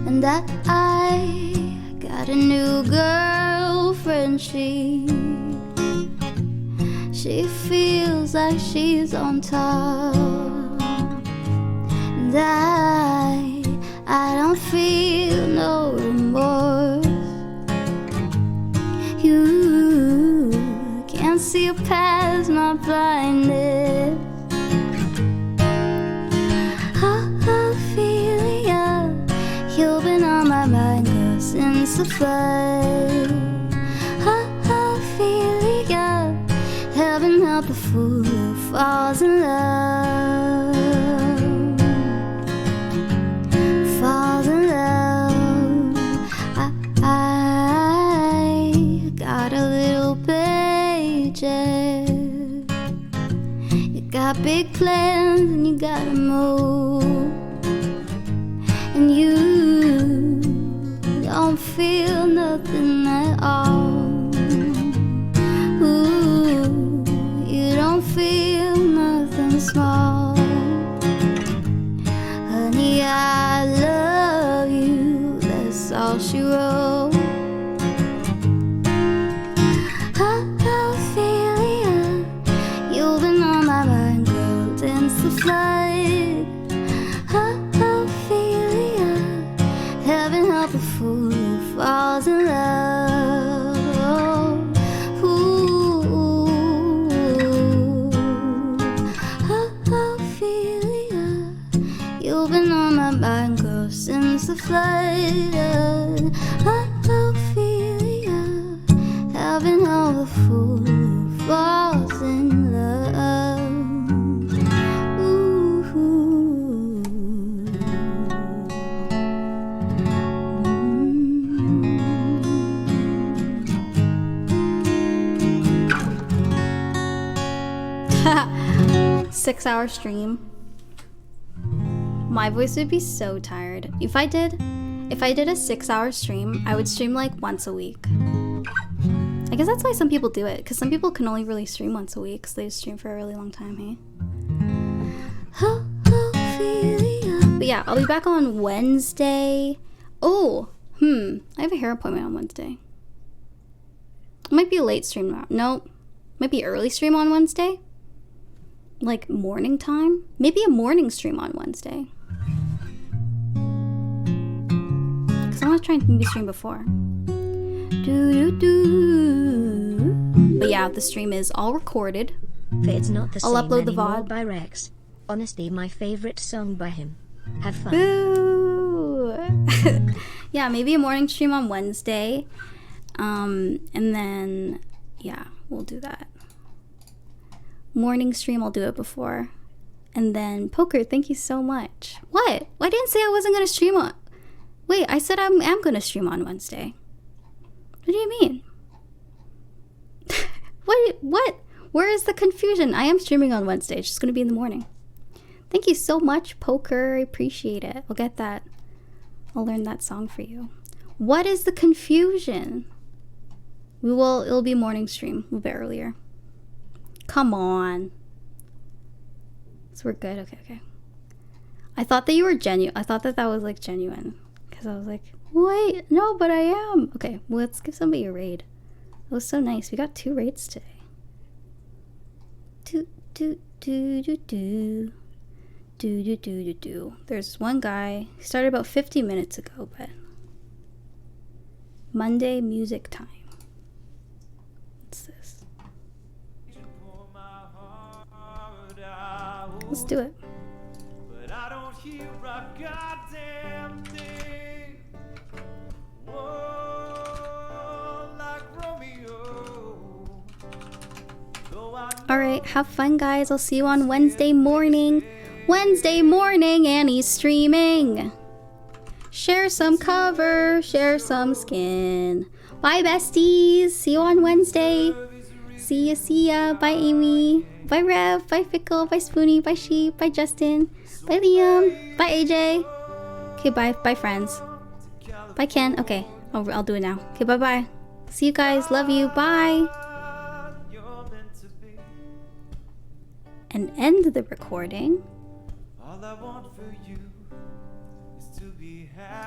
And I got a new girlfriend. She feels like she's on top. And I don't feel no remorse. You can't see past my blindness. Ophelia, you've been on my mind, girl, since the flood. Ophelia, heaven help the fool who falls in love. Falls in love. I got a little paycheck. You got big plans and you gotta move. And you don't feel nothing at all. Ooh, you don't feel nothing small. Honey, I love you, that's all she wrote. Ophelia, you've been on my mind, girl, since the flood. of a fool who falls in love. Ooh. 6-hour stream. My voice would be so tired. If I did a 6-hour stream, I would stream like once a week. I guess that's why some people do it, because some people can only really stream once a week, because they stream for a really long time, hey? But yeah, I'll be back on Wednesday. Oh, I have a hair appointment on Wednesday. It might be a late stream now. Nope. Might be early stream on Wednesday. Like morning time. Maybe a morning stream on Wednesday. Because I'm not trying to maybe stream before. But yeah, the stream is all recorded. It's not the I'll same upload the anymore VOD. by Rex. Honestly, my favorite song by him. Have fun. Boo! Yeah, maybe a morning stream on Wednesday. And then, yeah, we'll do that. Morning stream, I'll do it before. And then, Poker, thank you so much. What? I didn't say I wasn't going to stream on... Wait, I said I am going to stream on Wednesday. What do you mean? What? Where is the confusion? I am streaming on Wednesday. It's just going to be in the morning. Thank you so much, Poker. I appreciate it. I'll get that. I'll learn that song for you. What is the confusion? It'll be morning stream a bit earlier. Come on. So we're good. Okay. I thought that you were genuine. I thought that was like genuine. Because I was like, wait, no, but I am. Okay, well, let's give somebody a raid. That was so nice. We got 2 raids today. There's one guy. He started about 50 minutes ago, but Monday music time. What's this? Let's do it. But I don't hear a goddamn thing. Whoa, like Romeo. All right, have fun, guys. I'll see you on Wednesday morning. Wednesday morning, Annie's streaming. Share some cover, share some skin. Bye, besties. See you on Wednesday. See ya. Bye, Amy. Bye, Rev. Bye, Fickle. Bye, Spoonie. Bye, Sheep. Bye, Justin. Bye, Liam. Bye, AJ. Okay, bye, friends. Bye, Ken. Okay, I'll do it now. Okay, bye. See you guys. Love you. Bye. And end the recording. All I want for you is to be happy.